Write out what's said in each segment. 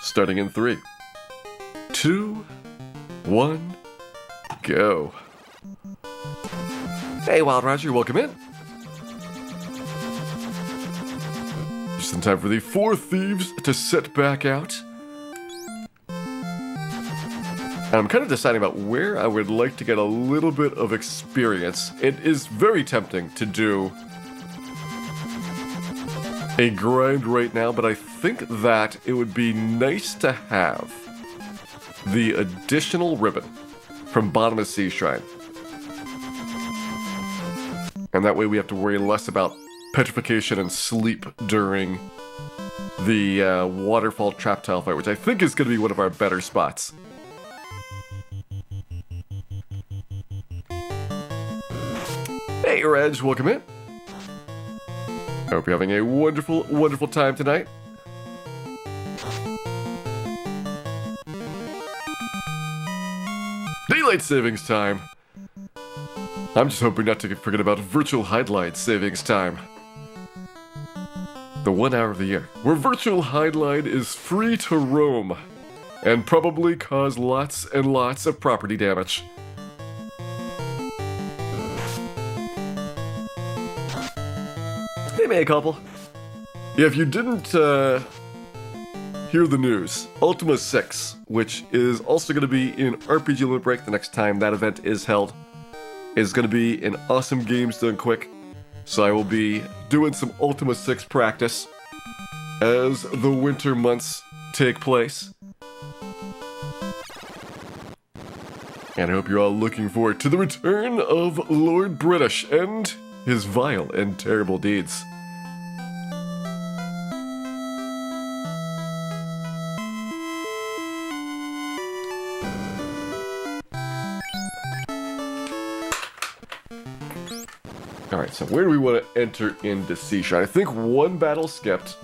Starting in 3, 2, 1, go. Hey, Wild Roger, welcome in. Just in time for the 4 Thieves to set back out. And I'm kind of deciding about where I would like to get a little bit of experience. It is very tempting to do a grind right now, but I think that it would be nice to have the additional ribbon from Bottomless Sea Shrine. And that way we have to worry less about petrification and sleep during the waterfall trap tile fight, which I think is going to be one of our better spots. Hey Reg, welcome in. I hope you're having a wonderful, wonderful time tonight. Daylight savings time. I'm just hoping not to forget about virtual highlight savings time. The 1 hour of the year where virtual highlight is free to roam and probably cause lots and lots of property damage. Hey, May Couple. Yeah, if you didn't hear the news, Ultima 6, which is also going to be in RPG Limit Break the next time that event is held, is going to be an awesome games done quick. So I will be doing some Ultima 6 practice as the winter months take place. And I hope you're all looking forward to the return of Lord British and his vile and terrible deeds. Alright, so where do we want to enter into Sea Shrine? I think one battle skipped.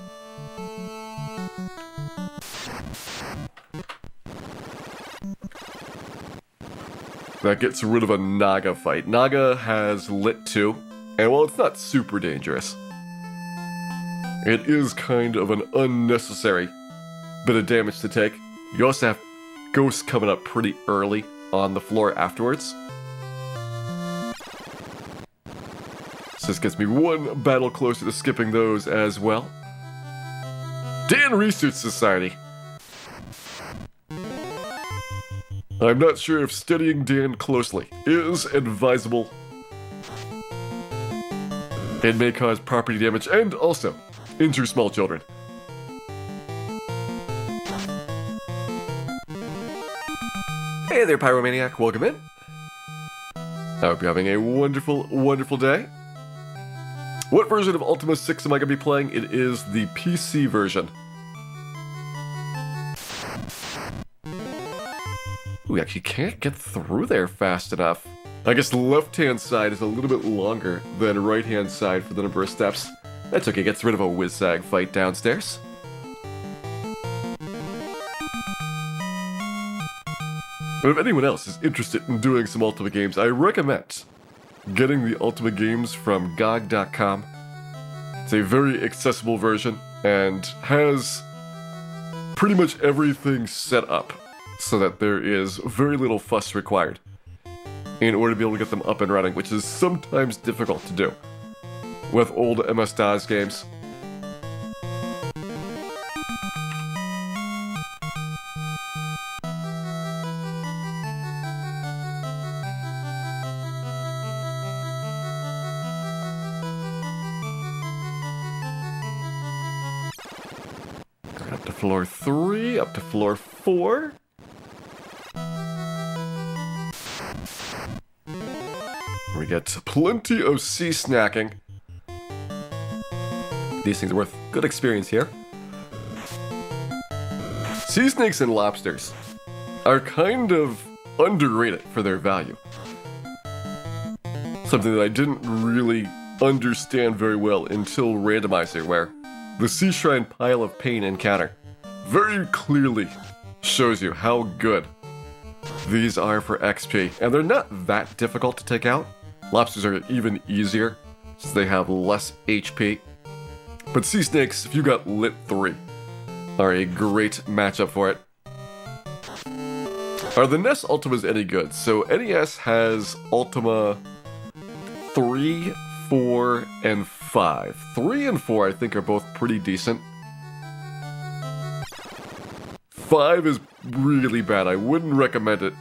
That gets rid of a Naga fight. Naga has Lit 2, and while it's not super dangerous, it is kind of an unnecessary bit of damage to take. You also have ghosts coming up pretty early on the floor afterwards. So this gets me one battle closer to skipping those as well. Dan Research Society. I'm not sure if studying Dan closely is advisable. It may cause property damage and also injure small children. Hey there, Pyromaniac. Welcome in. I hope you're having a wonderful, wonderful day. What version of Ultima 6 am I going to be playing? It is the PC version. We actually can't get through there fast enough. I guess the left-hand side is a little bit longer than right-hand side for the number of steps. That's okay, gets rid of a whiz-zag fight downstairs. But if anyone else is interested in doing some Ultima games, I recommend getting the Ultima games from GOG.com. It's a very accessible version and has pretty much everything set up so that there is very little fuss required in order to be able to get them up and running, which is sometimes difficult to do with old MS-DOS games. Up to floor 3, up to floor 4. We get plenty of sea snacking. These things are worth good experience here. Sea snakes and lobsters are kind of underrated for their value. Something that I didn't really understand very well until Randomizer, where the Sea Shrine Pile of Pain encounter very clearly shows you how good these are for XP. And they're not that difficult to take out. Lobsters are even easier, since they have less HP. But sea snakes, if you got Lit 3, are a great matchup for it. Are the NES Ultimas any good? So NES has Ultima 3, 4, and 5. 3 and 4 I think are both pretty decent. 5 is really bad. I wouldn't recommend it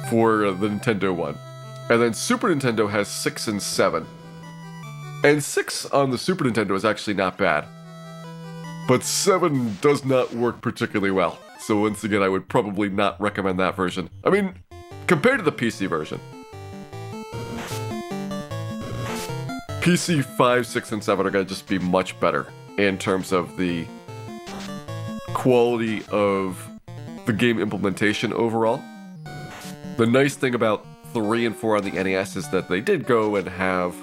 for the Nintendo one. And then Super Nintendo has 6 and 7. And 6 on the Super Nintendo is actually not bad. But 7 does not work particularly well. So once again, I would probably not recommend that version. I mean, compared to the PC version. PC 5, 6, and 7 are going to just be much better in terms of the quality of the game implementation overall. The nice thing about 3 and 4 on the NES is that they did go and have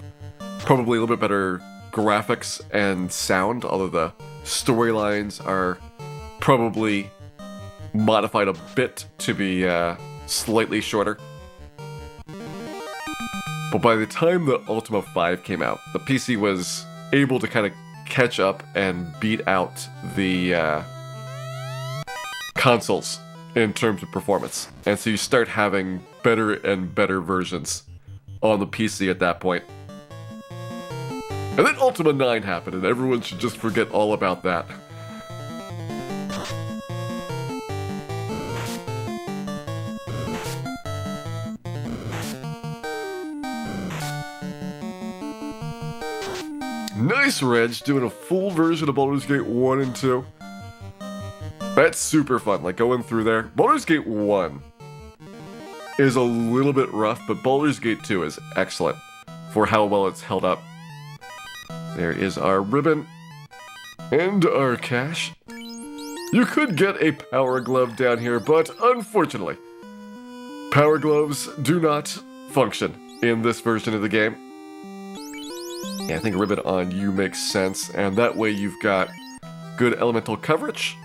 probably a little bit better graphics and sound, although the storylines are probably modified a bit to be slightly shorter. But by the time the Ultima 5 came out, the PC was able to kind of catch up and beat out the consoles in terms of performance. And so you start having better and better versions on the PC at that point. And then Ultima 9 happened, and everyone should just forget all about that. Nice, Reg, doing a full version of Baldur's Gate 1 and 2. That's super fun, like going through there. Baldur's Gate 1 is a little bit rough, but Baldur's Gate 2 is excellent for how well it's held up. There is our ribbon and our cash. You could get a power glove down here, but unfortunately, power gloves do not function in this version of the game. Yeah, I think ribbon on you makes sense, and that way you've got good elemental coverage.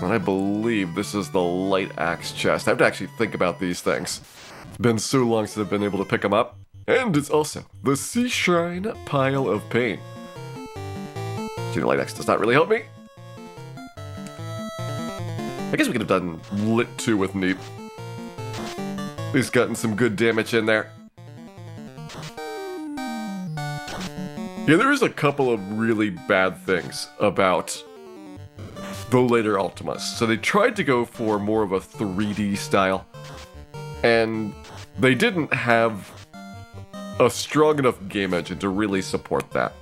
And I believe this is the light axe chest. I have to actually think about these things. It's been so long since I've been able to pick them up. And it's also the Sea Shrine Pile of Pain. See, the light axe does not really help me. I guess we could have done Lit 2 with Neep. He's gotten some good damage in there. Yeah, there is a couple of really bad things about the later Ultimas. So they tried to go for more of a 3D style, and they didn't have a strong enough game engine to really support that.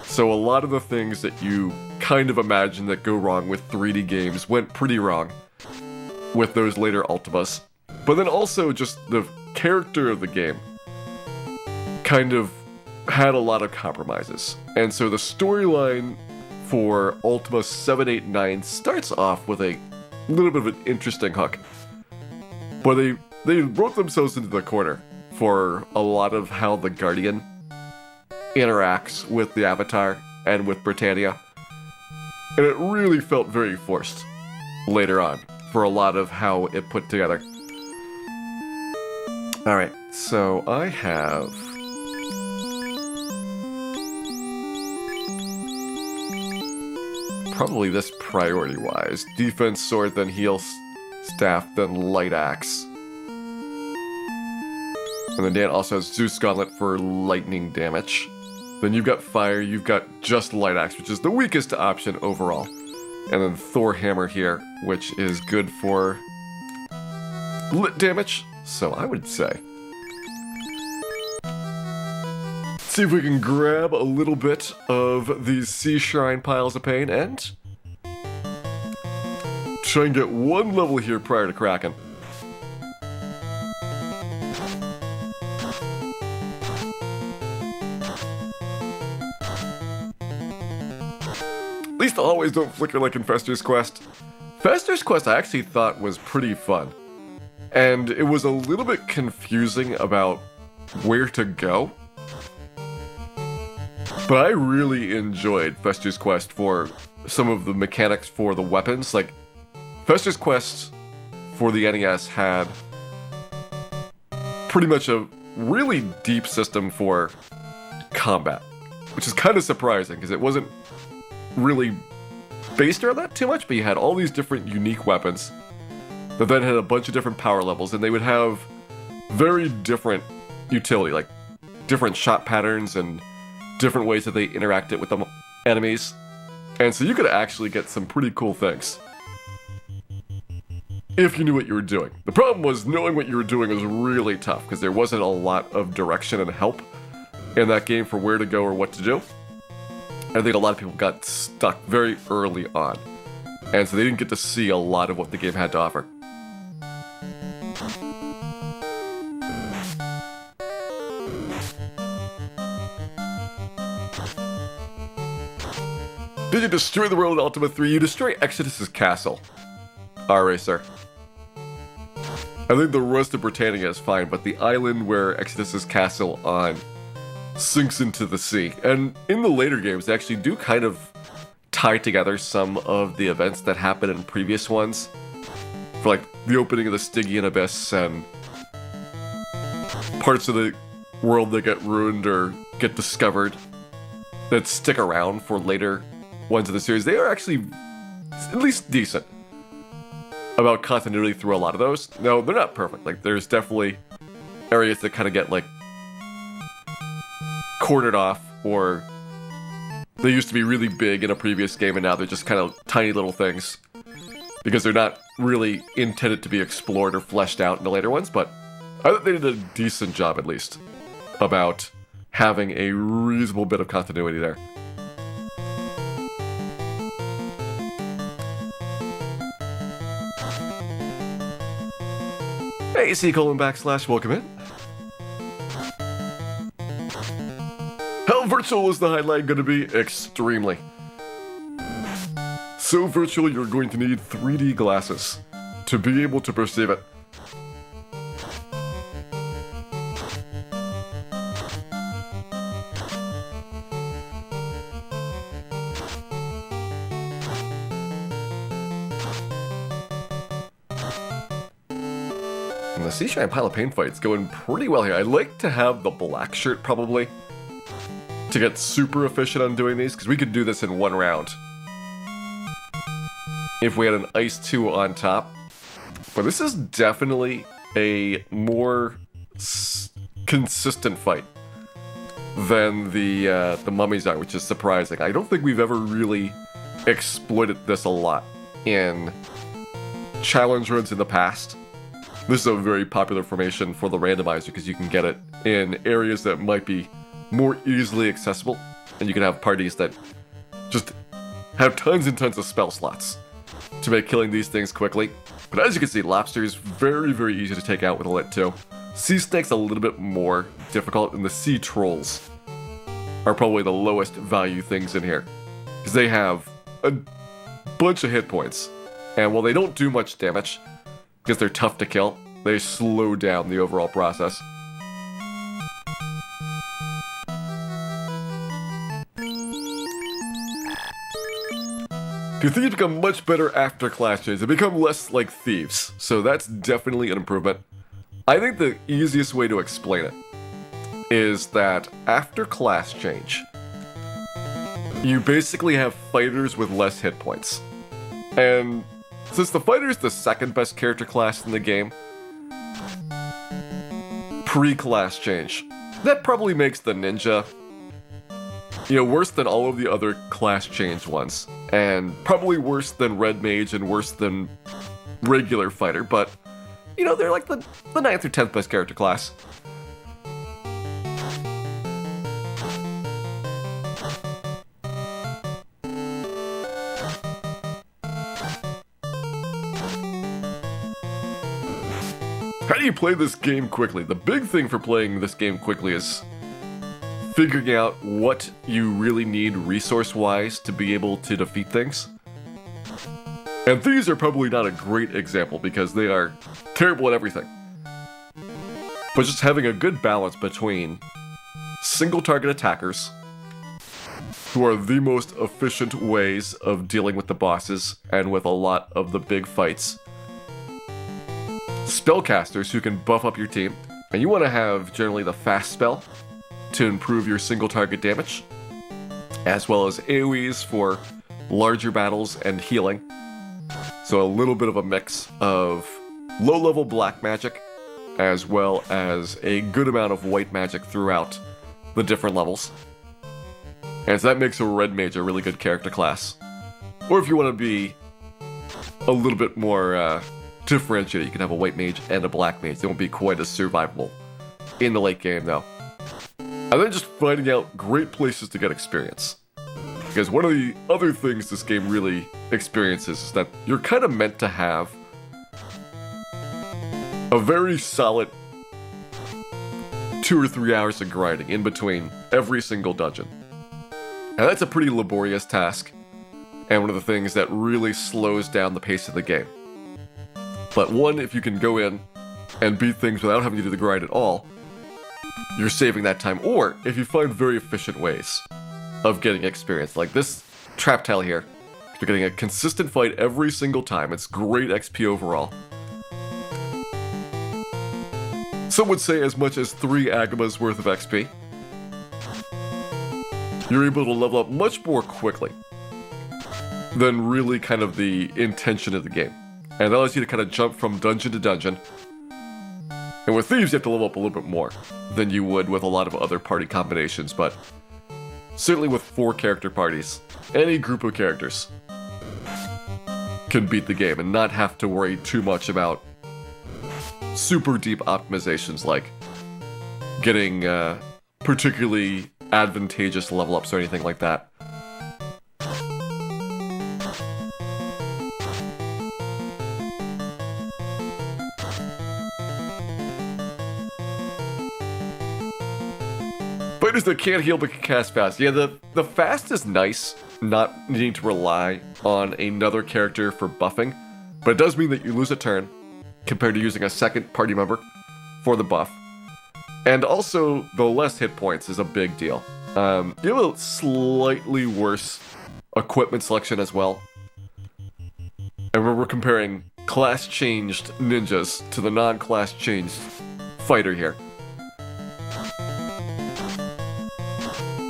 So a lot of the things that you kind of imagine that go wrong with 3D games went pretty wrong with those later Ultimas. But then also just the character of the game kind of had a lot of compromises. And so the storyline for Ultima 7, 8, 9 starts off with a little bit of an interesting hook. But they wrote themselves into the corner for a lot of how the Guardian interacts with the Avatar and with Britannia. And it really felt very forced later on for a lot of how it put together. Alright, so I have probably this priority-wise. Defense sword, then heal staff, then light axe. And then Dan also has Zeus Gauntlet for lightning damage. Then you've got fire, you've got just light axe, which is the weakest option overall. And then Thor Hammer here, which is good for lit damage. So I would say, see if we can grab a little bit of these Sea Shrine Piles of Pain and try and get one level here prior to cracking. At least the hallways don't flicker like in Fester's Quest. Fester's Quest I actually thought was pretty fun. And it was a little bit confusing about where to go. But I really enjoyed Fester's Quest for some of the mechanics for the weapons. Like, Fester's Quest for the NES had pretty much a really deep system for combat, which is kind of surprising because it wasn't really based around that too much, but you had all these different unique weapons that then had a bunch of different power levels, and they would have very different utility, like different shot patterns and different ways that they interacted with the enemies. And so you could actually get some pretty cool things if you knew what you were doing. The problem was knowing what you were doing was really tough because there wasn't a lot of direction and help in that game for where to go or what to do. I think a lot of people got stuck very early on, and so they didn't get to see a lot of what the game had to offer. Did you destroy the world in Ultima 3? You destroy Exodus's castle, R-Racer. I think the rest of Britannia is fine, but the island where Exodus's castle on sinks into the sea. And in the later games, they actually do kind of tie together some of the events that happened in previous ones. For like the opening of the Stygian Abyss and parts of the world that get ruined or get discovered that stick around for later ones of the series. They are actually at least decent about continuity through a lot of those. No, they're not perfect. Like, there's definitely areas that kind of get, like, cornered off, or they used to be really big in a previous game and now they're just kind of tiny little things because they're not really intended to be explored or fleshed out in the later ones. But I thought they did a decent job, at least, about having a reasonable bit of continuity there. Hey, C:// welcome in. How virtual is the highlight going to be? Extremely. So virtual you're going to need 3D glasses to be able to perceive it. And the Seashine Pile of Pain fight's going pretty well here. I'd like to have the black shirt, probably, to get super efficient on doing these, because we could do this in one round if we had an Ice 2 on top. But this is definitely a more consistent fight than the mummies are, which is surprising. I don't think we've ever really exploited this a lot in challenge runs in the past. This is a very popular formation for the randomizer because you can get it in areas that might be more easily accessible, and you can have parties that just have tons and tons of spell slots to make killing these things quickly. But as you can see, Lobster is very, very easy to take out with a Lit 2. Sea Snake's a little bit more difficult, and the Sea Trolls are probably the lowest value things in here, because they have a bunch of hit points, and while they don't do much damage, because they're tough to kill, they slow down the overall process. Do Thieves become much better after class change? They become less like Thieves, so that's definitely an improvement. I think the easiest way to explain it is that after class change, you basically have fighters with less hit points. And since the fighter is the second best character class in the game, pre-class change, that probably makes the ninja, worse than all of the other class change ones, and probably worse than Red Mage and worse than regular fighter, but, they're like the 9th or 10th best character class. How do you play this game quickly? The big thing for playing this game quickly is figuring out what you really need resource-wise to be able to defeat things. And these are probably not a great example because they are terrible at everything. But just having a good balance between single-target attackers, who are the most efficient ways of dealing with the bosses and with a lot of the big fights, spellcasters who can buff up your team, and you want to have generally the fast spell to improve your single target damage, as well as AoEs for larger battles and healing. So a little bit of a mix of low-level black magic, as well as a good amount of white magic throughout the different levels. And so that makes a red mage a really good character class. Or if you want to be a little bit more differentiated, you can have a white mage and a black mage. They won't be quite as survivable in the late game, though. And then just finding out great places to get experience. Because one of the other things this game really experiences is that you're kind of meant to have a very solid 2 or 3 hours of grinding in between every single dungeon. And that's a pretty laborious task, and one of the things that really slows down the pace of the game. But one, if you can go in and beat things without having to do the grind at all, you're saving that time. Or if you find very efficient ways of getting experience, like this trap tile here, you're getting a consistent fight every single time. It's great XP overall. Some would say as much as 3 Agamas worth of XP. You're able to level up much more quickly than really kind of the intention of the game. And it allows you to kind of jump from dungeon to dungeon. And with Thieves, you have to level up a little bit more than you would with a lot of other party combinations, but certainly with 4 character parties, any group of characters can beat the game and not have to worry too much about super deep optimizations like getting particularly advantageous level ups or anything like that. Fighters that can't heal but can cast fast. Yeah, the fast is nice, not needing to rely on another character for buffing, but it does mean that you lose a turn compared to using a second party member for the buff. And also, the less hit points is a big deal. You have a slightly worse equipment selection as well. And we're comparing class-changed ninjas to the non-class-changed fighter here.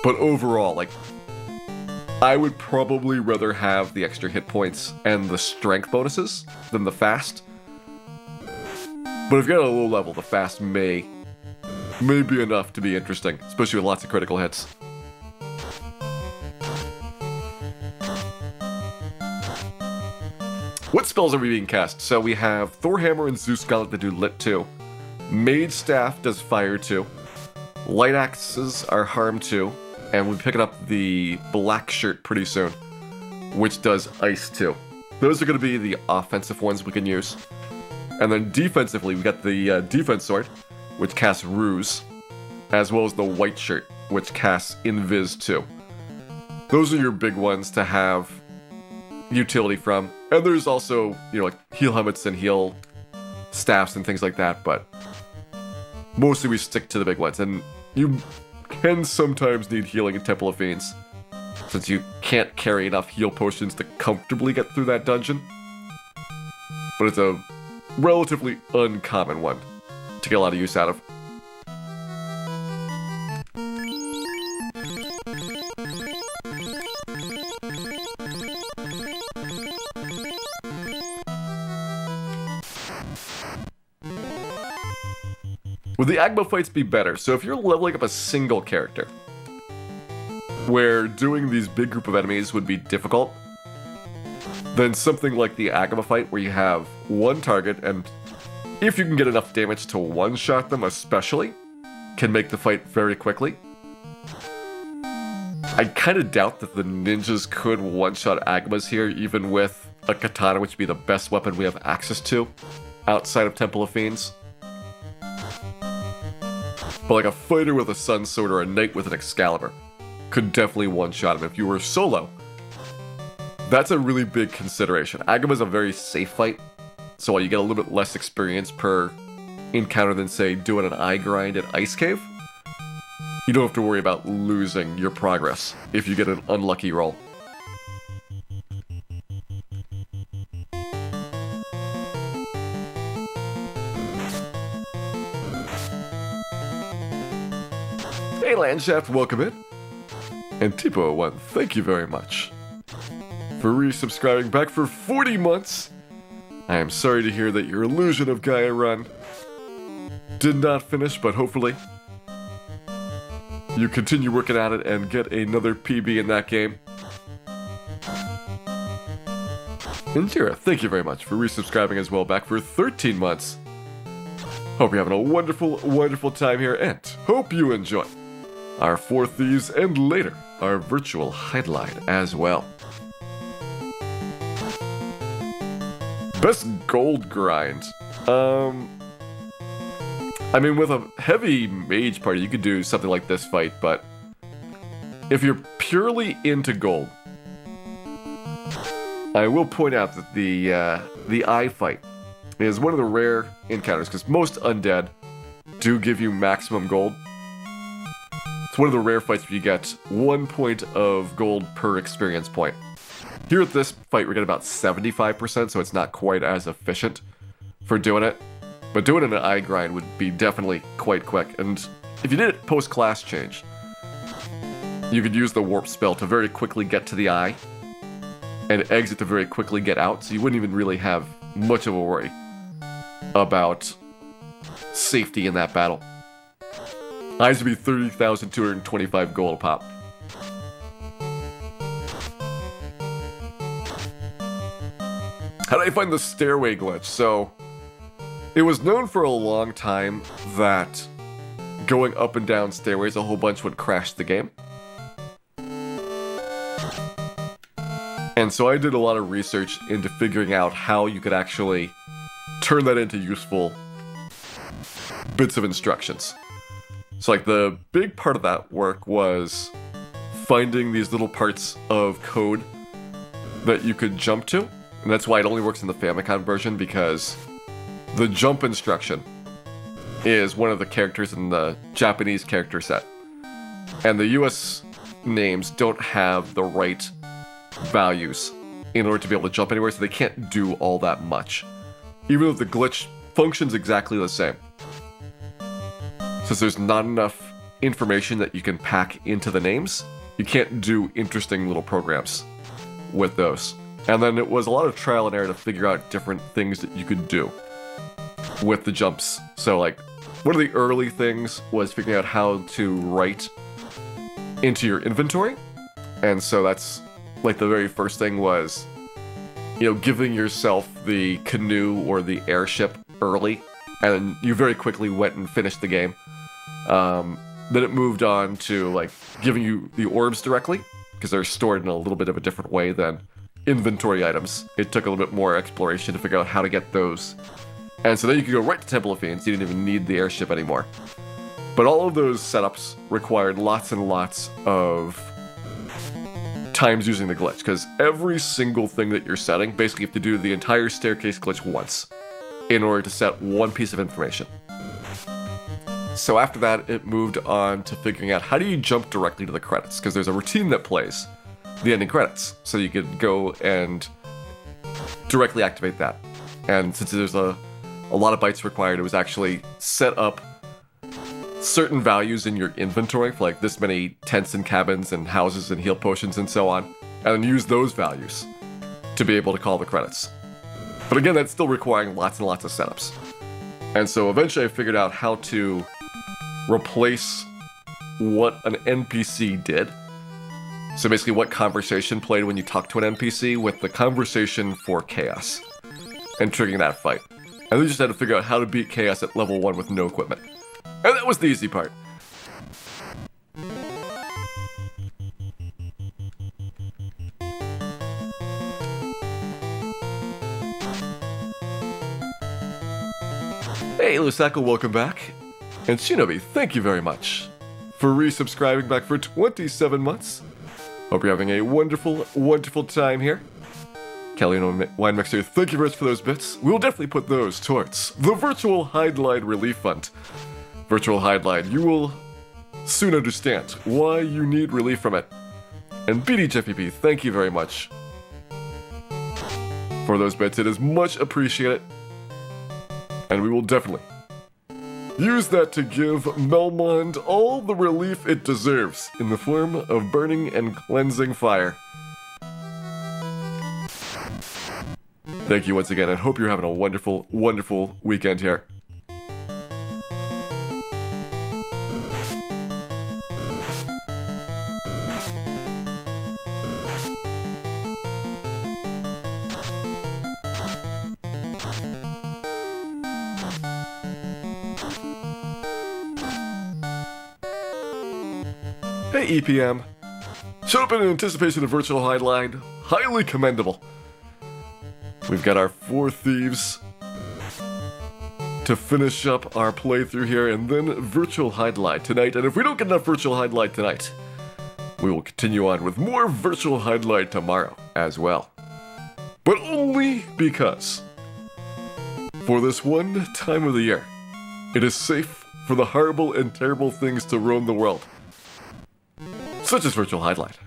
But overall, like, I would probably rather have the extra hit points and the strength bonuses than the fast. But if you're at a low level, the fast may be enough to be interesting, especially with lots of critical hits. What spells are we being cast? So we have Thor Hammer and Zeus Gauntlet that do Lit 2. Mage Staff does Fire 2. Light Axes are Harm 2. And we'll be picking up the Black Shirt pretty soon, which does Ice 2. Those are going to be the offensive ones we can use. And then defensively, we got the Defense Sword, which casts Ruse, as well as the White Shirt, which casts Invis 2. Those are your big ones to have utility from. And there's also, you know, like heal helmets and heal staffs and things like that, but mostly we stick to the big ones. And you can sometimes need healing in Temple of Fiends, since you can't carry enough heal potions to comfortably get through that dungeon. But it's a relatively uncommon one to get a lot of use out of. Would the Agma fights be better? So if you're leveling up a single character, where doing these big group of enemies would be difficult, then something like the Agma fight, where you have one target, and if you can get enough damage to one-shot them especially, can make the fight very quickly. I kind of doubt that the ninjas could one-shot Agmas here, even with a katana, which would be the best weapon we have access to outside of Temple of Fiends. But like a fighter with a Sun Sword or a knight with an Excalibur could definitely one-shot him. If you were solo, that's a really big consideration. Agama's a very safe fight, so while you get a little bit less experience per encounter than, say, doing an eye grind at Ice Cave, you don't have to worry about losing your progress if you get an unlucky roll. Hey Mineshaft, welcome in. And Tipo1, thank you very much for resubscribing back for 40 months. I am sorry to hear that your illusion of Gaia Run did not finish, but hopefully you continue working at it and get another PB in that game. Indira, thank you very much for resubscribing as well, back for 13 months. Hope you're having a wonderful, wonderful time here, and hope you enjoy our 4 Thieves and later our virtual highlight as well. Best gold grind. I mean, with a heavy mage party, you could do something like this fight, but if you're purely into gold, I will point out that the eye fight is one of the rare encounters, because most undead do give you maximum gold. It's one of the rare fights where you get 1 point of gold per experience point. Here at this fight, we're getting about 75%, so it's not quite as efficient for doing it. But doing an eye grind would be definitely quite quick, and if you did it post-class change, you could use the warp spell to very quickly get to the eye, and exit to very quickly get out, so you wouldn't even really have much of a worry about safety in that battle. Eyes would be 30,225 gold a pop. How did I find the stairway glitch? So, it was known for a long time that going up and down stairways a whole bunch would crash the game. And so I did a lot of research into figuring out how you could actually turn that into useful bits of instructions. So like the big part of that work was finding these little parts of code that you could jump to. And that's why it only works in the Famicom version, because the jump instruction is one of the characters in the Japanese character set. And the US names don't have the right values in order to be able to jump anywhere, so they can't do all that much. Even though the glitch functions exactly the same. Since there's not enough information that you can pack into the names, you can't do interesting little programs with those. And then it was a lot of trial and error to figure out different things that you could do with the jumps. So like, one of the early things was figuring out how to write into your inventory. And so that's like the very first thing was, you know, giving yourself the canoe or the airship early, and you very quickly went and finished the game. Then it moved on to like giving you the orbs directly, because they're stored in a little bit of a different way than inventory items. It took a little bit more exploration to figure out how to get those. And so then you could go right to Temple of Fiends, you didn't even need the airship anymore. But all of those setups required lots and lots of times using the glitch, because every single thing that you're setting, basically you have to do the entire staircase glitch once in order to set one piece of information. So after that, it moved on to figuring out how do you jump directly to the credits, because there's a routine that plays the ending credits, so you could go and directly activate that. And since there's a lot of bytes required, it was actually set up certain values in your inventory for like this many tents and cabins and houses and heal potions and so on, and then use those values to be able to call the credits. But again, that's still requiring lots and lots of setups. And so eventually I figured out how to replace what an NPC did. So basically what conversation played when you talk to an NPC with the conversation for Chaos, and triggering that fight. And we just had to figure out how to beat Chaos at level 1 with no equipment. And that was the easy part. Hey Lusako, welcome back. And Shinobi, thank you very much for resubscribing back for 27 months. Hope you're having a wonderful, wonderful time here. Kelly and Wine Mixer, thank you very much for those bits. We'll definitely put those towards the Virtual Hideline Relief Fund. Virtual Hideline, you will soon understand why you need relief from it. And BDJPP, thank you very much for those bits. It is much appreciated. And we will definitely use that to give Melmond all the relief it deserves in the form of burning and cleansing fire. Thank you once again, and hope you're having a wonderful, wonderful weekend here. Hey EPM, showed up in anticipation of Virtual Highline, highly commendable. We've got our 4 Thieves to finish up our playthrough here, and then Virtual Highlight tonight, and if we don't get enough Virtual Highlight tonight, we will continue on with more Virtual Highlight tomorrow as well. But only because, for this one time of the year, it is safe for the horrible and terrible things to roam the world. Such as Virtual Highlight.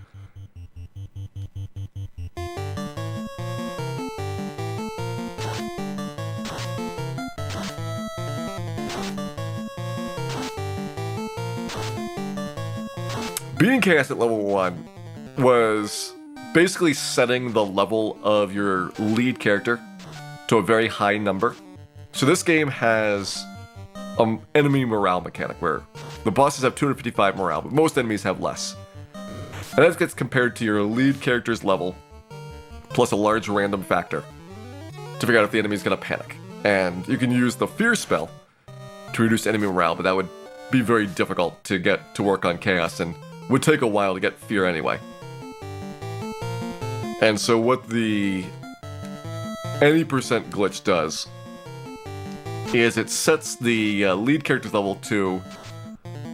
Beating Chaos at level 1 was basically setting the level of your lead character to a very high number. So this game has an enemy morale mechanic where the bosses have 255 morale, but most enemies have less. And that gets compared to your lead character's level, plus a large random factor, to figure out if the enemy is going to panic. And you can use the Fear spell to reduce enemy morale, but that would be very difficult to get to work on Chaos, and would take a while to get Fear anyway. And so what the any percent glitch does is it sets the lead character's level to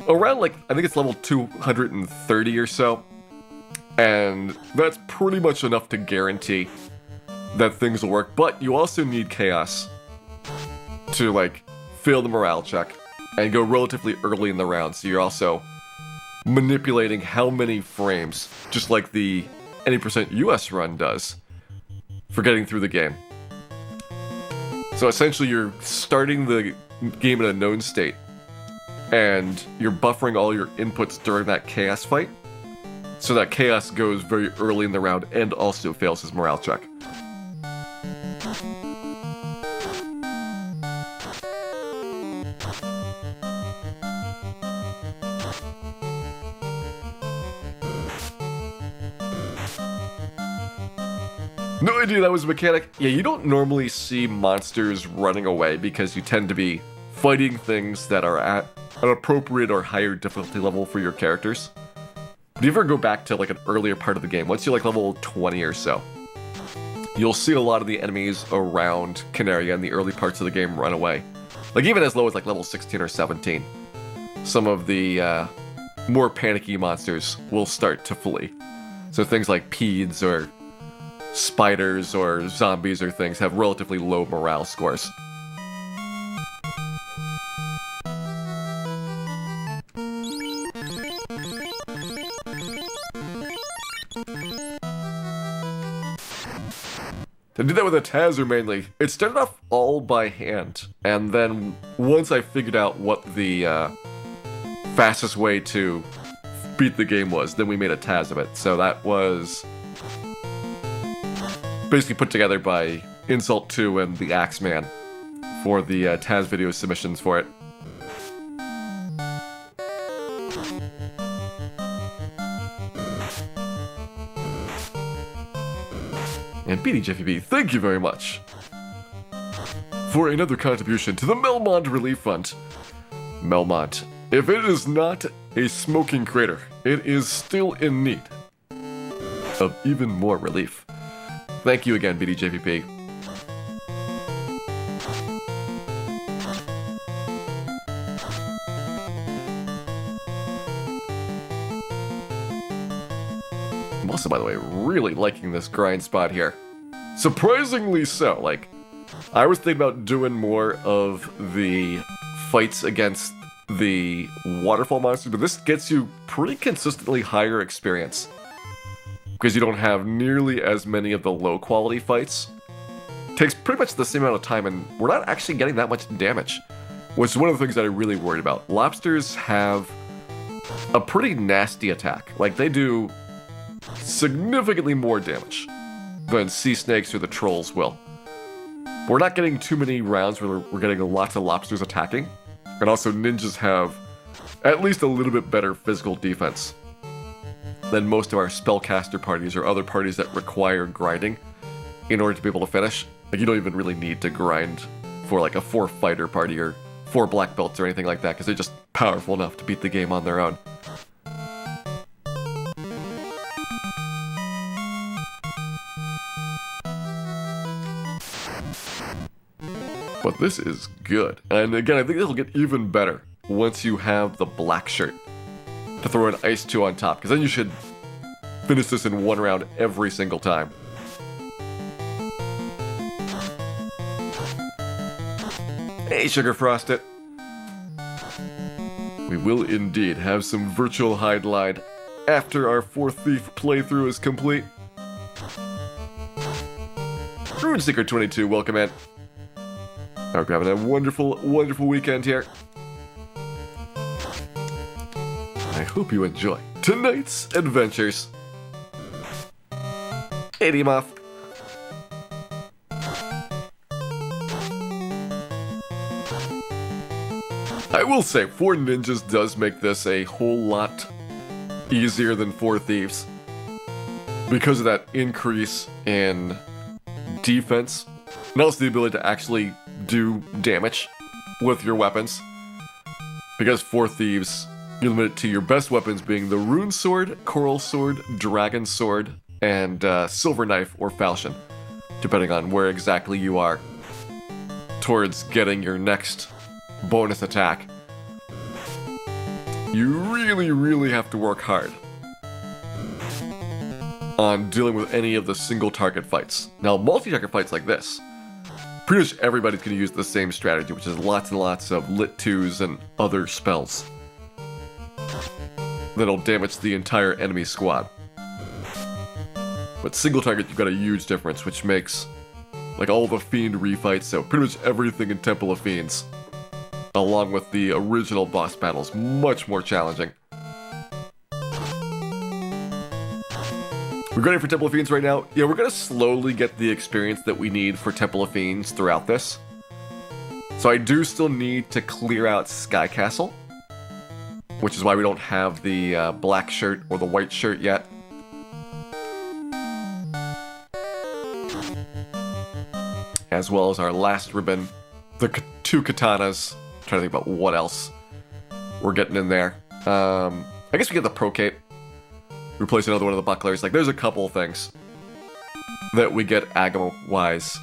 around, like, I think it's level 230 or so. And that's pretty much enough to guarantee that things will work. But you also need Chaos to, like, fail the morale check and go relatively early in the round. So you're also manipulating how many frames, just like the any percent US run does, for getting through the game. So essentially you're starting the game in a known state, and you're buffering all your inputs during that Chaos fight, so that Chaos goes very early in the round and also fails his morale check. No idea that was a mechanic. Yeah, you don't normally see monsters running away because you tend to be fighting things that are at an appropriate or higher difficulty level for your characters. If you ever go back to, like, an earlier part of the game, once you're, like, level 20 or so, you'll see a lot of the enemies around Canaria in the early parts of the game run away. Like, even as low as, like, level 16 or 17, some of the more panicky monsters will start to flee. So things like Peds or spiders or zombies or things have relatively low morale scores. To do that with a Taser mainly, it started off all by hand, and then once I figured out what the fastest way to beat the game was, then we made a Taz of it. So that was basically put together by Insult 2 and the Axeman for the Taz video submissions for it. And BDJPB, thank you very much for another contribution to the Melmond Relief Fund. Melmond, if it is not a smoking crater, it is still in need of even more relief. Thank you again, BDJPP. I'm also, by the way, really liking this grind spot here. Surprisingly so. Like, I was thinking about doing more of the fights against the waterfall monsters, but this gets you pretty consistently higher experience, because you don't have nearly as many of the low-quality fights. Takes pretty much the same amount of time, and we're not actually getting that much damage. which is one of the things that I really worried about. Lobsters have a pretty nasty attack. Like, they do significantly more damage than sea snakes or the trolls will. We're not getting too many rounds where we're getting lots of lobsters attacking. And also, ninjas have at least a little bit better physical defense than most of our spellcaster parties or other parties that require grinding in order to be able to finish. Like, you don't even really need to grind for like a 4 fighter party or 4 black belts or anything like that, because they're just powerful enough to beat the game on their own. But this is good. And again, I think this will get even better once you have the black shirt to throw an ice 2 on top, because then you should finish this in 1 round every single time. Hey, Sugar Frosted. We will indeed have some virtual hide line after our 4th Thief playthrough is complete. Runeseeker 22, welcome in. I hope you're having a wonderful, wonderful weekend here. I hope you enjoy tonight's adventures. Hey, Demoff. I will say, 4 Ninjas does make this a whole lot easier than 4 Thieves, because of that increase in defense, and also the ability to actually do damage with your weapons. Because 4 Thieves, you're limited to your best weapons being the Rune Sword, Coral Sword, Dragon Sword, and Silver Knife or Falchion, depending on where exactly you are towards getting your next bonus attack. You really, really have to work hard on dealing with any of the single target fights. Now, multi-target fights like this, pretty much everybody's going to use the same strategy, which is lots and lots of lit 2s and other spells that'll damage the entire enemy squad. But single target, you've got a huge difference, which makes like all the Fiend refights, so pretty much everything in Temple of Fiends, along with the original boss battles, much more challenging. We're ready for Temple of Fiends right now. Yeah, we're going to slowly get the experience that we need for Temple of Fiends throughout this. So I do still need to clear out Sky Castle, which is why we don't have the black shirt or the white shirt yet. As well as our last ribbon, the 2 katanas. I'm trying to think about what else we're getting in there. I guess we get the Pro Cape. Replace another one of the bucklers. Like, there's a couple of things that we get Agamo-wise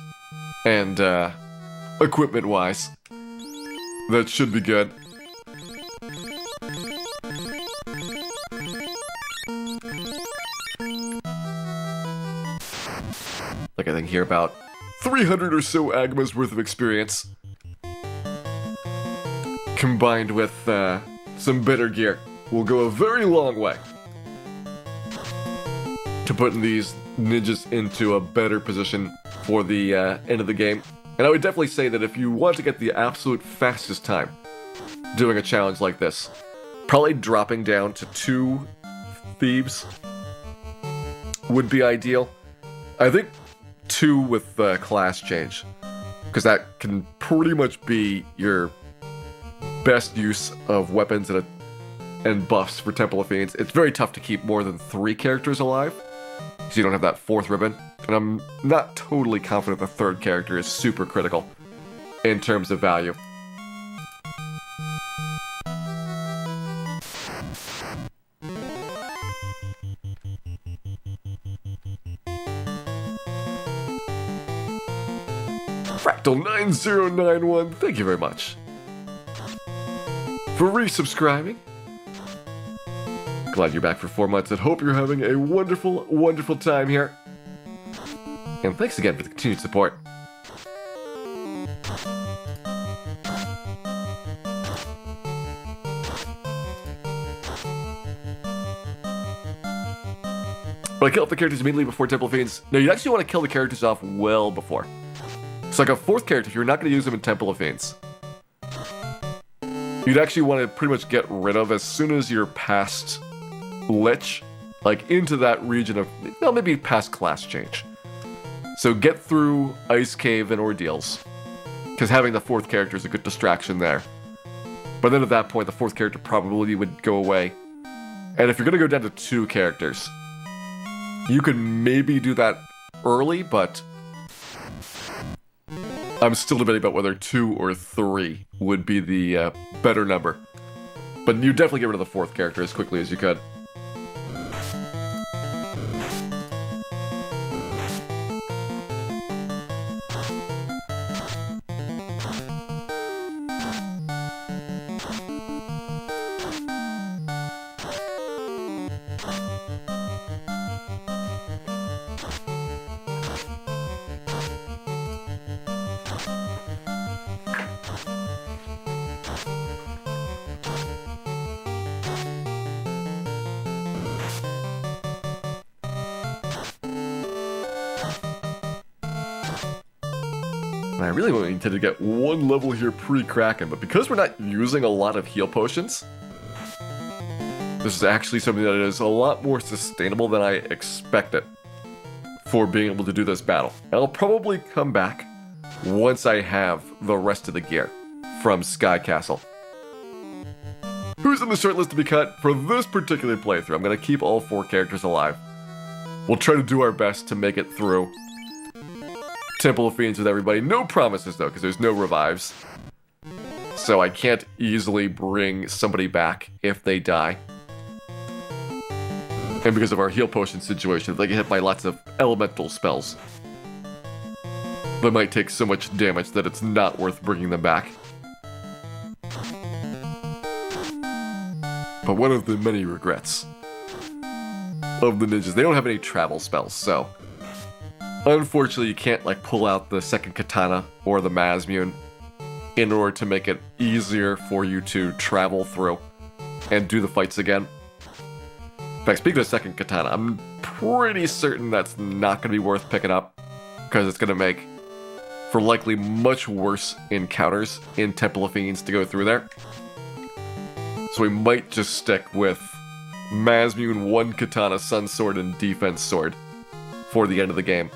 and equipment-wise that should be good. Like, I think here about 300 or so Agama's worth of experience, combined with some better gear, will go a very long way to putting these ninjas into a better position for the end of the game. And I would definitely say that if you want to get the absolute fastest time doing a challenge like this, probably dropping down to 2 Thieves would be ideal. I think 2 with the class change, because that can pretty much be your best use of weapons and buffs for Temple of Fiends. It's very tough to keep more than 3 characters alive, so you don't have that 4th ribbon. And I'm not totally confident the 3rd character is super critical in terms of value. Fractal 9091, thank you very much for resubscribing. Glad you're back for 4 months and hope you're having a wonderful, wonderful time here. And thanks again for the continued support. But I kill off the characters immediately before Temple of Fiends. No, you actually want to kill the characters off well before. It's like a 4th character, you're not going to use them in Temple of Fiends. you'd actually want to pretty much get rid of as soon as you're past Lich, like into that region of, well, maybe past class change. So get through Ice Cave and Ordeals, because having the fourth character is a good distraction there. But then at that point, the fourth character probably would go away. And if you're going to go down to 2 characters, you could maybe do that early, but I'm still debating about whether 2 or 3 would be the better number. But you definitely get rid of the fourth character as quickly as you could. And I really wanted to get 1 level here pre-Kraken, but because we're not using a lot of heal potions, this is actually something that is a lot more sustainable than I expected for being able to do this battle. I'll probably come back once I have the rest of the gear from Sky Castle. Who's in the short list to be cut? For this particular playthrough, I'm going to keep all 4 characters alive. We'll try to do our best to make it through Temple of Fiends with everybody. No promises, though, because there's no revives. So I can't easily bring somebody back if they die. And because of our heal potion situation, they get hit by lots of elemental spells. They might take so much damage that it's not worth bringing them back. But one of the many regrets of the ninjas, they don't have any travel spells, so unfortunately, you can't like pull out the second katana or the Mazmune in order to make it easier for you to travel through and do the fights again. In fact, speaking of second katana, I'm pretty certain that's not going to be worth picking up because it's going to make for likely much worse encounters in Temple of Fiends to go through there. So we might just stick with Mazmune, 1 katana, Sun Sword, and Defense Sword for the end of the game.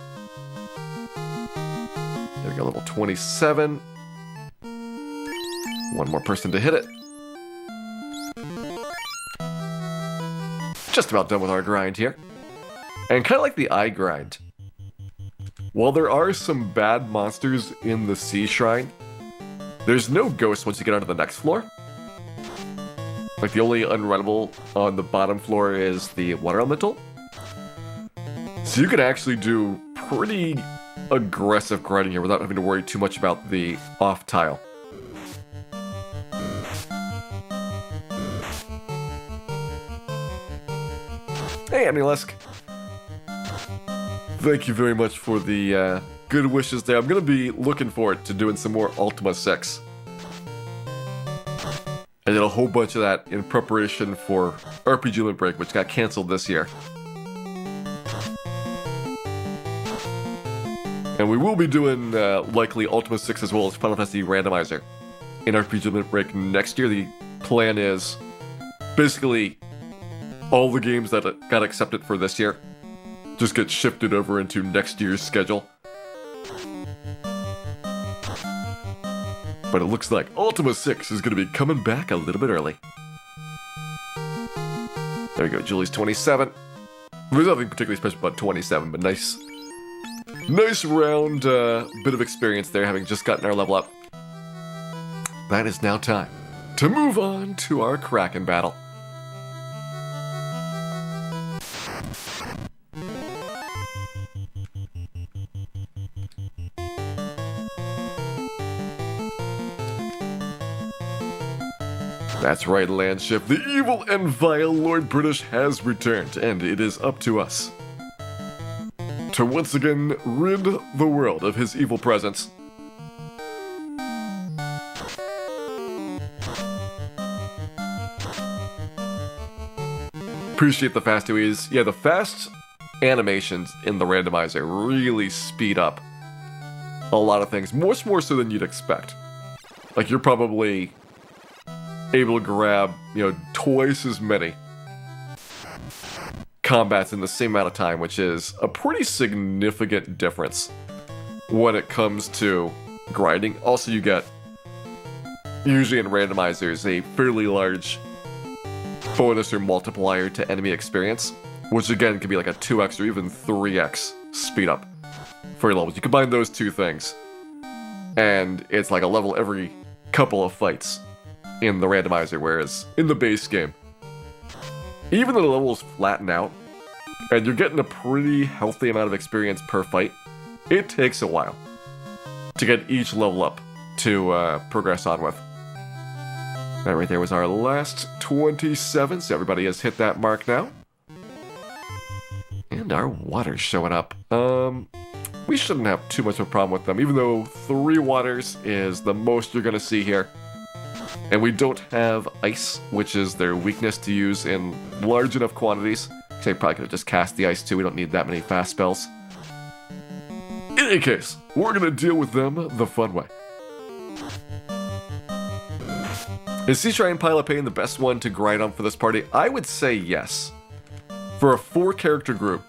There we go, level 27. 1 more person to hit it. Just about done with our grind here. And kind of like the eye grind, while there are some bad monsters in the Sea Shrine, there's no ghosts once you get onto the next floor. Like, the only unrunnable on the bottom floor is the Water Elemental. So you can actually do pretty aggressive grinding here without having to worry too much about the off tile. Hey, Amnilesk. Thank you very much for the good wishes there. I'm going to be looking forward to doing some more Ultima 6. I did a whole bunch of that in preparation for RPG Limit Break, which got canceled this year. And we will be doing likely Ultima 6 as well as Final Fantasy Randomizer in RPG Limit Break next year. The plan is basically all the games that got accepted for this year just get shifted over into next year's schedule. But it looks like Ultima 6 is going to be coming back a little bit early. There we go, Julie's 27. There's nothing particularly special about 27, but nice round bit of experience there, having just gotten our level up. That is now time to move on to our Kraken battle. That's right, Landship. The evil and vile Lord British has returned, and it is up to us to once again rid the world of his evil presence. Appreciate the fast UEs. Yeah, the fast animations in the randomizer really speed up a lot of things, much more so than you'd expect. Like, you're probably able to grab, twice as many combats in the same amount of time, which is a pretty significant difference when it comes to grinding. Also, you get, usually in randomizers, a fairly large bonus or multiplier to enemy experience, which again can be like a 2x or even 3x speed up for your levels. You combine those two things, and it's like a level every couple of fights in the randomizer, whereas in the base game, even though the levels flatten out, and you're getting a pretty healthy amount of experience per fight, it takes a while to get each level up to progress on with. That right there was our last 27, so everybody has hit that mark now. And our water's showing up. We shouldn't have too much of a problem with them, even though 3 waters is the most you're going to see here. And we don't have ice, which is their weakness to use in large enough quantities. So I probably could have just cast the ice too, we don't need that many fast spells. In any case, we're going to deal with them the fun way. Is Sea Shrine Pile of Pain the best one to grind on for this party? I would say yes. For a 4-character group,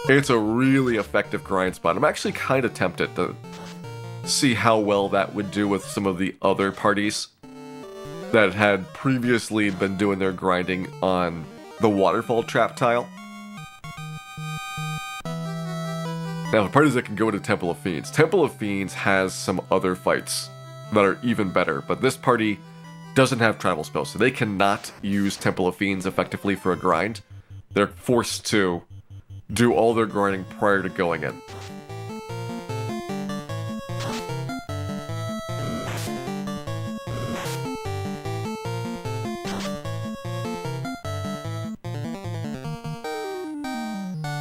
it's a really effective grind spot. I'm actually kind of tempted to see how well that would do with some of the other parties that had previously been doing their grinding on the waterfall trap tile. Now, for parties that can go into Temple of Fiends, Temple of Fiends has some other fights that are even better, but this party doesn't have travel spells, so they cannot use Temple of Fiends effectively for a grind. They're forced to do all their grinding prior to going in.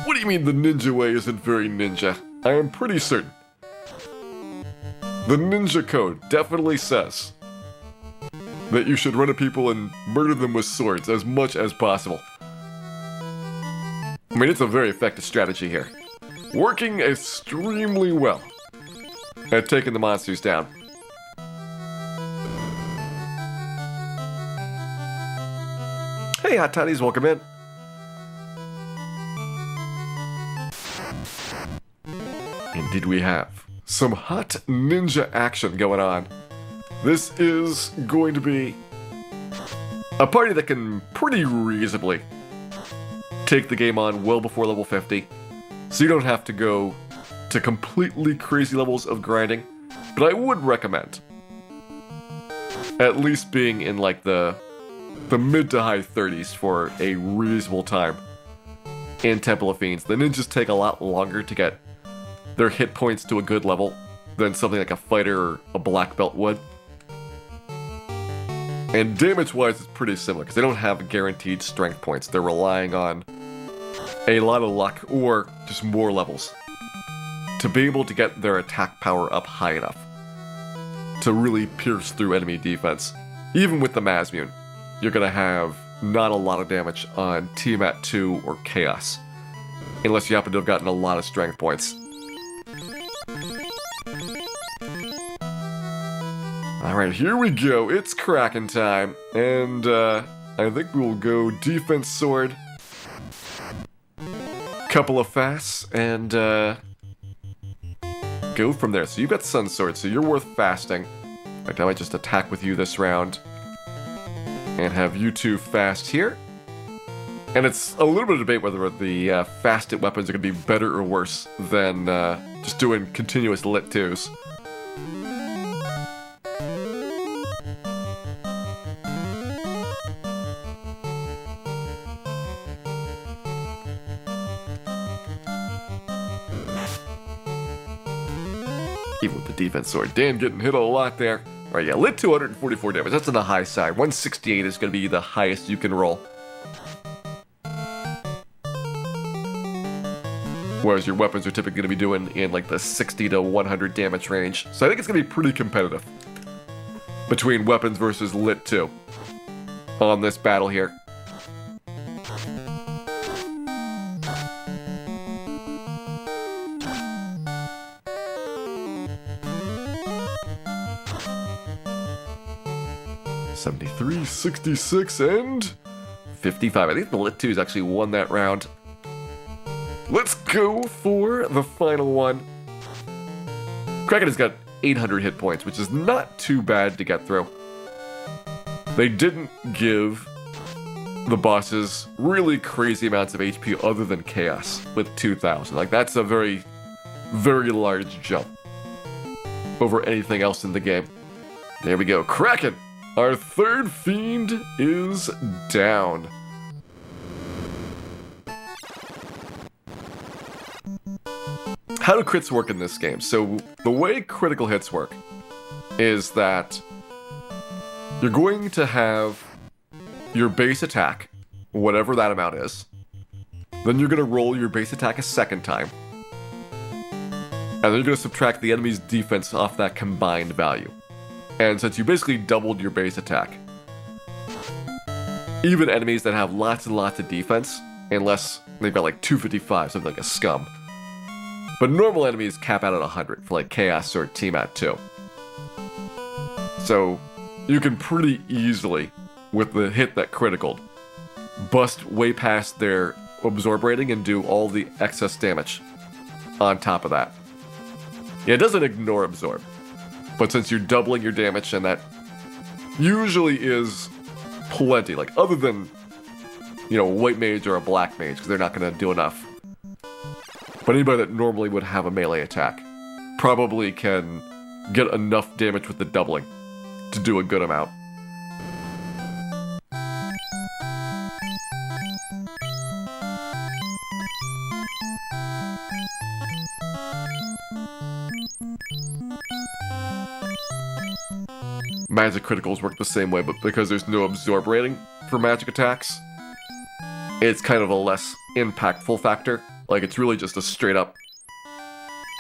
What do you mean the ninja way isn't very ninja? I am pretty certain the ninja code definitely says that you should run at people and murder them with swords as much as possible. I mean, it's a very effective strategy here. Working extremely well at taking the monsters down. Hey, Hot Toddies, welcome in. Indeed we have some hot ninja action going on. This is going to be a party that can pretty reasonably take the game on well before level 50, so you don't have to go to completely crazy levels of grinding, but I would recommend at least being in like the mid to high 30s for a reasonable time in Temple of Fiends. The ninjas take a lot longer to get their hit points to a good level than something like a fighter or a black belt would. And damage-wise, it's pretty similar, because they don't have guaranteed strength points. They're relying on a lot of luck, or just more levels, to be able to get their attack power up high enough to really pierce through enemy defense. Even with the Mazmune, you're going to have not a lot of damage on Tiamat 2 or Chaos, unless you happen to have gotten a lot of strength points. Alright, here we go. It's Kraken time. And I think we will go defense sword, couple of fasts, and go from there. So you've got Sun Sword, so you're worth fasting. In fact, I might just attack with you this round and have you two fast here. And it's a little bit of debate whether the fasted weapons are going to be better or worse than just doing continuous lit 2s. Even with the defense sword. Dan getting hit a lot there. Alright, yeah, lit 244 damage. That's on the high side. 168 is going to be the highest you can roll. Whereas your weapons are typically going to be doing in like the 60 to 100 damage range. So I think it's going to be pretty competitive between weapons versus lit 2 on this battle here. 73, 66, and 55. I think the Lit 2's actually won that round. Let's go for the final one. Kraken has got 800 hit points, which is not too bad to get through. They didn't give the bosses really crazy amounts of HP other than Chaos with 2,000. Like, that's a very, very large jump over anything else in the game. There we go. Kraken! Our third fiend is down. How do crits work in this game? So the way critical hits work is that you're going to have your base attack, whatever that amount is. Then you're going to roll your base attack a second time. And then you're going to subtract the enemy's defense off that combined value. And since you basically doubled your base attack, even enemies that have lots and lots of defense, unless they've got like 255, something like a scum. But normal enemies cap out at 100 for like Chaos or Tiamat too. So you can pretty easily, with the hit that criticaled, bust way past their absorb rating and do all the excess damage on top of that. Yeah, it doesn't ignore absorb, but since you're doubling your damage, and that usually is plenty, like other than, you know, a white mage or a black mage, because they're not going to do enough. But anybody that normally would have a melee attack probably can get enough damage with the doubling to do a good amount. Magic criticals work the same way, but because there's no absorb rating for magic attacks, it's kind of a less impactful factor. Like, it's really just a straight up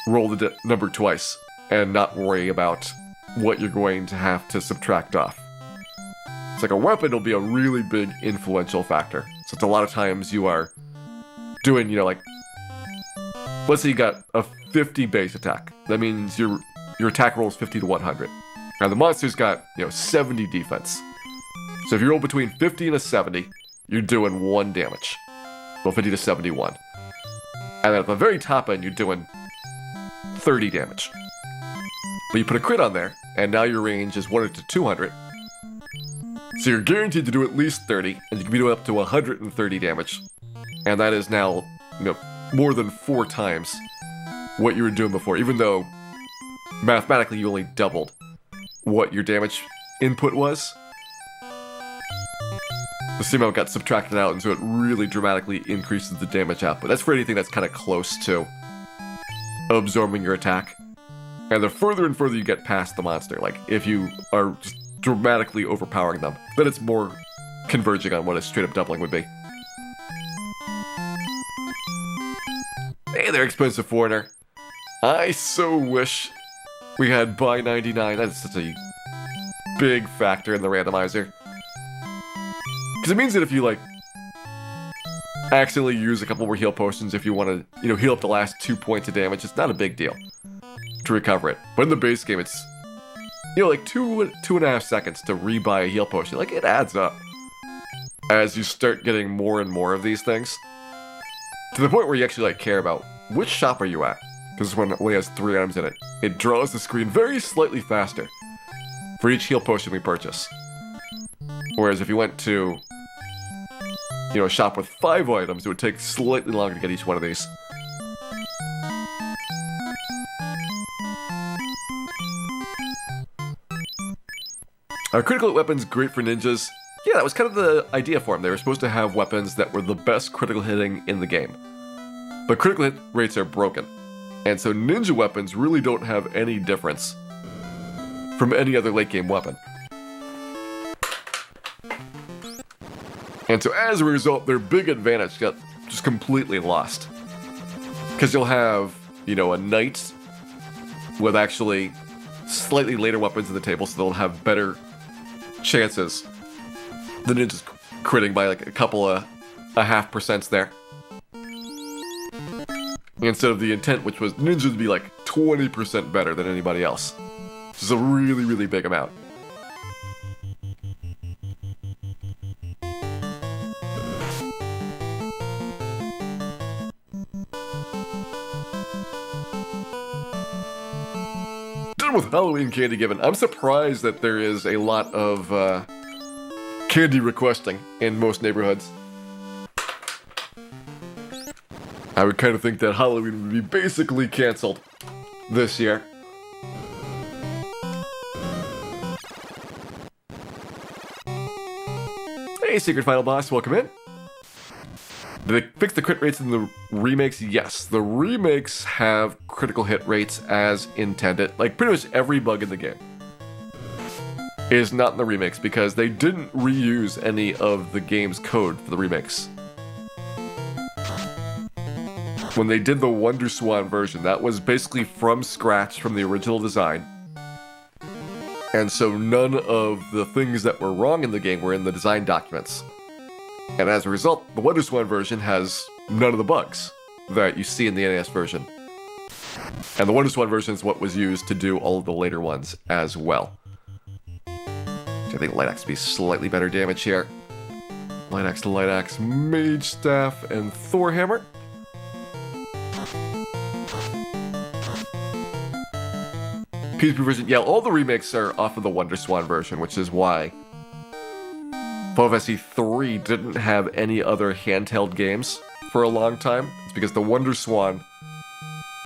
roll the number twice and not worry about what you're going to have to subtract off. It's like a weapon will be a really big influential factor. So it's a lot of times you are doing, you know, like, let's say you got a 50 base attack. That means your attack roll is 50 to 100. Now the monster's got, you know, 70 defense. So if you roll between 50 and a 70, you're doing 1 damage. Well, 50 to 71. And then at the very top end, you're doing 30 damage. But you put a crit on there, and now your range is 100 to 200. So you're guaranteed to do at least 30, and you can be doing up to 130 damage. And that is now, you know, more than 4 times what you were doing before, even though mathematically you only doubled what your damage input was. The same amount got subtracted out, and so it really dramatically increases the damage output. That's for anything that's kind of close to absorbing your attack. And the further and further you get past the monster, like if you are just dramatically overpowering them, then it's more converging on what a straight up doubling would be. Hey there, expensive foreigner. I so wish we had buy 99. That's such a big factor in the randomizer. Because it means that if you, like, accidentally use a couple more heal potions, if you want to, you know, heal up the last 2 points of damage, it's not a big deal to recover it. But in the base game, it's, you know, like 2.5 seconds to rebuy a heal potion. Like, it adds up as you start getting more and more of these things. To the point where you actually, like, care about which shop are you at. Because this one only has 3 items in it. It draws the screen very slightly faster for each heal potion we purchase. Whereas if you went to, you know, a shop with 5 items, it would take slightly longer to get each one of these. Critical hit weapons, great for ninjas. Yeah, that was kind of the idea for them. They were supposed to have weapons that were the best critical hitting in the game. But critical hit rates are broken. And so ninja weapons really don't have any difference from any other late game weapon. And so as a result, their big advantage got just completely lost. Because you'll have, you know, a knight with actually slightly later weapons in the table, so they'll have better chances. The ninjas critting by like a couple of a half percents there. Instead of the intent, which was ninjas to be like 20% better than anybody else. Which is a really, really big amount. even with Halloween candy given, I'm surprised that there is a lot of candy requesting in most neighborhoods. I would kind of think that Halloween would be basically canceled this year. Hey, Secret Final Boss, welcome in. Did they fix the crit rates in the remakes? Yes, the remakes have critical hit rates as intended. Like, pretty much every bug in the game is not in the remakes because they didn't reuse any of the game's code for the remakes. When they did the Wonder Swan version, that was basically from scratch from the original design. And so none of the things that were wrong in the game were in the design documents. And as a result, the Wonder Swan version has none of the bugs that you see in the NES version. And the Wonder Swan version is what was used to do all of the later ones as well. I think Light Axe would be slightly better damage here. Light Axe to Light Axe, Mage Staff, and Thor Hammer. PSP version, yeah, all the remakes are off of the Wonder Swan version, which is why Final Fantasy 3 didn't have any other handheld games for a long time. It's because the Wonder Swan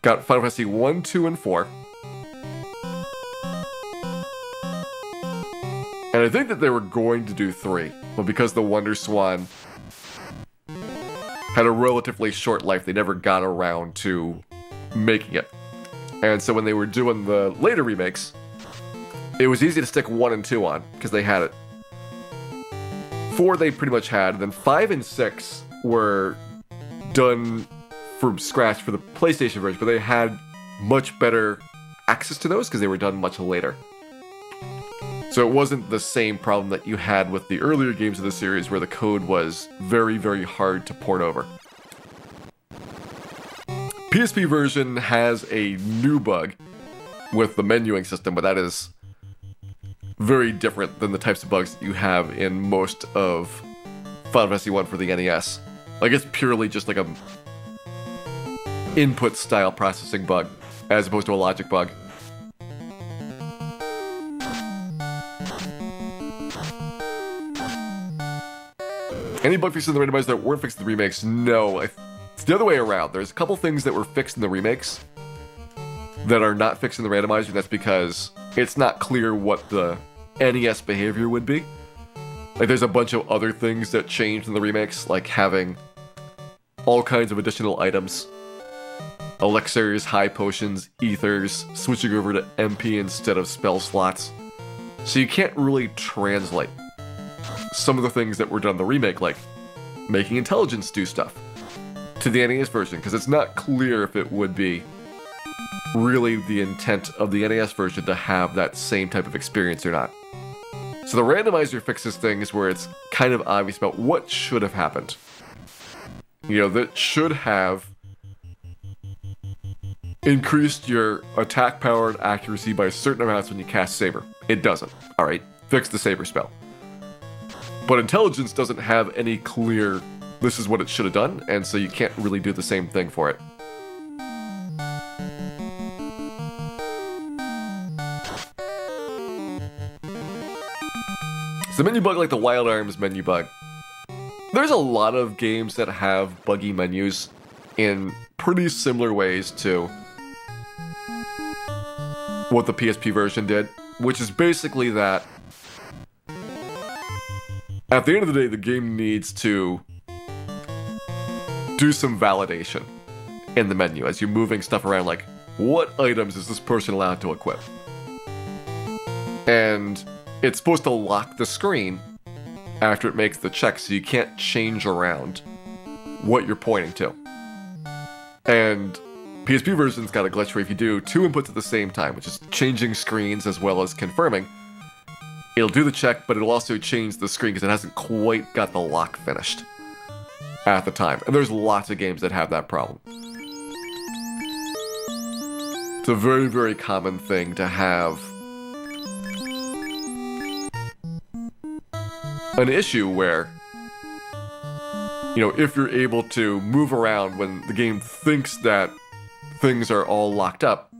got Final Fantasy 1, 2, and 4. And I think that they were going to do 3, but because the Wonder Swan had a relatively short life, they never got around to making it. And so when they were doing the later remakes, it was easy to stick 1 and 2 on, because they had it. 4 they pretty much had, and then 5 and 6 were done from scratch for the PlayStation version, but they had much better access to those because they were done much later. So it wasn't the same problem that you had with the earlier games of the series where the code was very, very hard to port over. PSP version has a new bug with the menuing system, but that is very different than the types of bugs that you have in most of Final Fantasy 1 for the NES. Like, it's purely just like a input style processing bug as opposed to a logic bug. Any bug fixes in the randomizer that weren't fixed in the remakes? No, it's the other way around. There's a couple things that were fixed in the remakes that are not fixed in the randomizer, and that's because it's not clear what the NES behavior would be. Like, there's a bunch of other things that changed in the remakes, like having all kinds of additional items. Elixirs, high potions, ethers, switching over to MP instead of spell slots. So you can't really translate some of the things that were done in the remake, like making intelligence do stuff, to the NES version, because it's not clear if it would be really the intent of the NES version to have that same type of experience or not. So the randomizer fixes things where it's kind of obvious about what should have happened. You know, that should have increased your attack power and accuracy by certain amounts when you cast Saber. It doesn't. Alright, fix the Saber spell. But intelligence doesn't have any clear, this is what it should have done, and so you can't really do the same thing for it. So the menu bug, like the Wild Arms menu bug. There's a lot of games that have buggy menus in pretty similar ways to what the PSP version did, which is basically that at the end of the day, the game needs to do some validation in the menu as you're moving stuff around, like, what items is this person allowed to equip? And it's supposed to lock the screen after it makes the check, so you can't change around what you're pointing to. And PSP version's got a glitch where if you do 2 inputs at the same time, which is changing screens as well as confirming, it'll do the check, but it'll also change the screen because it hasn't quite got the lock finished at the time. And there's lots of games that have that problem. It's a very, very common thing to have an issue where, you know, if you're able to move around when the game thinks that things are all locked up,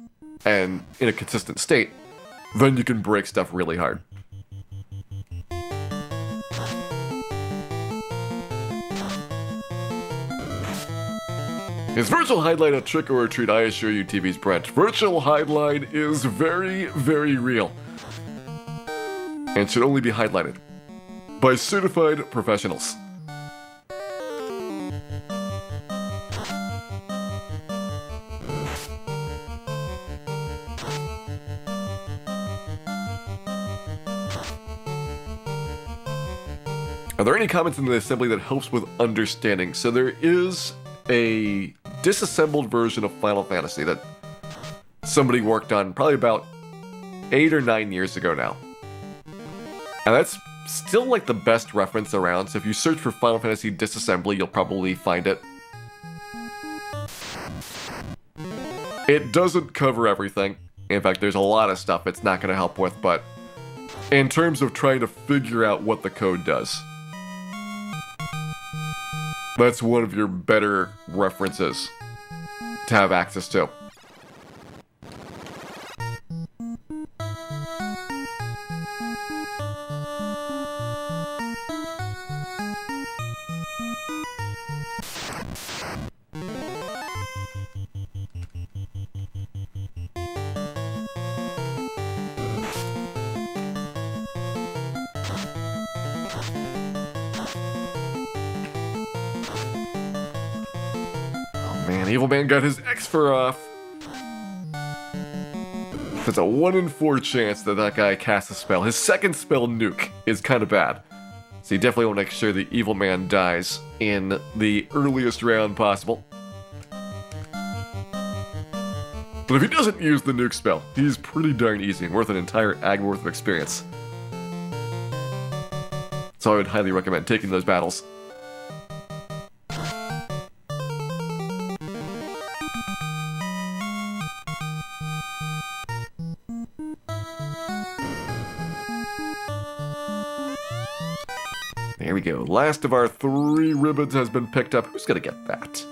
and in a consistent state, then you can break stuff really hard. Is virtual hideline a trick or a treat? I assure you, TV's Brent. Virtual hideline is very, very real. And should only be highlighted by certified professionals. Are there any comments in the assembly that helps with understanding? So there is a disassembled version of Final Fantasy that somebody worked on probably about 8 or 9 years ago now. And that's still like the best reference around, so if you search for Final Fantasy disassembly, you'll probably find it. It doesn't cover everything. In fact, there's a lot of stuff it's not going to help with, but in terms of trying to figure out what the code does, that's one of your better references to have access to. Man, Evil Man got his X-Fur off. There's a 1 in 4 chance that that guy casts a spell. His second spell, Nuke, is kind of bad. So you definitely want to make sure the Evil Man dies in the earliest round possible. But if he doesn't use the Nuke spell, he's pretty darn easy and worth an entire ag worth of experience. So I would highly recommend taking those battles. There we go. Last of our 3 ribbons has been picked up. Who's gonna get that?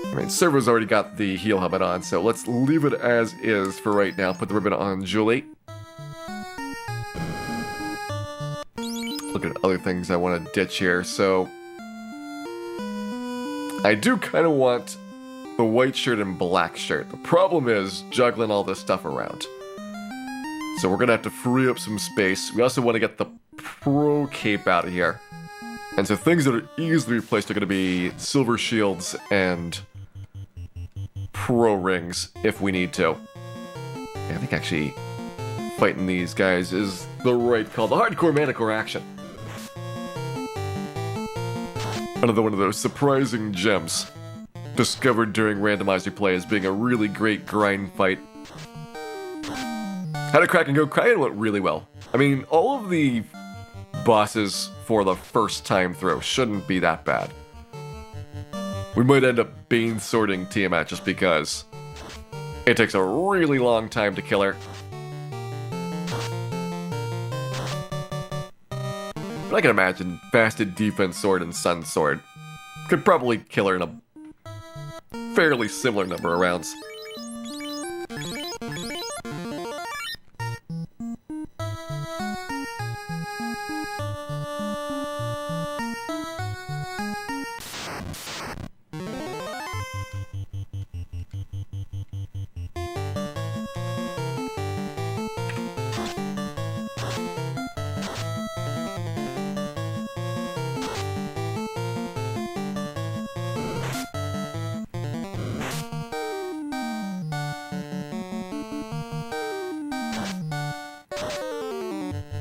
I mean, Servo's already got the heel helmet on, so let's leave it as is for right now. Put the ribbon on Julie. Look at other things I want to ditch here. So I do kind of want the white shirt and black shirt. The problem is juggling all this stuff around. So we're gonna have to free up some space. We also want to get the pro cape out of here. And so things that are easily replaced are gonna be silver shields and pro rings if we need to. Yeah, I think actually fighting these guys is the right call. The hardcore manicore action. Another one of those surprising gems discovered during randomizer play as being a really great grind fight. How did Kraken go? Kraken went really well. I mean, all of the bosses for the first time through shouldn't be that bad. We might end up Bane sorting Tiamat just because it takes a really long time to kill her. But I can imagine Fasted Defense Sword and Sun Sword could probably kill her in a fairly similar number of rounds.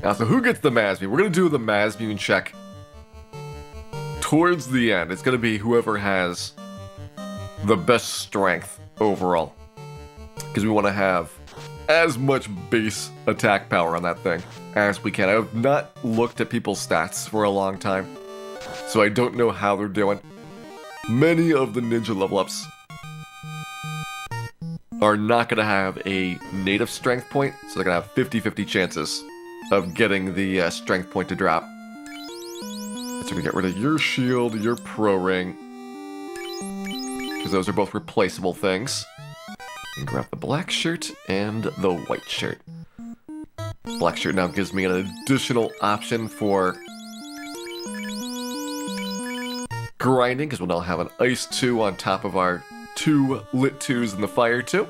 Now, so who gets the Masmune? We're going to do the Masmune check towards the end. It's going to be whoever has the best strength overall. Because we want to have as much base attack power on that thing as we can. I have not looked at people's stats for a long time, so I don't know how they're doing. Many of the ninja level ups are not going to have a native strength point, so they're going to have 50-50 chances of getting the strength point to drop. So we get rid of your shield, your pro ring, because those are both replaceable things. And grab the black shirt and the white shirt. Black shirt now gives me an additional option for grinding, because we'll now have an ice 2 on top of our 2 lit 2s in the fire 2.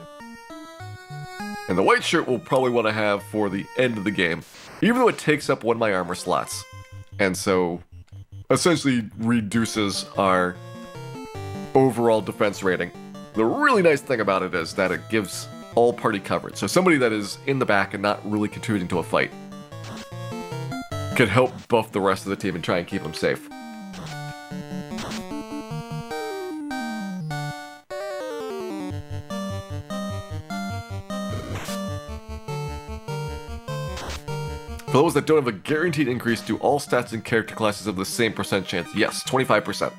And the white shirt we'll probably want to have for the end of the game, even though it takes up one of my armor slots. And so essentially reduces our overall defense rating. The really nice thing about it is that it gives all party coverage. So somebody that is in the back and not really contributing to a fight can help buff the rest of the team and try and keep them safe. For those that don't have a guaranteed increase, do all stats and character classes have the same percent chance? Yes, 25%.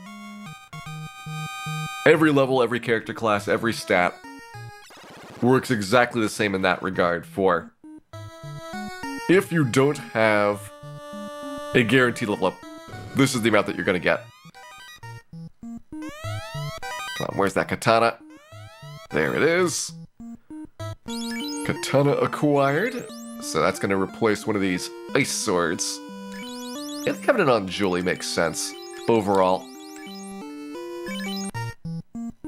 Every level, every character class, every stat works exactly the same in that regard for if you don't have a guaranteed level up, this is the amount that you're going to get. Come on, where's that katana? There it is. Katana acquired. So that's going to replace one of these ice swords. Yeah, I think having it on Julie makes sense overall.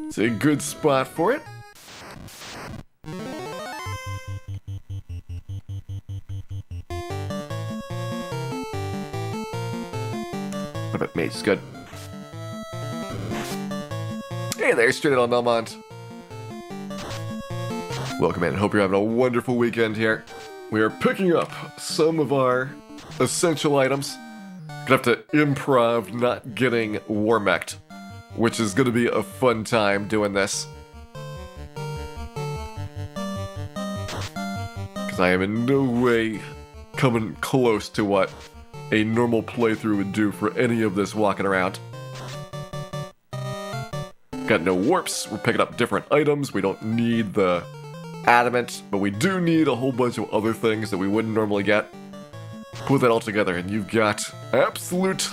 It's a good spot for it. But mage is good. Hey there, straight out on Belmont. Welcome in. Hope you're having a wonderful weekend here. We are picking up some of our essential items. Gonna have to improv not getting warmeked, which is gonna be a fun time doing this. Because I am in no way coming close to what a normal playthrough would do for any of this walking around. Got no warps, we're picking up different items, we don't need the adamant, but we do need a whole bunch of other things that we wouldn't normally get. Put that all together and you've got absolute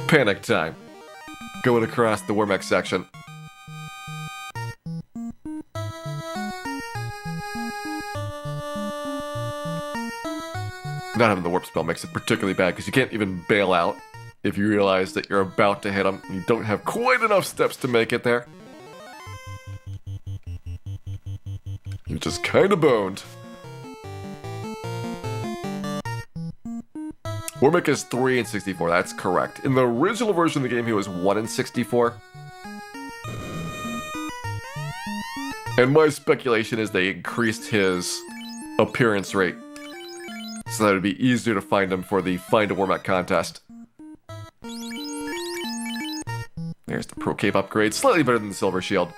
panic time going across the Wormek section. Not having the warp spell makes it particularly bad because you can't even bail out if you realize that you're about to hit them and you don't have quite enough steps to make it there. You just kind of boned. Wormek is 3 and 64, that's correct. In the original version of the game, he was 1 and 64. And my speculation is they increased his appearance rate so that it would be easier to find him for the Find a Wormek contest. There's the Pro Cape upgrade, slightly better than the Silver Shield.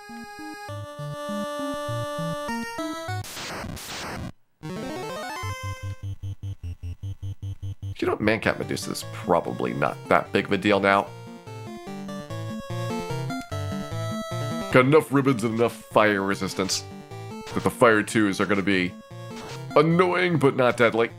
You know, Mancat Medusa is probably not that big of a deal now. Got enough ribbons and enough fire resistance that the fire 2s are going to be annoying but not deadly.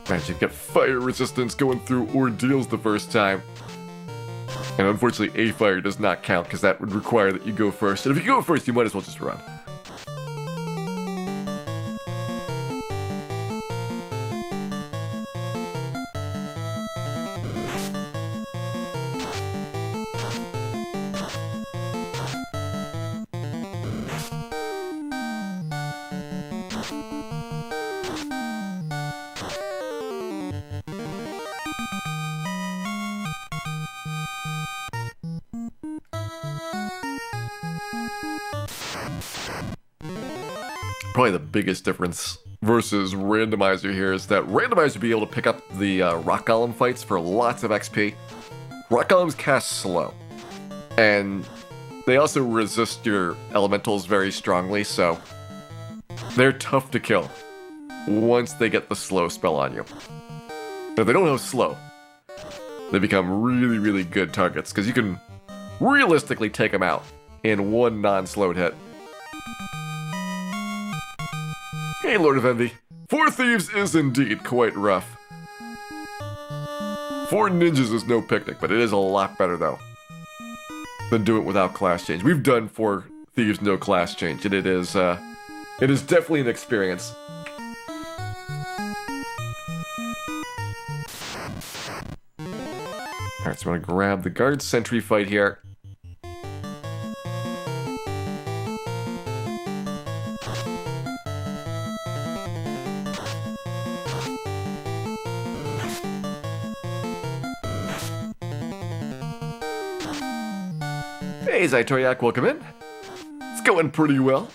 Managed to get fire resistance going through ordeals the first time. And unfortunately, a fire does not count because that would require that you go first. And if you go first, you might as well just run. Probably the biggest difference versus Randomizer here is that Randomizer would be able to pick up the Rock Golem fights for lots of XP. Rock Golems cast slow, and they also resist your elementals very strongly, so they're tough to kill once they get the slow spell on you. If they don't go slow, they become really, really good targets, because you can realistically take them out in one non-slowed hit. Hey, Lord of Envy. 4 Thieves is indeed quite rough. 4 Ninjas is no picnic, but it is a lot better, though, than do it without class change. We've done 4 Thieves no class change, and it is definitely an experience. Alright, so I'm gonna grab the guard sentry fight here. Hey, Zaitoriak, welcome in. It's going pretty well.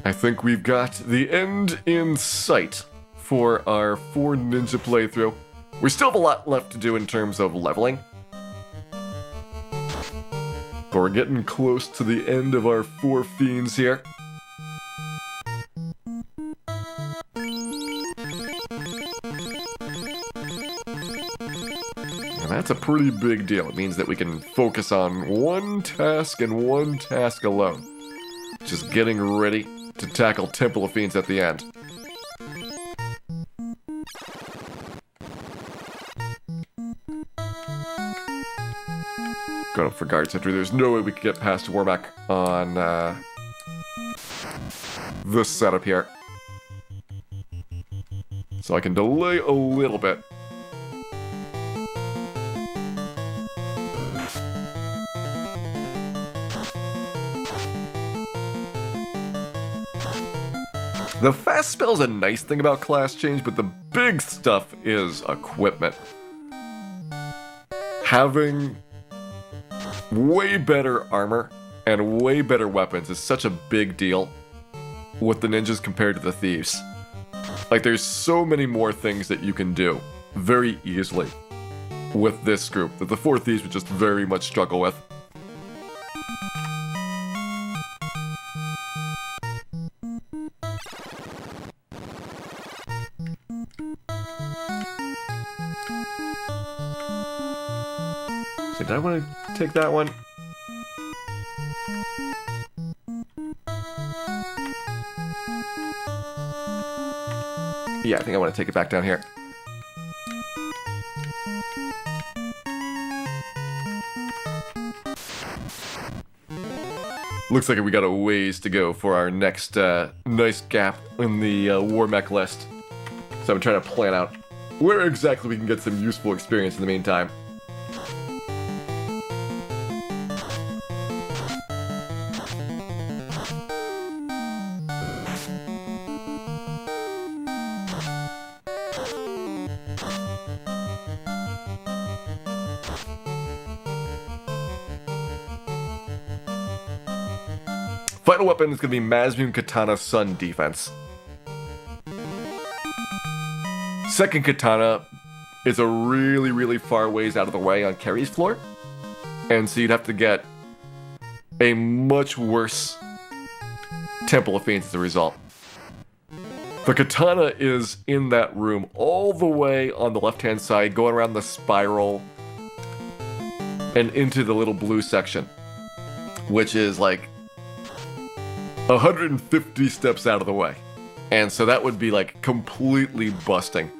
I think we've got the end in sight for our 4 ninja playthrough. We still have a lot left to do in terms of leveling, but we're getting close to the end of our 4 fiends here. And that's a pretty big deal. It means that we can focus on one task and one task alone. Just getting ready to tackle Temple of Fiends at the end. Going up for guard sentry. There's no way we could get past Warmack on this setup here. So I can delay a little bit. The fast spell's a nice thing about class change, but the big stuff is equipment. Having way better armor and way better weapons is such a big deal with the ninjas compared to the thieves. Like, there's so many more things that you can do very easily with this group that the 4 thieves would just very much struggle with. So did I want to take that one? Yeah, I think I want to take it back down here. Looks like we got a ways to go for our next nice gap in the war mech list. So I'm trying to plan out where exactly we can get some useful experience in the meantime. Final weapon is going to be Mazmoon Katana Sun defense. Second Katana is a really, really far ways out of the way on Carrie's floor. And so you'd have to get a much worse Temple of Fiends as a result. The Katana is in that room all the way on the left-hand side, going around the spiral and into the little blue section, which is like 150 steps out of the way. And so that would be like completely busting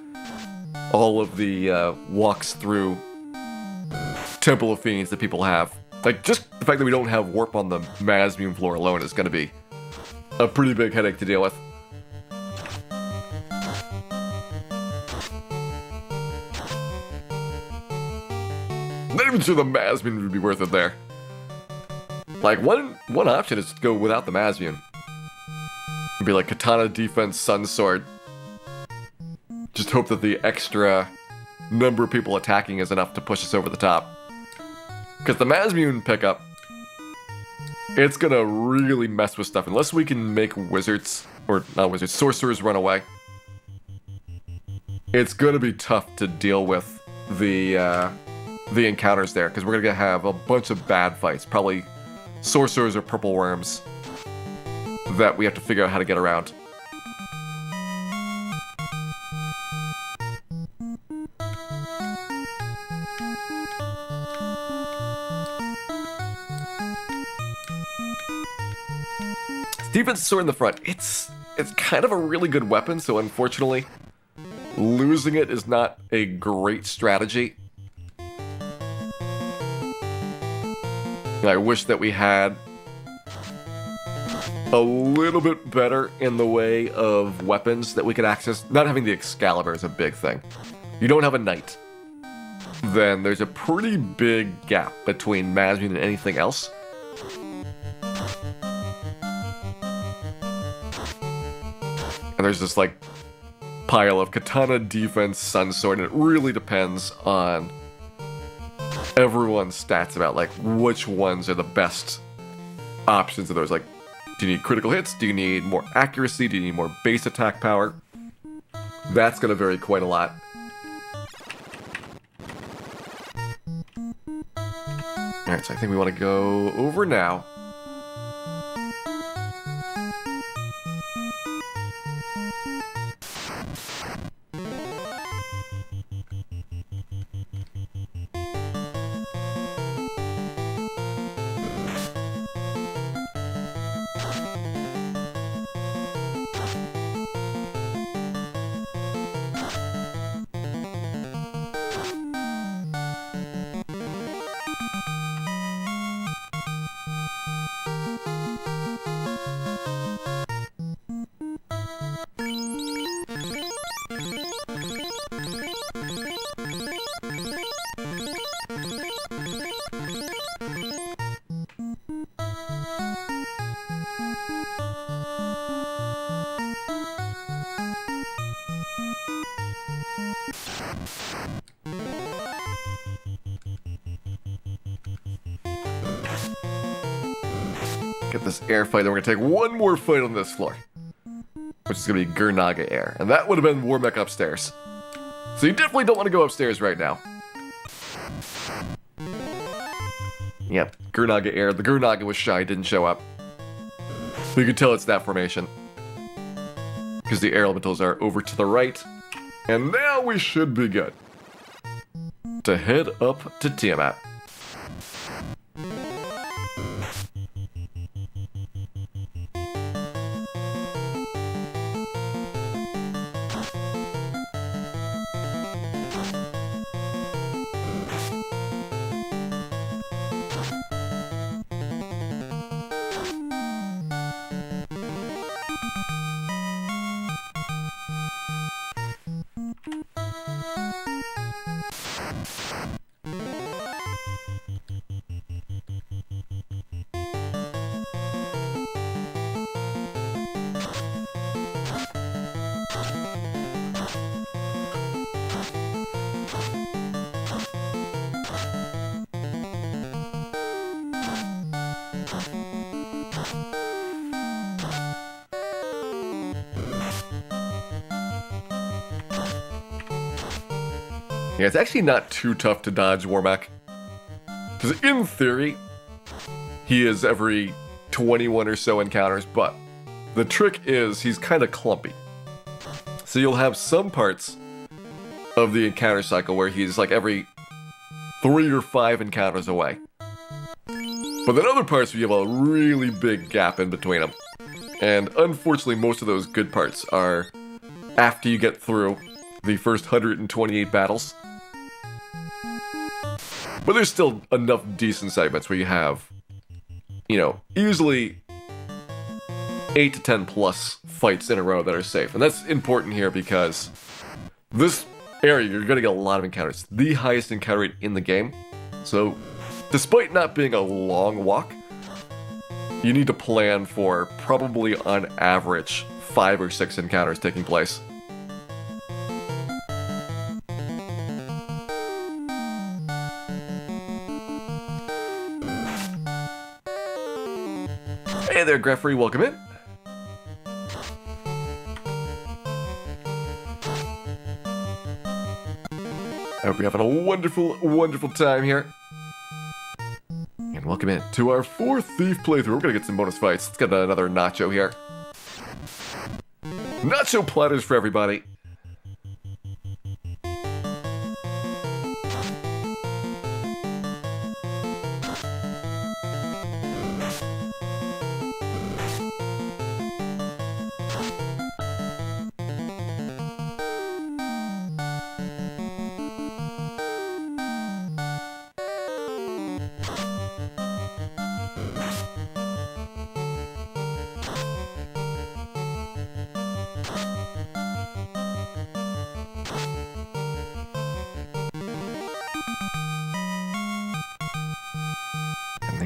all of the walks through Temple of Fiends that people have. Like, just the fact that we don't have warp on the Mazmoon floor alone is going to be a pretty big headache to deal with. Not even sure the Mazmoon would be worth it there. Like, one option is to go without the Mazmoon. It'd be like Katana Defense Sun Sword. Just hope that the extra number of people attacking is enough to push us over the top. Because the Mazmoon pickup, it's gonna really mess with stuff. Unless we can make wizards, or not wizards, sorcerers run away. It's gonna be tough to deal with the encounters there. Because we're gonna have a bunch of bad fights. Probably sorcerers or purple worms that we have to figure out how to get around. Defensive sword in the front. It's kind of a really good weapon, so unfortunately, losing it is not a great strategy. I wish that we had a little bit better in the way of weapons that we could access. Not having the Excalibur is a big thing. You don't have a knight, then there's a pretty big gap between management and anything else. And there's this like pile of katana, defense, sun sword, and it really depends on everyone's stats about like which ones are the best options of those. Like, do you need critical hits? Do you need more accuracy? Do you need more base attack power? That's going to vary quite a lot. Alright, so I think we want to go over now. Get this air fight, and we're gonna take one more fight on this floor, which is gonna be Gurnaga Air, and that would have been Warmech upstairs. So you definitely don't want to go upstairs right now. Yep, Gurnaga Air. The Gurnaga was shy, didn't show up. You can tell it's that formation, because the air elementals are over to the right, and now we should be good to head up to Tiamat. Yeah, it's actually not too tough to dodge Warmech. Because in theory, he is every 21 or so encounters, but the trick is he's kind of clumpy. So you'll have some parts of the encounter cycle where he's like every 3 or 5 encounters away. But then other parts where you have a really big gap in between them. And unfortunately, most of those good parts are after you get through the first 128 battles. But there's still enough decent segments where you have, you know, easily 8 to 10 plus fights in a row that are safe. And that's important here because this area, you're going to get a lot of encounters. The highest encounter rate in the game. So, despite not being a long walk, you need to plan for probably on average 5 or 6 encounters taking place. Hey there, Greffrey, welcome in. I hope you're having a wonderful, wonderful time here. And welcome in to our 4th Thief playthrough. We're gonna get some bonus fights. Let's get another nacho here. Nacho platters for everybody.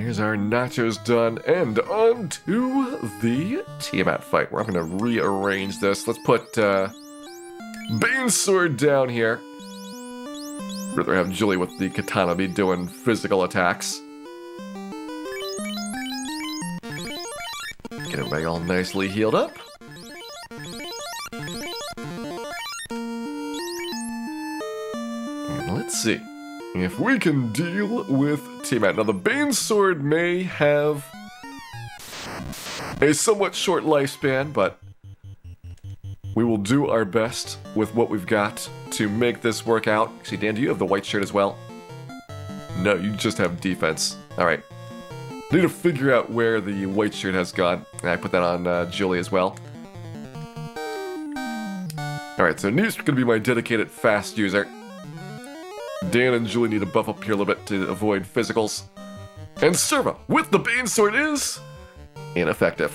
Here's our nachos done, and on to the Tiamat fight, where I'm going to rearrange this. Let's put Banesword down here. Rather have Julie with the katana be doing physical attacks. Get everybody all nicely healed up. And let's see if we can deal with Tiamat. Now, the Banesword may have a somewhat short lifespan, but we will do our best with what we've got to make this work out. See, Dan, do you have the white shirt as well? No, you just have defense. Alright. Need to figure out where the white shirt has gone. And I put that on Julie as well. Alright, so Neve's going to be my dedicated fast user. Dan and Julie need to buff up here a little bit to avoid physicals. And Serva, with the Banesword, is ineffective.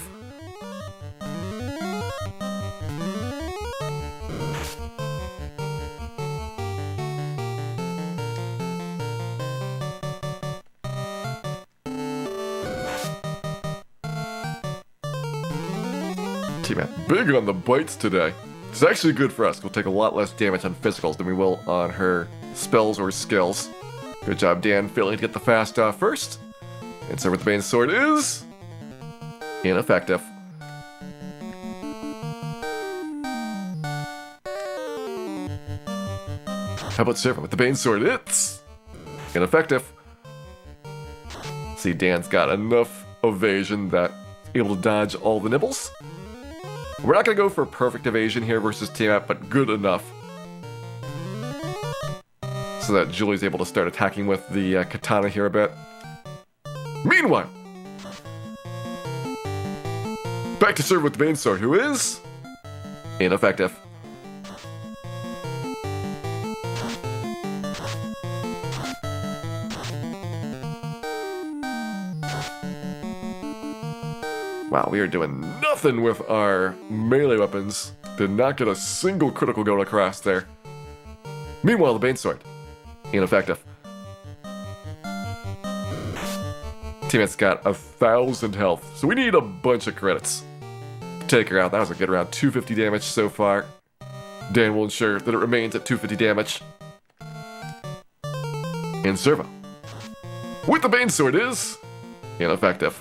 Tiamat, big on the bites today. It's actually good for us. We'll take a lot less damage on physicals than we will on her spells or skills. Good job, Dan, failing to get the fast off first. And so with the Banesword is ineffective. How about Serva with the Banesword? It's ineffective. See, Dan's got enough evasion that he's able to dodge all the nibbles. We're not going to go for perfect evasion here versus Tiamat, but good enough. So that Julie's able to start attacking with the katana here a bit. Meanwhile, back to Serva with the Banesword, who is ineffective. Wow, we are doing nothing with our melee weapons. Did not get a single critical going across there. Meanwhile, the Banesword, ineffective. Tiamat's got 1,000 health, so we need a bunch of credits to take her out. That was a good round, 250 damage so far. Dan will ensure that it remains at 250 damage. And Serva, with the Banesword, is ineffective.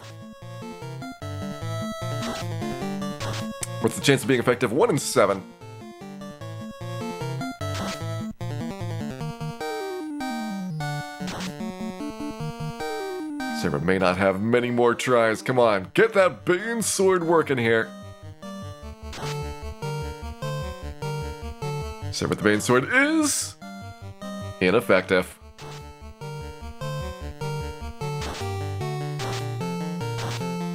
What's the chance of being effective? 1 in 7. Serva may not have many more tries. Come on, get that Banesword working here. Serva with the Banesword is ineffective.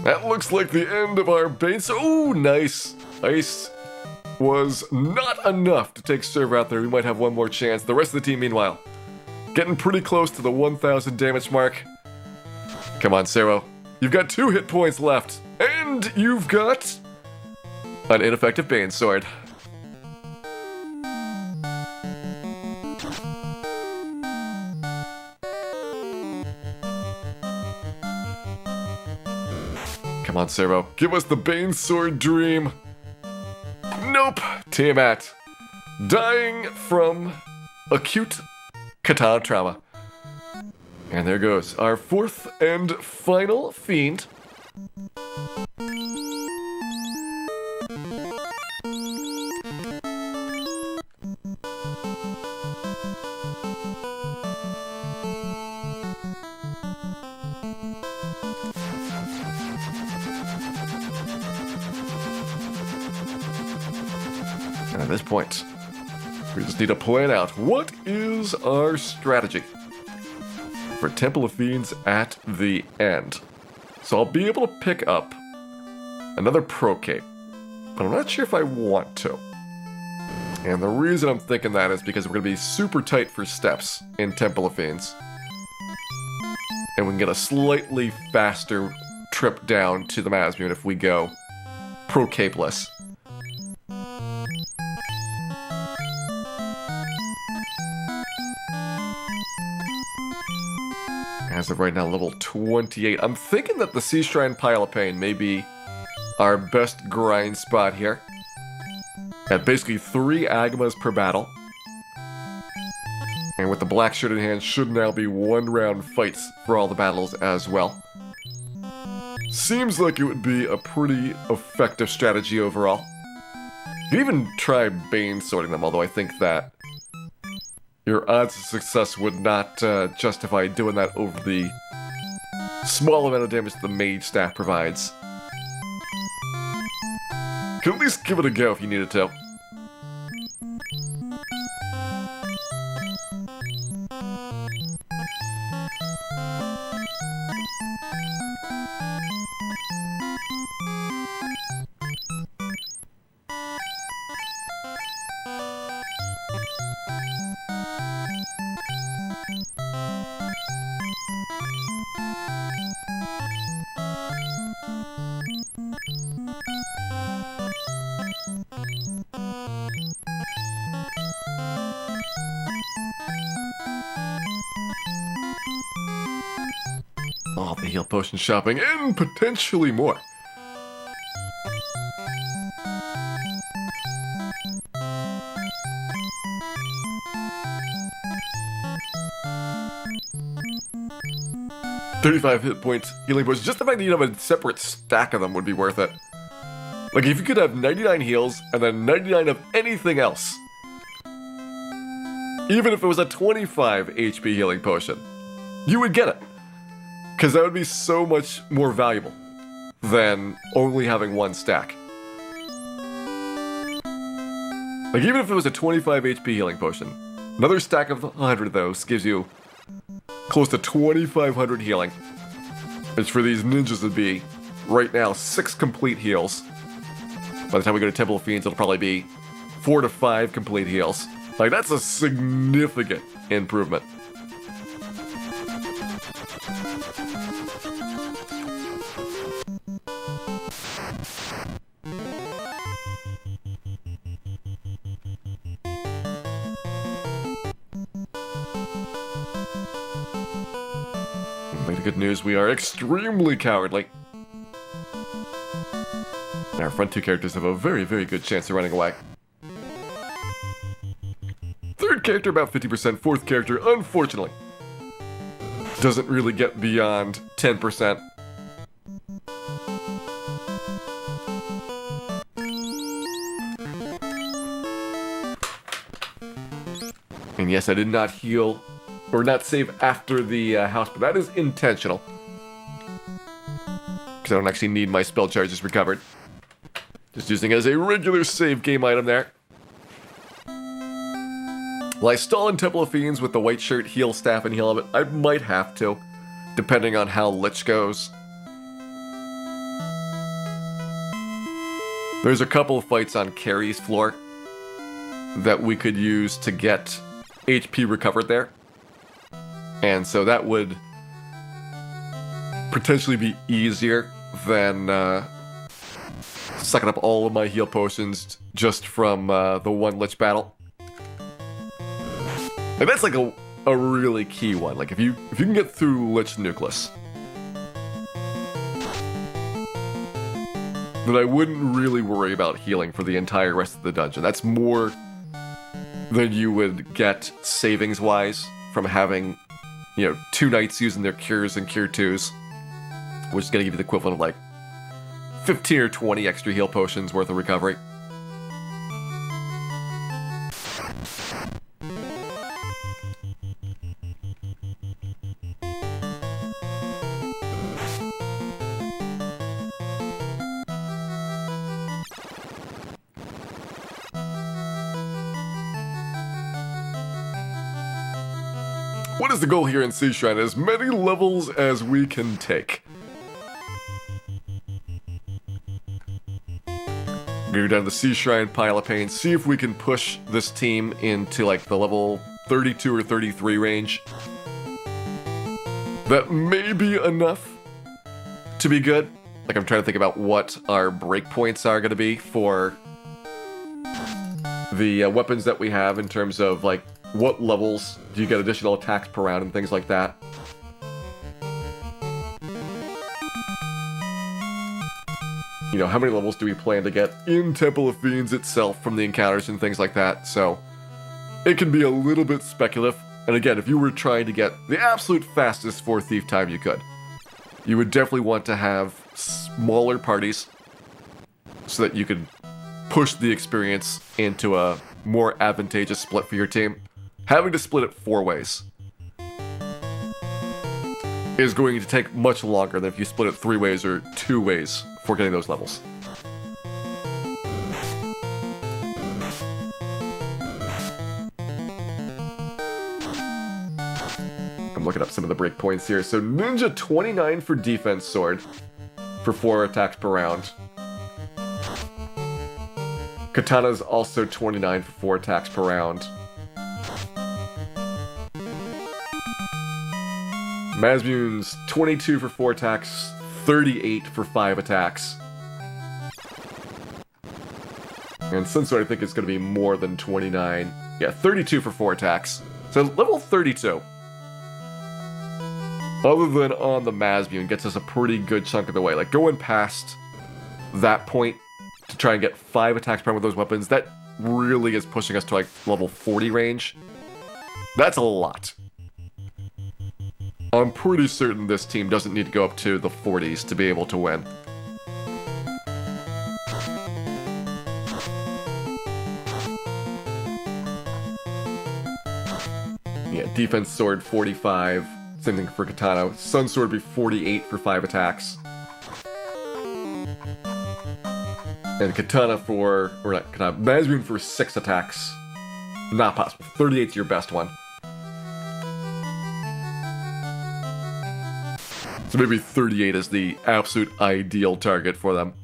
That looks like the end of our Banesword. Oh, nice. Ice was not enough to take Serva out there. We might have one more chance. The rest of the team, meanwhile, getting pretty close to the 1,000 damage mark. Come on, Serva. You've got 2 hit points left. And you've got an ineffective Banesword. Come on, Servo. Give us the Banesword dream. Nope. Tiamat, dying from acute katana trauma. And there goes our 4th and final fiend. And at this point, we just need to plan out what is our strategy for Temple of Fiends at the end. So I'll be able to pick up another Pro Cape, but I'm not sure if I want to. And the reason I'm thinking that is because we're going to be super tight for steps in Temple of Fiends. And we can get a slightly faster trip down to the Masmune if we go Pro Capeless. As of right now, level 28. I'm thinking that the Sea Shrine Pile of Pain may be our best grind spot here. At basically 3 Agamas per battle. And with the black shirt in hand, should now be 1-round fights for all the battles as well. Seems like it would be a pretty effective strategy overall. You can even try Bane sorting them, although I think that your odds of success would not justify doing that over the small amount of damage the mage staff provides. Can at least give it a go if you needed to. Oh, the heal potion shopping, and potentially more. $35 hit points healing potions. Just the fact that you have a separate stack of them would be worth it. Like, if you could have 99 heals and then 99 of anything else. Even if it was a 25 HP healing potion, you would get it. Because that would be so much more valuable than only having one stack. Like, even if it was a 25 HP healing potion, another stack of 100 of those gives you close to 2,500 healing. Which for these ninjas would be, right now, 6 complete heals. By the time we go to Temple of Fiends, it'll probably be 4 to 5 complete heals. Like, that's a significant improvement. But the good news, we are extremely cowardly. Our front 2 characters have a very, very good chance of running away. 3rd character, about 50%. 4th character, unfortunately, doesn't really get beyond 10%. And yes, I did not heal or not save after the house, but that is intentional. Because I don't actually need my spell charges recovered. Just using it as a regular save game item there. Will I stall in Temple of Fiends with the white shirt, heal staff, and heal of it? I might have to, depending on how Lich goes. There's a couple of fights on Carrie's floor that we could use to get HP recovered there. And so that would potentially be easier than sucking up all of my heal potions just from the one Lich battle. And that's like a really key one. Like if you can get through Lich Nucleus, then I wouldn't really worry about healing for the entire rest of the dungeon. That's more than you would get savings-wise from having, 2 knights using their cures and cure 2s, which is going to give you the equivalent of like 15 or 20 extra heal potions worth of recovery. What is the goal here in Sea Shrine? As many levels as we can take. Go down to the Sea Shrine Pile of Pain, see if we can push this team into like the level 32 or 33 range. That may be enough to be good. Like, I'm trying to think about what our breakpoints are going to be for the weapons that we have in terms of like what levels do you get additional attacks per round and things like that. you know, how many levels do we plan to get in Temple of Fiends itself from the encounters and things like that, so it can be a little bit speculative. And again, if you were trying to get the absolute fastest for Thief time you could, you would definitely want to have smaller parties so that you could push the experience into a more advantageous split for your team. Having to split it 4 ways is going to take much longer than if you split it 3 ways or 2 ways for getting those levels. I'm looking up some of the breakpoints here. So Ninja 29 for defense sword for 4 attacks per round. Katana's also 29 for 4 attacks per round. Mazmun's 22 for 4 attacks, 38 for 5 attacks. And Sunsword I think is going to be more than 29. Yeah, 32 for 4 attacks. So level 32. Other than on the Mazmun, gets us a pretty good chunk of the way. Like, going past that point to try and get 5 attacks per round with those weapons, that really is pushing us to, like, level 40 range. That's a lot. I'm pretty certain this team doesn't need to go up to the 40s to be able to win. Yeah, defense sword 45. Same thing for Katana. Sun Sword would be 48 for 5 attacks. And Katana for... or not Katana. Mazmun for 6 attacks. Not possible. 38's your best one. So maybe 38 is the absolute ideal target for them.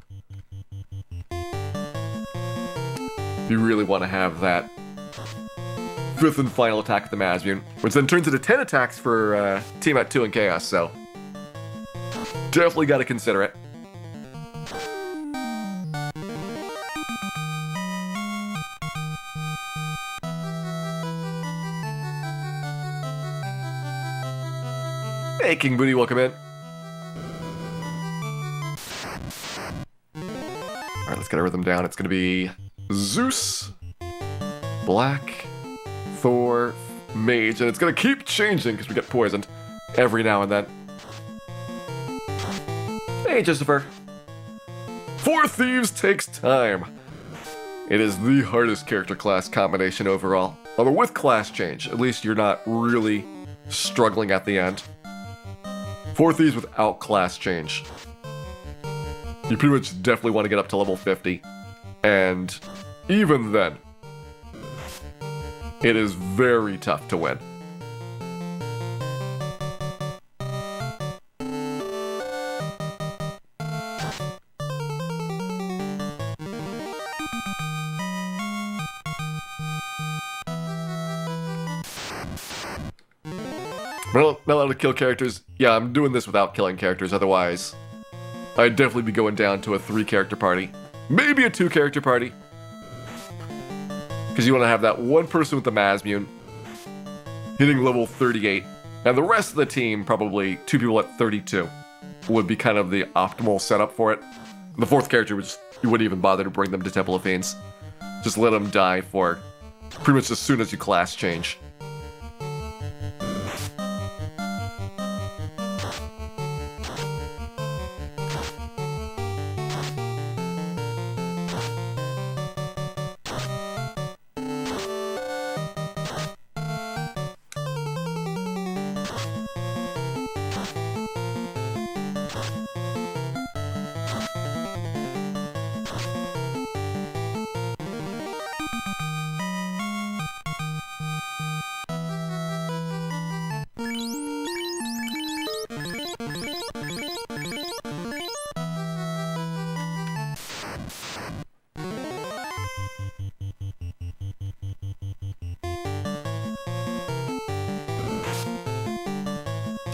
If you really want to have that 5th and final attack of the Mazmun, which then turns into 10 attacks for Team at 2 and Chaos, so definitely got to consider it. Hey, King Booty, welcome in. Alright, let's get our rhythm down. It's going to be Zeus, Black, Thor, Mage, and it's gonna keep changing because we get poisoned every now and then. Hey, Christopher. 4 Thieves takes time. It is the hardest character class combination overall. Although with class change, at least you're not really struggling at the end. 4 Thieves without class change, you pretty much definitely want to get up to level 50. And even then, it is very tough to win. Not allowed to kill characters. Yeah, I'm doing this without killing characters, otherwise I'd definitely be going down to a 3-character party. Maybe a 2-character party. Because you want to have that one person with the Mazmun hitting level 38, and the rest of the team, probably 2 people at 32, would be kind of the optimal setup for it. The 4th character, you wouldn't even bother to bring them to Temple of Fiends. Just let them die for pretty much as soon as you class change.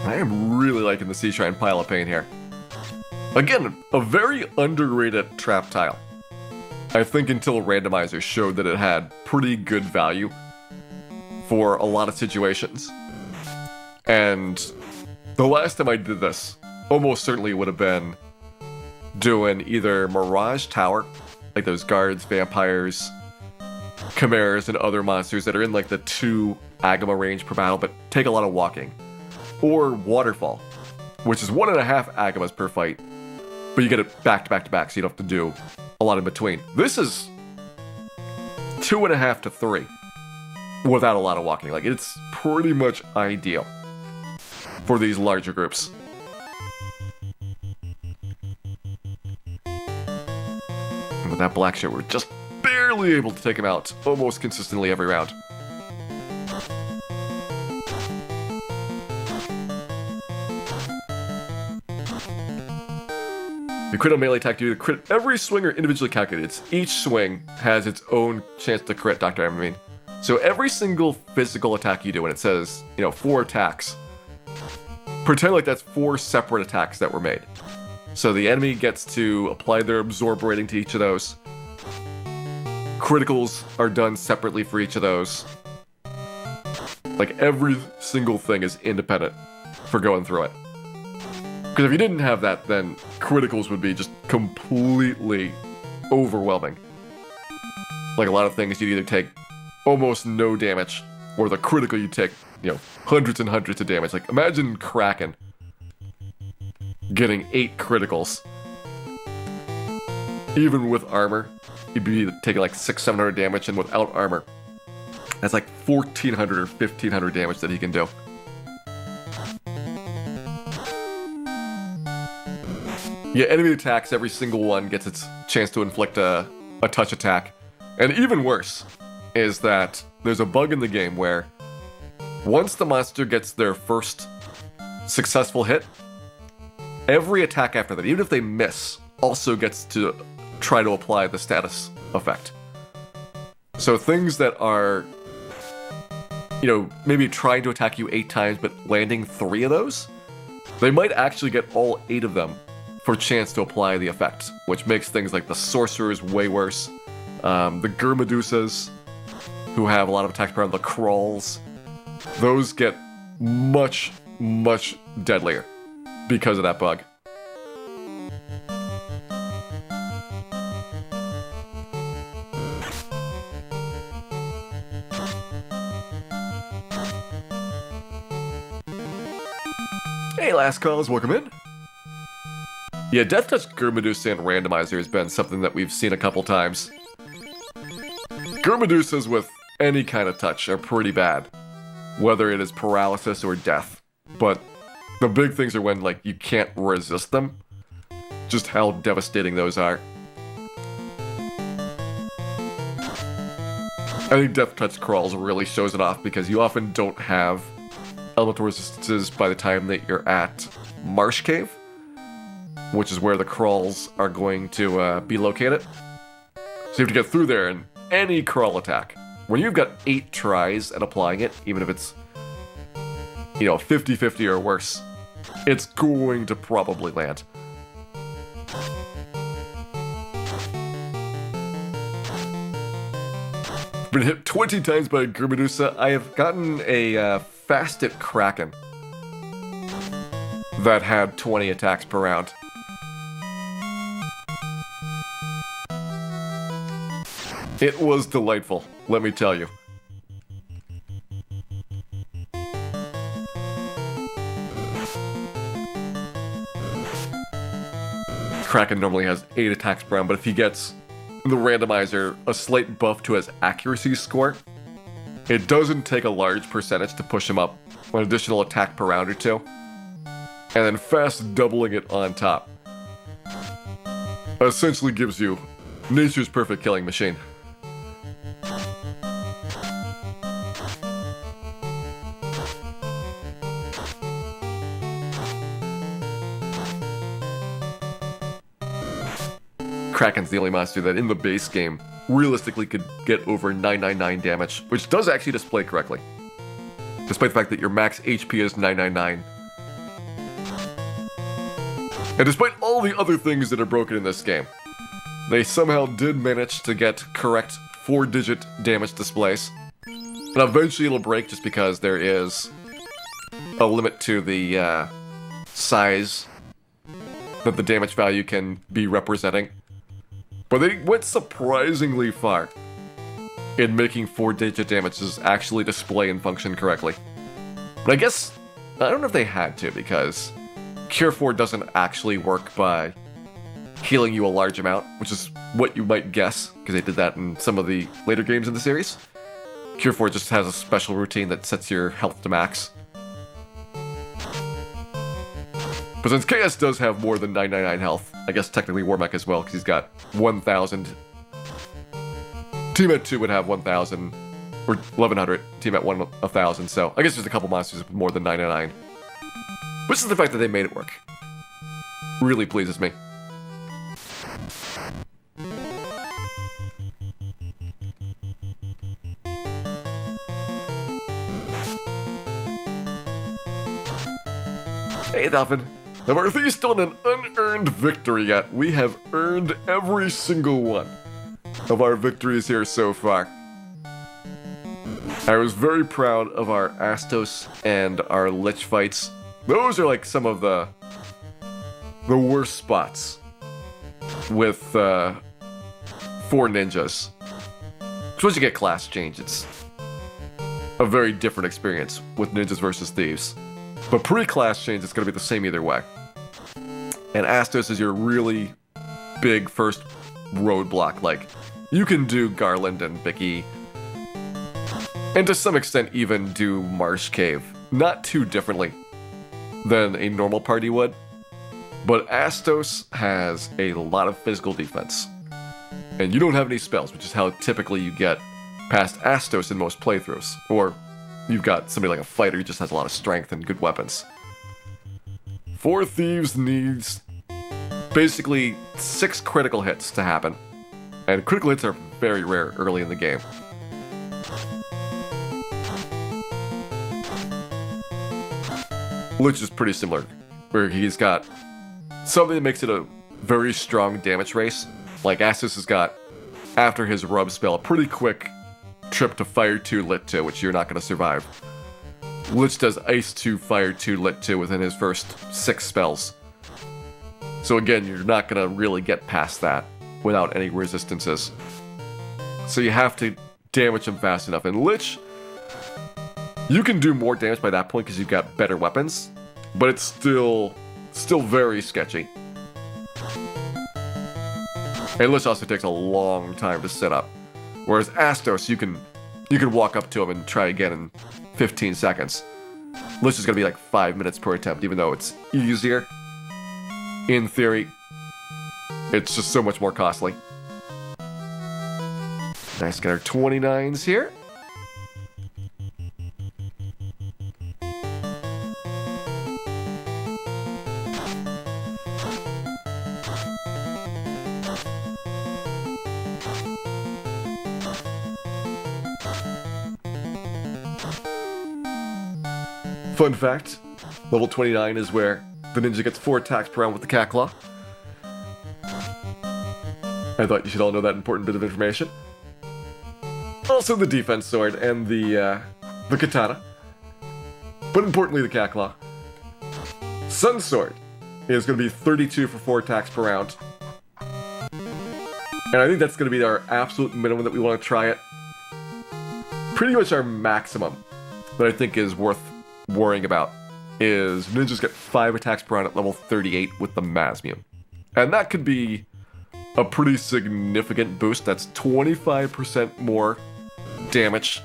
I am really liking the Sea Shrine Pile of Pain here. Again, a very underrated trap tile. I think until Randomizer showed that it had pretty good value for a lot of situations. And the last time I did this, almost certainly would have been doing either Mirage Tower, like those guards, vampires, chimeras, and other monsters that are in like the 2 Agama range per battle, but take a lot of walking. Or Waterfall, which is 1.5 Agamas per fight, but you get it back to back to back, so you don't have to do a lot in between. This is 2.5 to 3 without a lot of walking. Like, it's pretty much ideal for these larger groups. And with that black shit, we're just barely able to take him out almost consistently every round. The crit on melee attack due to crit every swinger individually calculated. Each swing has its own chance to crit, Dr. Amine. So every single physical attack you do, and it says, 4 attacks, pretend like that's 4 separate attacks that were made. So the enemy gets to apply their absorb rating to each of those. Criticals are done separately for each of those. Like, every single thing is independent for going through it. Because if you didn't have that, then criticals would be just completely overwhelming. Like, a lot of things, you'd either take almost no damage, or the critical you take, hundreds and hundreds of damage. Like, imagine Kraken getting 8 criticals. Even with armor, you'd be taking like 600-700 damage, and without armor, that's like 1,400 or 1,500 damage that he can do. Yeah, enemy attacks, every single one gets its chance to inflict a touch attack. And even worse is that there's a bug in the game where once the monster gets their first successful hit, every attack after that, even if they miss, also gets to try to apply the status effect. So things that are, maybe trying to attack you 8 times but landing 3 of those, they might actually get all 8 of them for a chance to apply the effect, which makes things like the sorcerers way worse. The Gurmedusas, who have a lot of attacks around the crawls, those get much, much deadlier because of that bug. Hey, last calls, welcome in. Yeah, Death Touch Gurmedusa and Randomizer has been something that we've seen a couple times. Gurmedusas with any kind of touch are pretty bad, whether it is paralysis or death. But the big things are when, you can't resist them. Just how devastating those are. I think Death Touch Crawls really shows it off because you often don't have elemental resistances by the time that you're at Marsh Cave, which is where the crawls are going to be located. So you have to get through there, and any crawl attack, when you've got 8 tries at applying it, even if it's, 50-50 or worse, it's going to probably land. Been hit 20 times by Gurmedusa. I have gotten a Fasted Kraken that had 20 attacks per round. It was delightful, let me tell you. Kraken normally has 8 attacks per round, but if he gets the randomizer a slight buff to his accuracy score, it doesn't take a large percentage to push him up an additional attack per round or 2, and then fast doubling it on top essentially gives you nature's perfect killing machine. Kraken's the only monster that in the base game realistically could get over 999 damage, which does actually display correctly, despite the fact that your max HP is 999. And despite all the other things that are broken in this game, they somehow did manage to get correct 4-digit damage displays. And eventually it'll break just because there is a limit to the size that the damage value can be representing. But they went surprisingly far in making 4-digit damages actually display and function correctly. But I guess, I don't know if they had to, because Cure 4 doesn't actually work by healing you a large amount, which is what you might guess, because they did that in some of the later games in the series. Cure 4 just has a special routine that sets your health to max. But since KS does have more than 999 health, I guess technically Warmech as well, because he's got 1,000. Team at 2 would have 1,000, or 1,100. Team at 1, 1,000, so I guess there's a couple monsters with more than 999. Which is the fact that they made it work. Really pleases me. Hey, Dolphin. Have our Thieves still an unearned victory yet? We have earned every single one of our victories here so far. I was very proud of our Astos and our Lich fights. Those are like some of the worst spots with 4 ninjas. Once you get class change, it's a very different experience with ninjas versus thieves. But pre-class change, it's going to be the same either way. And Astos is your really big first roadblock. Like, you can do Garland and Bicky, and to some extent even do Marsh Cave. Not too differently than a normal party would. But Astos has a lot of physical defense. And you don't have any spells, which is how typically you get past Astos in most playthroughs. Or you've got somebody like a fighter who just has a lot of strength and good weapons. 4 Thieves needs basically 6 critical hits to happen. And critical hits are very rare early in the game. Lich is pretty similar, where he's got something that makes it a very strong damage race. Like Astos has got, after his rub spell, a pretty quick trip to Fire 2, Lit 2, which you're not going to survive. Lich does Ice 2, Fire 2, Lit 2 within his first 6 spells. So again, you're not going to really get past that without any resistances. So you have to damage him fast enough. And Lich, you can do more damage by that point because you've got better weapons, but it's still very sketchy. And Lich also takes a long time to set up. Whereas Astos, you can walk up to him and try again in 15 seconds. Lich is going to be like 5 minutes per attempt, even though it's easier. In theory, it's just so much more costly. Nice, got our 29s here. Fun fact, level 29 is where the ninja gets 4 attacks per round with the cat claw. I thought you should all know that important bit of information. Also the defense sword and the katana. But importantly the cat claw. Sun sword is going to be 32 for 4 attacks per round. And I think that's going to be our absolute minimum that we want to try it. Pretty much our maximum that I think is worth worrying about is ninjas get 5 attacks per round at level 38 with the Masmium. And that could be a pretty significant boost. That's 25% more damage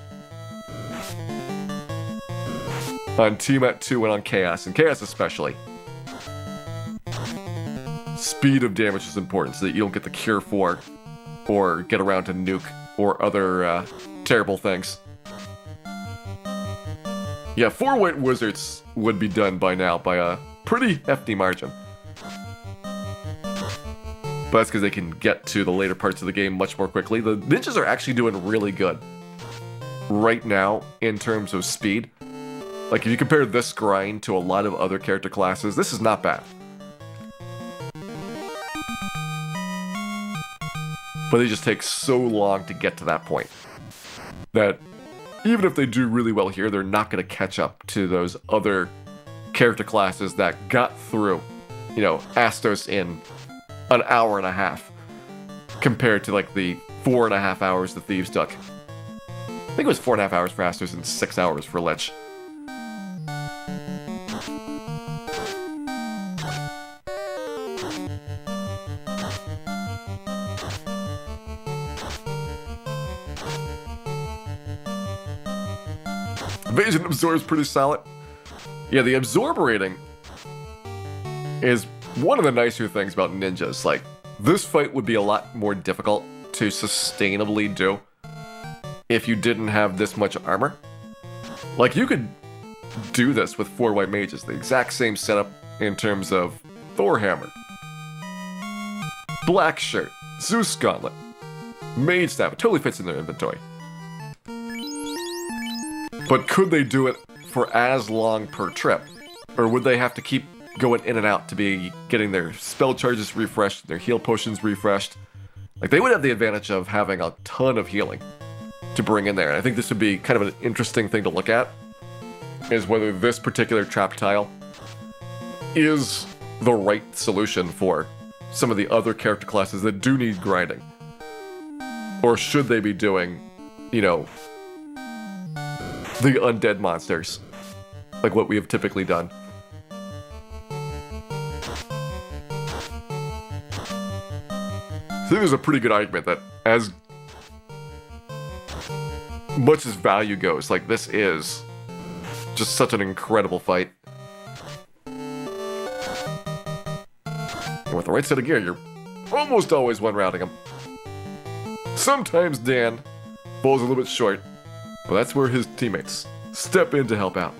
on Tiamat 2 and on Chaos, and Chaos especially. Speed of damage is important so that you don't get the Cure 4 or get around to nuke or other terrible things. Yeah, 4 White Wizards would be done by now by a pretty hefty margin. But that's because they can get to the later parts of the game much more quickly. The ninjas are actually doing really good right now in terms of speed. Like, if you compare this grind to a lot of other character classes, this is not bad. But they just take so long to get to that point that even if they do really well here, they're not going to catch up to those other character classes that got through Astos in an hour and a half compared to like the 4.5 hours the Thieves took. I think it was 4.5 hours for Astos and 6 hours for Lich. Evasion Absorb is pretty solid. Yeah, the absorb rating is one of the nicer things about ninjas. Like, this fight would be a lot more difficult to sustainably do if you didn't have this much armor. Like, you could do this with 4 white mages, the exact same setup in terms of Thor hammer, black shirt, Zeus gauntlet, mage staff. It totally fits in their inventory. But could they do it for as long per trip? Or would they have to keep going in and out to be getting their spell charges refreshed, their heal potions refreshed? Like, they would have the advantage of having a ton of healing to bring in there. And I think this would be kind of an interesting thing to look at, is whether this particular trap tile is the right solution for some of the other character classes that do need grinding. Or should they be doing, the undead monsters, like what we have typically done. I think there's a pretty good argument that as much as value goes, like, this is just such an incredible fight. And with the right set of gear, you're almost always one-routing him. Sometimes Dan falls a little bit short, but that's where his teammates step in to help out.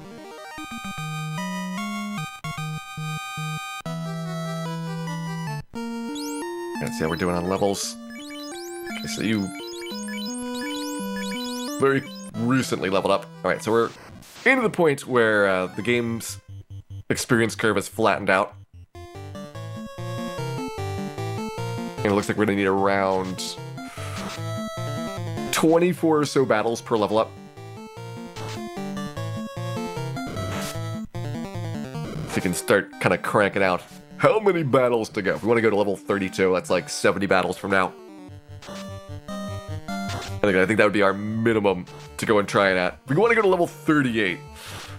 Let's see how we're doing on levels. Okay, so you very recently leveled up. Alright, so we're into the point where the game's experience curve is flattened out. And it looks like we're going to need around 24 or so battles per level up. So you can start kind of cranking out how many battles to go. If we want to go to level 32, that's like 70 battles from now. I think that would be our minimum to go and try it at. If we want to go to level 38,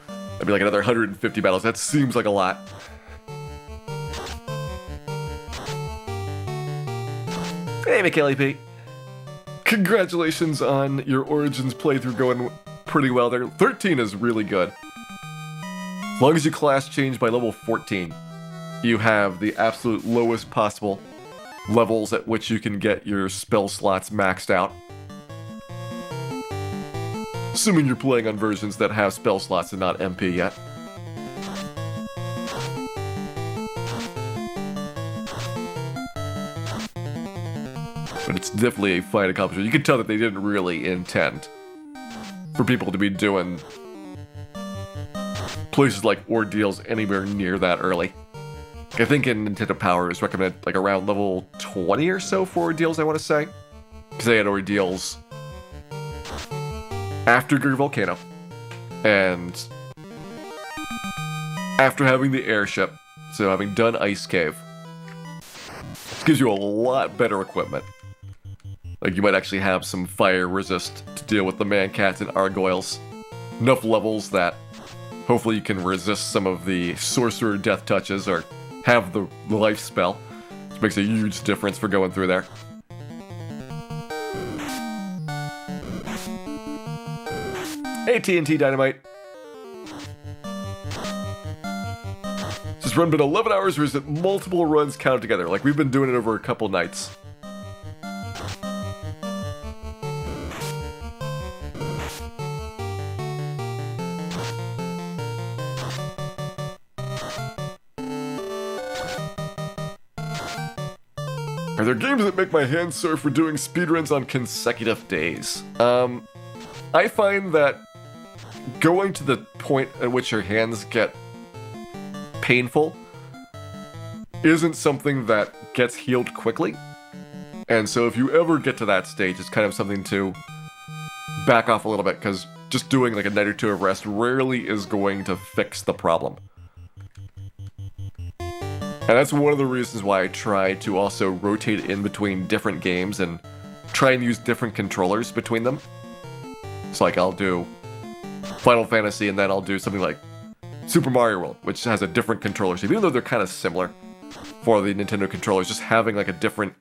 that'd be like another 150 battles. That seems like a lot. Hey, McKelly Pete. Congratulations on your Origins playthrough going pretty well there. 13 is really good. As long as you class change by level 14, you have the absolute lowest possible levels at which you can get your spell slots maxed out. Assuming you're playing on versions that have spell slots and not MP yet. But it's definitely a fine accomplishment. You can tell that they didn't really intend for people to be doing places like ordeals anywhere near that early. I think in Nintendo Power is recommended like around level 20 or so for ordeals, I want to say. Because they had ordeals after Great Volcano and after having the airship, so having done Ice Cave. This gives you a lot better equipment. Like, you might actually have some fire resist to deal with the man-cats and Argoyles. Enough levels that hopefully you can resist some of the sorcerer death touches or have the life spell, which makes a huge difference for going through there. Hey, TNT Dynamite. This run been 11 hours, or is it multiple runs counted together? Like, we've been doing it over a couple nights. Are there games that make my hands sore for doing speedruns on consecutive days? I find that going to the point at which your hands get painful isn't something that gets healed quickly. And so if you ever get to that stage, it's kind of something to back off a little bit, because just doing like a night or two of rest rarely is going to fix the problem. And that's one of the reasons why I try to also rotate in between different games and try and use different controllers between them. So like I'll do Final Fantasy and then I'll do something like Super Mario World, which has a different controller shape. Even though they're kind of similar for the Nintendo controllers, just having like a different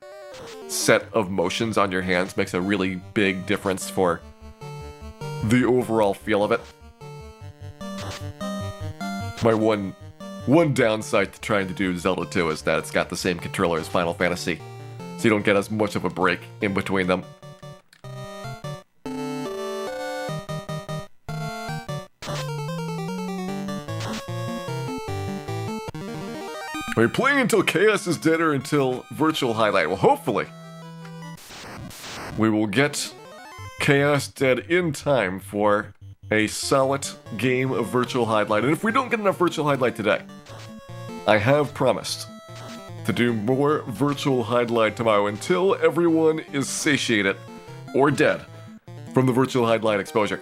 set of motions on your hands makes a really big difference for the overall feel of it. My one downside to trying to do Zelda 2 is that it's got the same controller as Final Fantasy, so you don't get as much of a break in between them. Are you playing until Chaos is dead or until Virtual Highlight? Well, hopefully we will get Chaos dead in time for a solid game of Virtual Highlight. And if we don't get enough Virtual Highlight today, I have promised to do more Virtual Highlight tomorrow until everyone is satiated or dead from the Virtual Highlight exposure.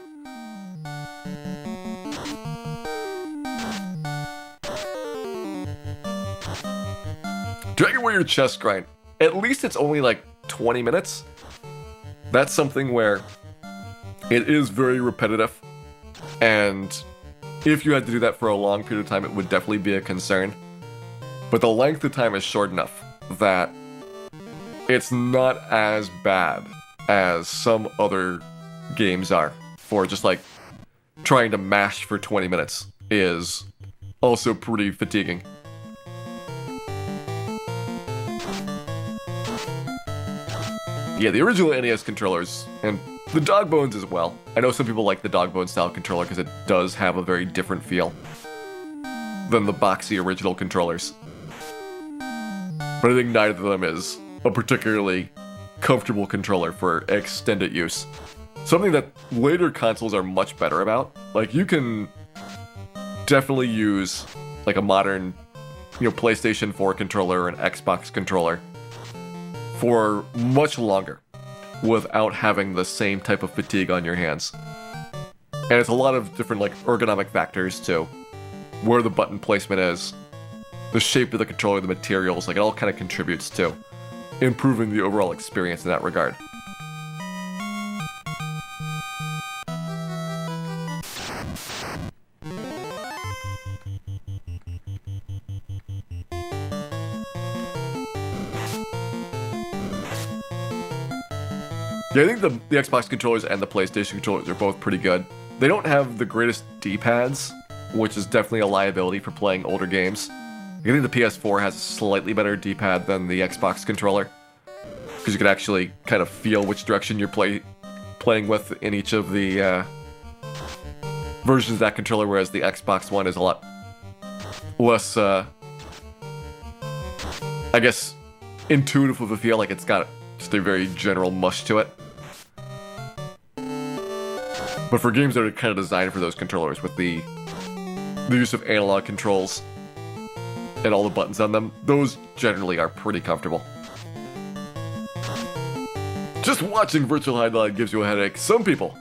Dragon Warrior Chest Grind. At least it's only like 20 minutes. That's something where it is very repetitive. And if you had to do that for a long period of time, it would definitely be a concern. But the length of time is short enough that it's not as bad as some other games are. For just like trying to mash for 20 minutes is also pretty fatiguing. Yeah, the original NES controllers, and the dog bones as well. I know some people like the dog bone style controller because it does have a very different feel than the boxy original controllers. But I think neither of them is a particularly comfortable controller for extended use. Something that later consoles are much better about. Like, you can definitely use like a modern, PlayStation 4 controller or an Xbox controller for much longer without having the same type of fatigue on your hands. And it's a lot of different like ergonomic factors too. Where the button placement is, the shape of the controller, the materials, like it all kind of contributes to improving the overall experience in that regard. Yeah, I think the Xbox controllers and the PlayStation controllers are both pretty good. They don't have the greatest D-pads, which is definitely a liability for playing older games. I think the PS4 has a slightly better D-pad than the Xbox controller, because you can actually kind of feel which direction you're playing with in each of the versions of that controller, whereas the Xbox one is a lot less, I guess, intuitive of a feel, like it's got just a very general mush to it. But for games that are kind of designed for those controllers, with the use of analog controls and all the buttons on them, those generally are pretty comfortable. Just watching Virtual Highlight gives you a headache. Some people,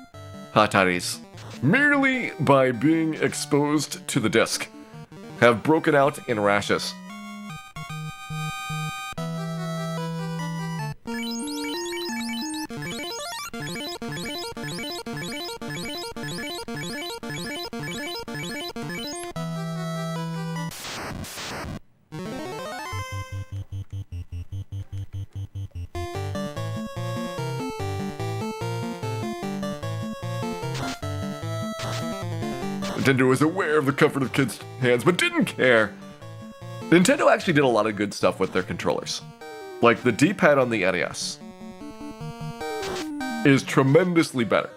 hot toddies, merely by being exposed to the disc, have broken out in rashes. Nintendo was aware of the comfort of kids' hands, but didn't care. Nintendo actually did a lot of good stuff with their controllers. Like, the D-pad on the NES is tremendously better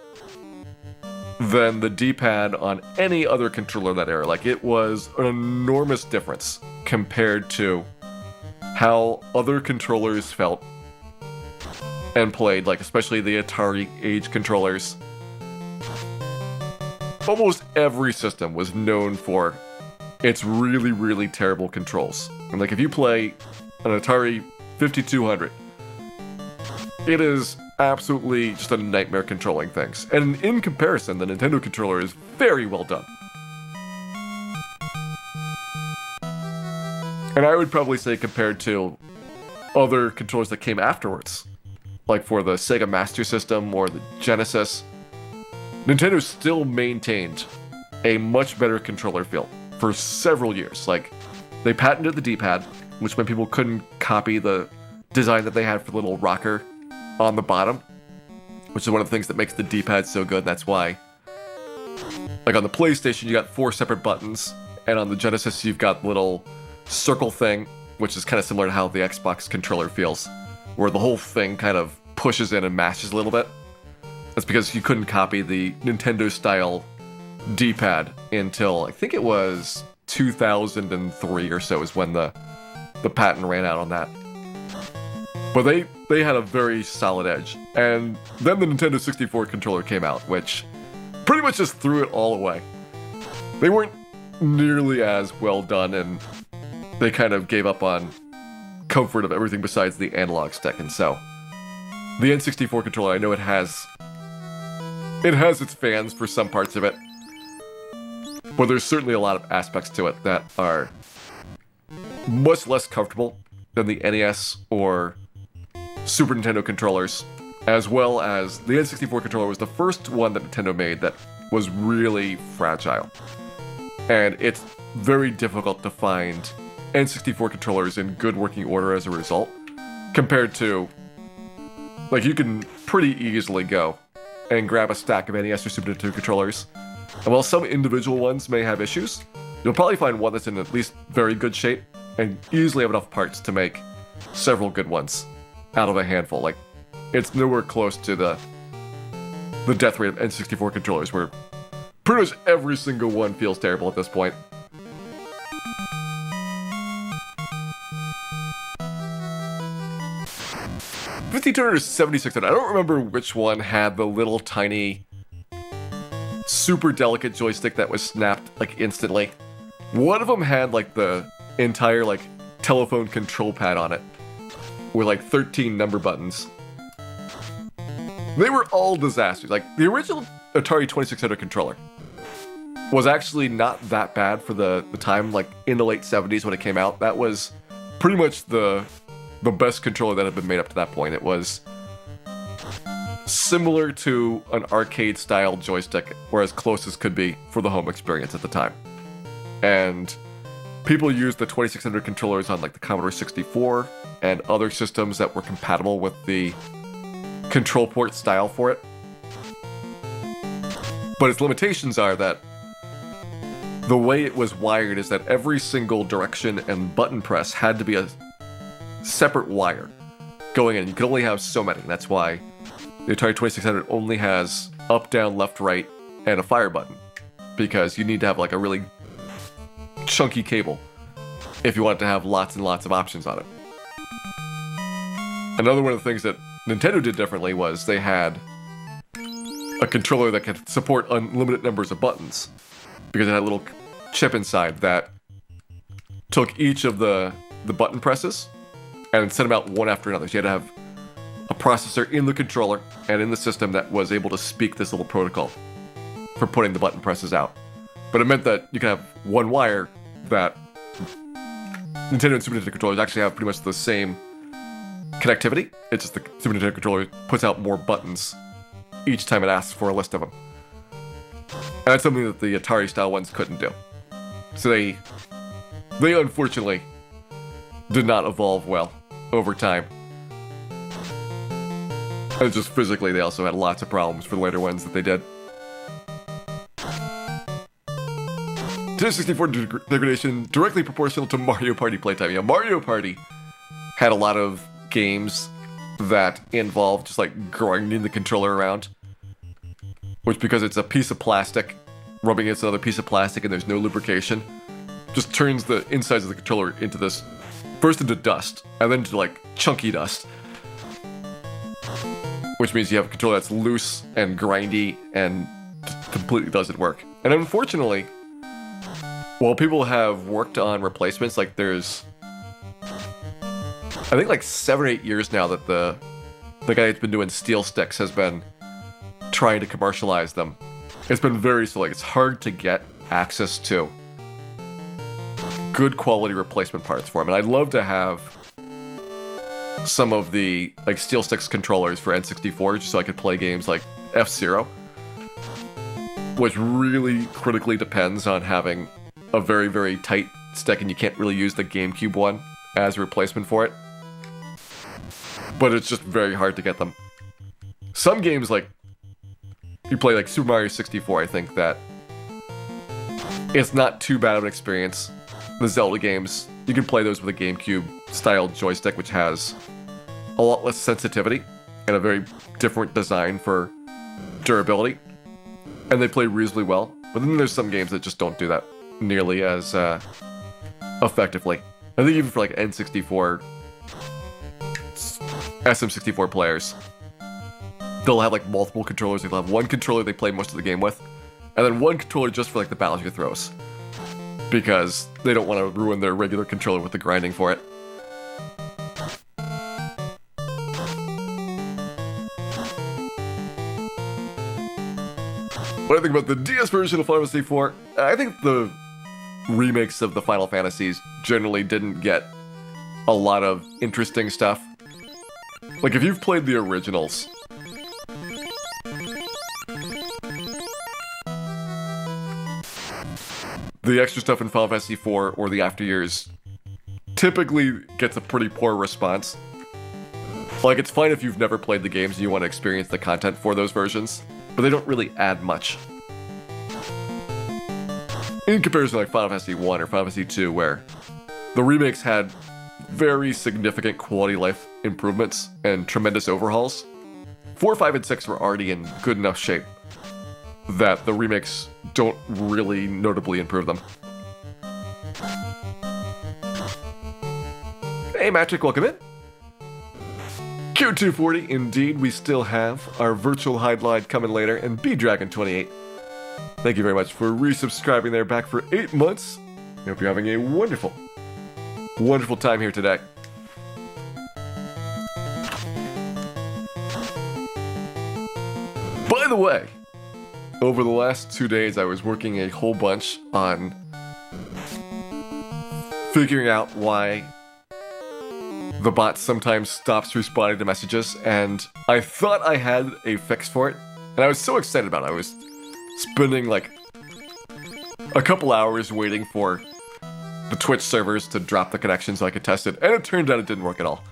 than the D-pad on any other controller that era. Like, it was an enormous difference compared to how other controllers felt and played, like especially the Atari age controllers. Almost every system was known for its really, really terrible controls. And like, if you play an Atari 5200, it is absolutely just a nightmare controlling things. And in comparison, the Nintendo controller is very well done. And I would probably say compared to other controllers that came afterwards, like for the Sega Master System or the Genesis, Nintendo still maintained a much better controller feel for several years. Like, they patented the D-pad, which meant people couldn't copy the design that they had for the little rocker on the bottom, which is one of the things that makes the D-pad so good. That's why, like on the PlayStation, you got 4 separate buttons, and on the Genesis, you've got the little circle thing, which is kind of similar to how the Xbox controller feels, where the whole thing kind of pushes in and mashes a little bit. That's because you couldn't copy the Nintendo-style D-pad until, I think it was 2003 or so is when the patent ran out on that. But they had a very solid edge. And then the Nintendo 64 controller came out, which pretty much just threw it all away. They weren't nearly as well done, and they kind of gave up on comfort of everything besides the analog stick. And so, the N64 controller, I know it has its fans for some parts of it, but there's certainly a lot of aspects to it that are much less comfortable than the NES or Super Nintendo controllers, as well as the N64 controller was the first one that Nintendo made that was really fragile. And it's very difficult to find N64 controllers in good working order as a result, compared to, like, you can pretty easily go and grab a stack of NES or Super Nintendo controllers, and while some individual ones may have issues, you'll probably find one that's in at least very good shape and easily have enough parts to make several good ones out of a handful. Like, it's nowhere close to the death rate of N64 controllers, where pretty much every single one feels terrible at this point. $5,200 or $7,600. I don't remember which one had the little tiny, super delicate joystick that was snapped like instantly. One of them had like the entire like telephone control pad on it, with like 13 number buttons. They were all disasters. Like, the original Atari 2600 controller was actually not that bad for the time, like in the late 70s when it came out. That was pretty much the best controller that had been made up to that point. It was similar to an arcade-style joystick, or as close as could be for the home experience at the time. And people used the 2600 controllers on like the Commodore 64 and other systems that were compatible with the control port style for it. But its limitations are that the way it was wired is that every single direction and button press had to be a separate wire going in. You could only have so many. That's why the Atari 2600 only has up, down, left, right, and a fire button, because you need to have like a really chunky cable if you want to have lots and lots of options on it. Another one of the things that Nintendo did differently was they had a controller that could support unlimited numbers of buttons, because it had a little chip inside that took each of the button presses and sent them out one after another. So you had to have a processor in the controller and in the system that was able to speak this little protocol for putting the button presses out. But it meant that you could have one wire that Nintendo and Super Nintendo controllers actually have pretty much the same connectivity. It's just the Super Nintendo controller puts out more buttons each time it asks for a list of them. And that's something that the Atari-style ones couldn't do. So they unfortunately did not evolve well over time. And just physically, they also had lots of problems for the later ones that they did. Nintendo 64 degradation directly proportional to Mario Party playtime. Yeah, Mario Party had a lot of games that involved just like grinding the controller around, which, because it's a piece of plastic rubbing against another piece of plastic and there's no lubrication, just turns the insides of the controller into this, first into dust and then into like chunky dust, which means you have a controller that's loose and grindy and completely doesn't work. And unfortunately, while people have worked on replacements, like there's, I think like 7 or 8 years now that the guy that's been doing steel sticks has been trying to commercialize them. It's been very slow. Like, it's hard to get access to good quality replacement parts for them. And I'd love to have some of the like Steel Sticks controllers for N64 just so I could play games like F-Zero, which really critically depends on having a very, very tight stick, and you can't really use the GameCube one as a replacement for it. But it's just very hard to get them. Some games, like, you play like Super Mario 64, I think that it's not too bad of an experience. The Zelda games, you can play those with a GameCube-style joystick, which has a lot less sensitivity and a very different design for durability. And they play reasonably well. But then there's some games that just don't do that nearly as effectively. I think even for like N64, SM64 players, they'll have like multiple controllers. They'll have one controller they play most of the game with, and then one controller just for like the Bowser throws, because they don't want to ruin their regular controller with the grinding for it. What do I think about the DS version of Final Fantasy IV? I think the remakes of the Final Fantasies generally didn't get a lot of interesting stuff. Like, if you've played the originals, the extra stuff in Final Fantasy IV or the after years typically gets a pretty poor response. Like, it's fine if you've never played the games and you want to experience the content for those versions, but they don't really add much. In comparison to like Final Fantasy 1 or Final Fantasy 2, where the remakes had very significant quality life improvements and tremendous overhauls, 4, 5, and 6 were already in good enough shape that the remakes don't really notably improve them. Hey Matrick, welcome in. Q240, indeed, we still have our virtual highlight coming later, and B-Dragon28. Thank you very much for resubscribing there, back for 8 months. I hope you're having a wonderful, wonderful time here today. By the way, over the last 2 days, I was working a whole bunch on figuring out why the bot sometimes stops responding to messages, and I thought I had a fix for it, and I was so excited about it. I was spending like a couple hours waiting for the Twitch servers to drop the connection so I could test it, and it turned out it didn't work at all.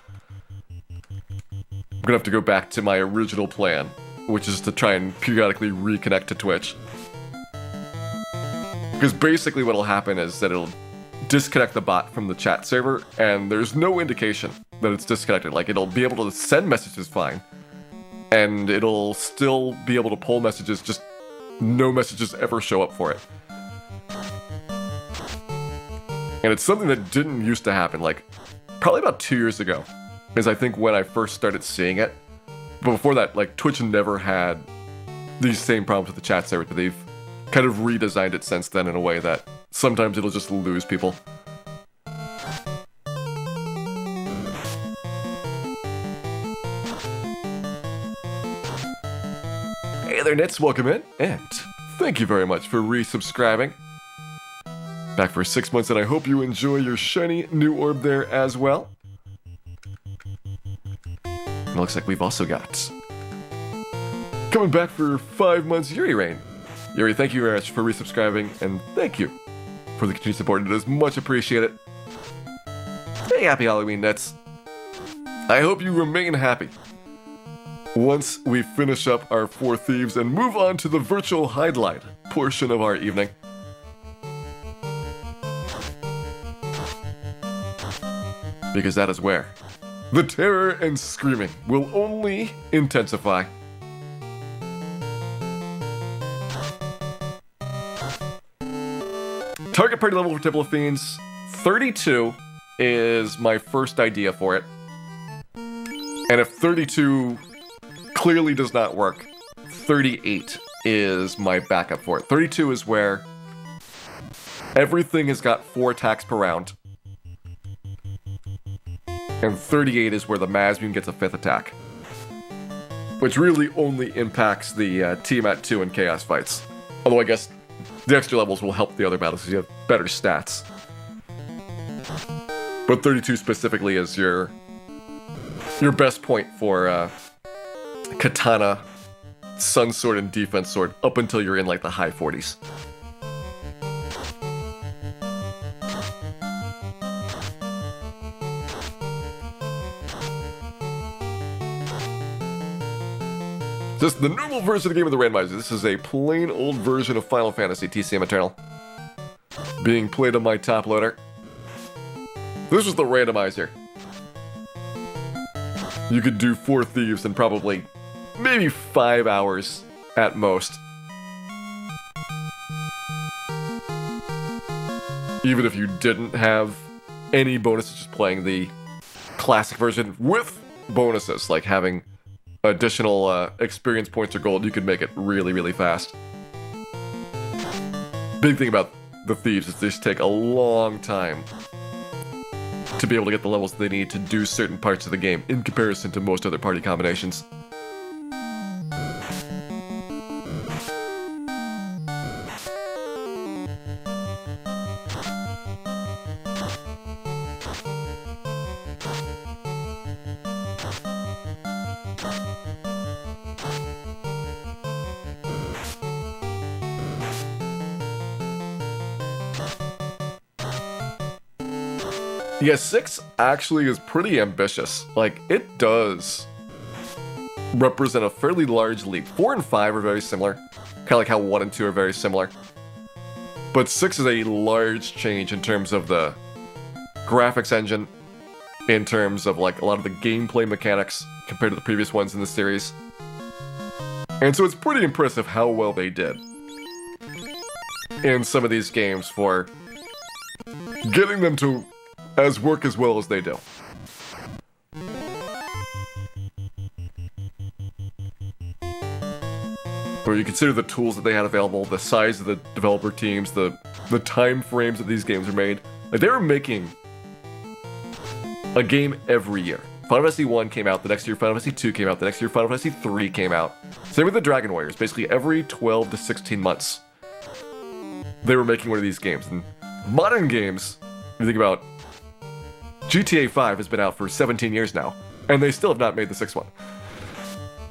I'm gonna have to go back to my original plan, which is to try and periodically reconnect to Twitch. Because basically what'll happen is that it'll disconnect the bot from the chat server, and there's no indication that it's disconnected. Like, it'll be able to send messages fine, and it'll still be able to pull messages, just no messages ever show up for it. And it's something that didn't used to happen, like, probably about 2 years ago, is I think when I first started seeing it. But before that, like, Twitch never had these same problems with the chat server, but they've kind of redesigned it since then in a way that sometimes it'll just lose people. Hey there, Nits, welcome in, and thank you very much for resubscribing. Back for 6 months, and I hope you enjoy your shiny new orb there as well. And it looks like we've also got, coming back for 5 months, Yuri Rain. Yuri, thank you very much for resubscribing, and thank you for the continued support. It is much appreciated. Hey, happy Halloween, Nets. I hope you remain happy once we finish up our 4 Thieves and move on to the virtual highlight portion of our evening. Because that is where the terror and screaming will only intensify. Target party level for Temple of Fiends, 32 is my first idea for it. And if 32 clearly does not work, 38 is my backup for it. 32 is where everything has got 4 attacks per round. And 38 is where the Mazmoon gets a 5th attack. Which really only impacts the Tiamat 2 and Chaos fights. Although I guess the extra levels will help the other battles because you have better stats. But 32 specifically is your best point for katana, sun sword, and defense sword up until you're in like the high 40s. This is the normal version of the game with the randomizer. This is a plain old version of Final Fantasy TCM Eternal. Being played on my top loader. This was the randomizer. You could do 4 Thieves in probably maybe 5 hours at most. Even if you didn't have any bonuses, just playing the classic version with bonuses, like having additional experience points or gold, you could make it really, really fast. Big thing about the Thieves is they just take a long time to be able to get the levels they need to do certain parts of the game in comparison to most other party combinations. Yeah, 6 actually is pretty ambitious. Like, it does represent a fairly large leap. 4 and 5 are very similar. Kind of like how 1 and 2 are very similar. But 6 is a large change in terms of the graphics engine, in terms of like a lot of the gameplay mechanics compared to the previous ones in the series. And so it's pretty impressive how well they did in some of these games for getting them to work as well as they do. Where you consider the tools that they had available, the size of the developer teams, the time frames that these games are made. Like, they were making a game every year. Final Fantasy 1 came out, the next year Final Fantasy 2 came out, the next year Final Fantasy 3 came out. Same with the Dragon Warriors. Basically every 12 to 16 months, they were making one of these games. And modern games, if you think about GTA 5 has been out for 17 years now, and they still have not made the 6th one.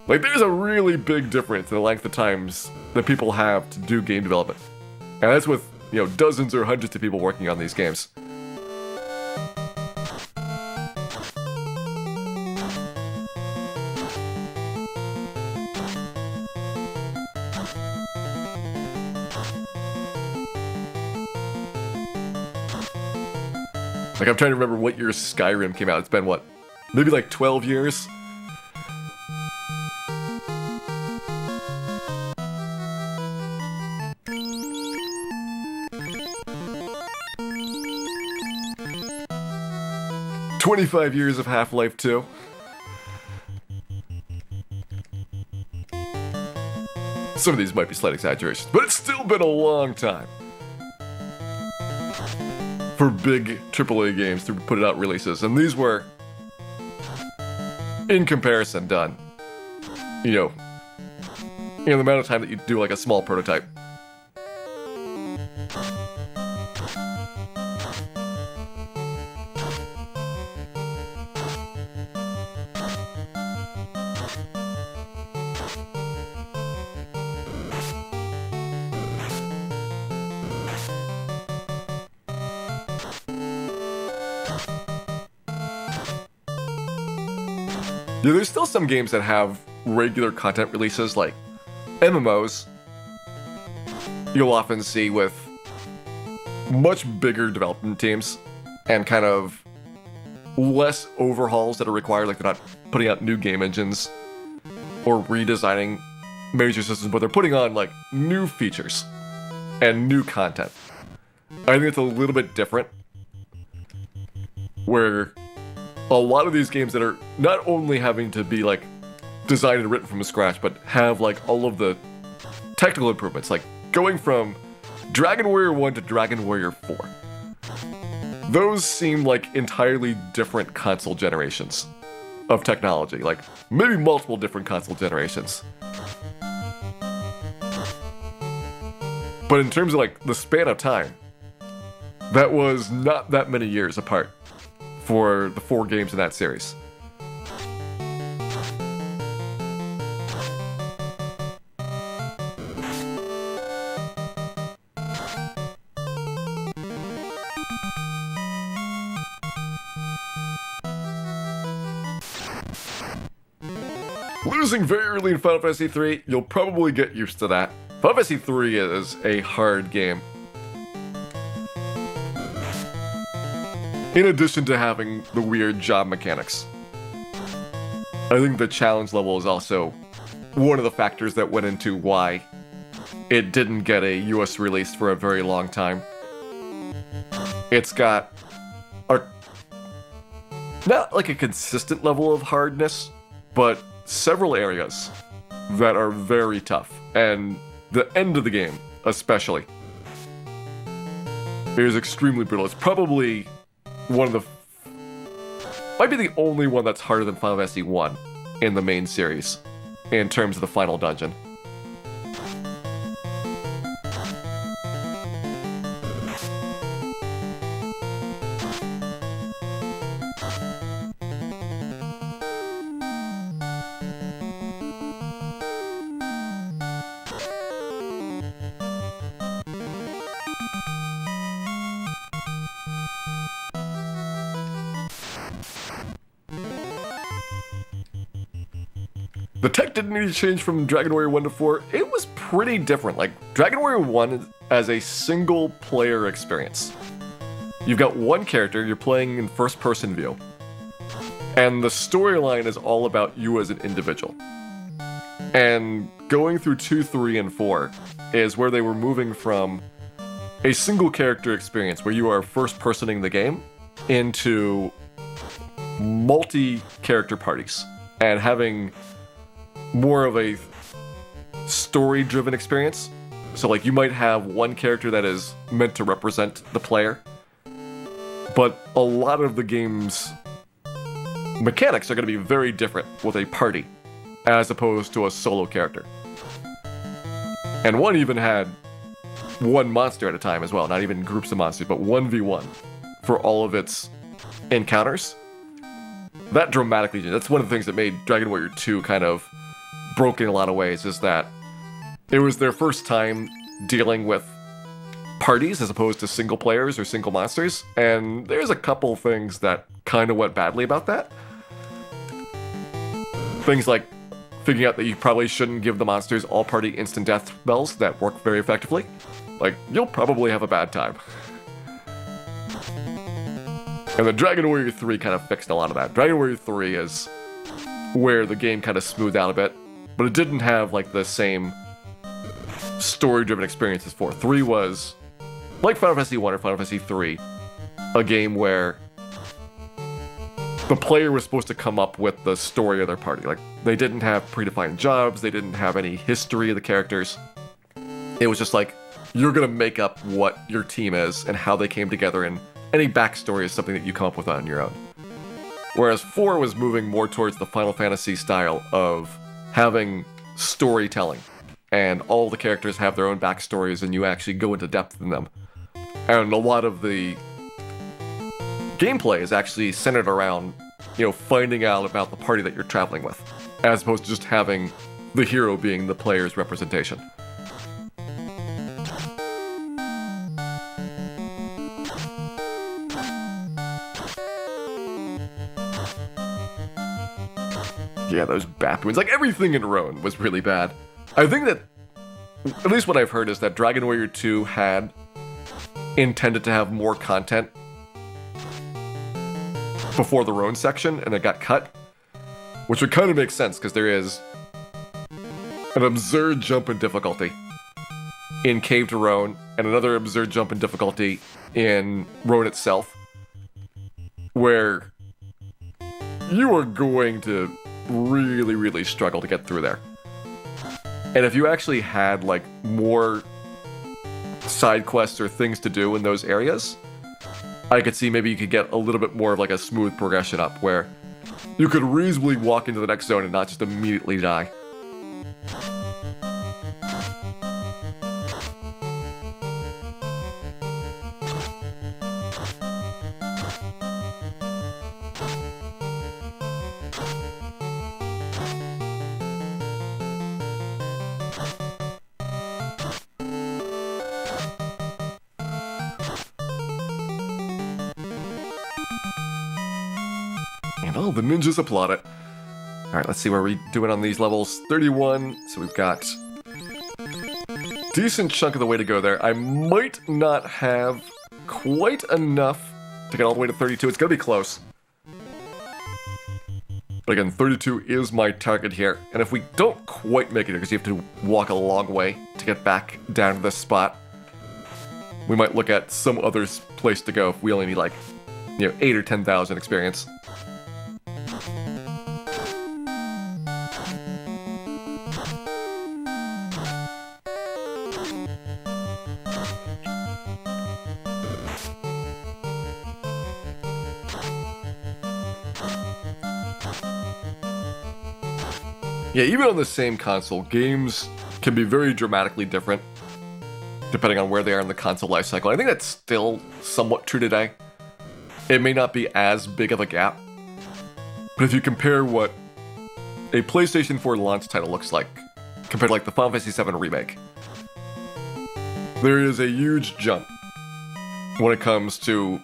Like, there's a really big difference in the length of times that people have to do game development. And that's with, you know, dozens or hundreds of people working on these games. Like, I'm trying to remember what year Skyrim came out. It's been, what, maybe like 12 years? "25 years of Half-Life 2. Some of these might be slight exaggerations, but it's still been a long time for big AAA games to put out releases, and these were, in comparison, done, you know, in the amount of time that you do like a small prototype. Yeah, there's still some games that have regular content releases, like MMOs. You'll often see with much bigger development teams and kind of less overhauls that are required, like they're not putting out new game engines or redesigning major systems, but they're putting on like new features and new content. I think it's a little bit different, where a lot of these games that are not only having to be like designed and written from scratch, but have like all of the technical improvements, like going from Dragon Warrior 1 to Dragon Warrior 4. Those seem like entirely different console generations of technology, like maybe multiple different console generations. But in terms of like the span of time, that was not that many years apart. for the 4 games in that series. Losing very early in Final Fantasy 3, you'll probably get used to that. Final Fantasy 3 is a hard game. In addition to having the weird job mechanics. I think the challenge level is also one of the factors that went into why it didn't get a US release for a very long time. It's got not like a consistent level of hardness, but several areas that are very tough, and the end of the game especially is extremely brutal. It's probably might be the only one that's harder than Final Fantasy 1 in the main series in terms of the final dungeon. The tech didn't need to change from Dragon Warrior 1 to 4. It was pretty different. Like, Dragon Warrior 1 as a single player experience. You've got one character, you're playing in first person view. And the storyline is all about you as an individual. And going through 2, 3, and 4 is where they were moving from a single character experience where you are first personing the game into multi-character parties and having more of a story-driven experience. So like you might have one character that is meant to represent the player, but a lot of the game's mechanics are going to be very different with a party as opposed to a solo character. And 1 even had one monster at a time as well, not even groups of monsters, but 1v1 for all of its encounters. That dramatically changed. That's one of the things that made Dragon Warrior 2 kind of broken in a lot of ways, is that it was their first time dealing with parties as opposed to single players or single monsters, and there's a couple things that kind of went badly about that. Things like figuring out that you probably shouldn't give the monsters all-party instant death spells that work very effectively. Like, you'll probably have a bad time. And the Dragon Warrior 3 kind of fixed a lot of that. Dragon Warrior 3 is where the game kind of smoothed out a bit, but it didn't have like the same story-driven experience as 4. 3 was, like Final Fantasy 1 or Final Fantasy 3, a game where the player was supposed to come up with the story of their party. Like, they didn't have predefined jobs, they didn't have any history of the characters. It was just like, you're gonna make up what your team is and how they came together, and any backstory is something that you come up with on your own. Whereas 4 was moving more towards the Final Fantasy style of having storytelling, and all the characters have their own backstories and you actually go into depth in them. And a lot of the gameplay is actually centered around, finding out about the party that you're traveling with, as opposed to just having the hero being the player's representation. Yeah, those Batwings. Like, everything in Roan was really bad. I think that, at least what I've heard, is that Dragon Warrior 2 had intended to have more content before the Roan section, and it got cut. Which would kind of make sense, because there is an absurd jump in difficulty in Cave to Roan, and another absurd jump in difficulty in Roan itself, where you are going to really, really struggle to get through there. And if you actually had, like, more side quests or things to do in those areas, I could see maybe you could get a little bit more of, like, a smooth progression up, where you could reasonably walk into the next zone and not just immediately die. Oh, the ninjas applaud it. All right, let's see where we're doing on these levels. 31, so we've got decent chunk of the way to go there. I might not have quite enough to get all the way to 32. It's gonna be close. But again, 32 is my target here. And if we don't quite make it here, because you have to walk a long way to get back down to this spot, we might look at some other place to go if we only need like, 8 or 10,000 experience. Yeah, even on the same console, games can be very dramatically different depending on where they are in the console lifecycle. I think that's still somewhat true today. It may not be as big of a gap, but if you compare what a PlayStation 4 launch title looks like compared to like the Final Fantasy 7 remake, there is a huge jump when it comes to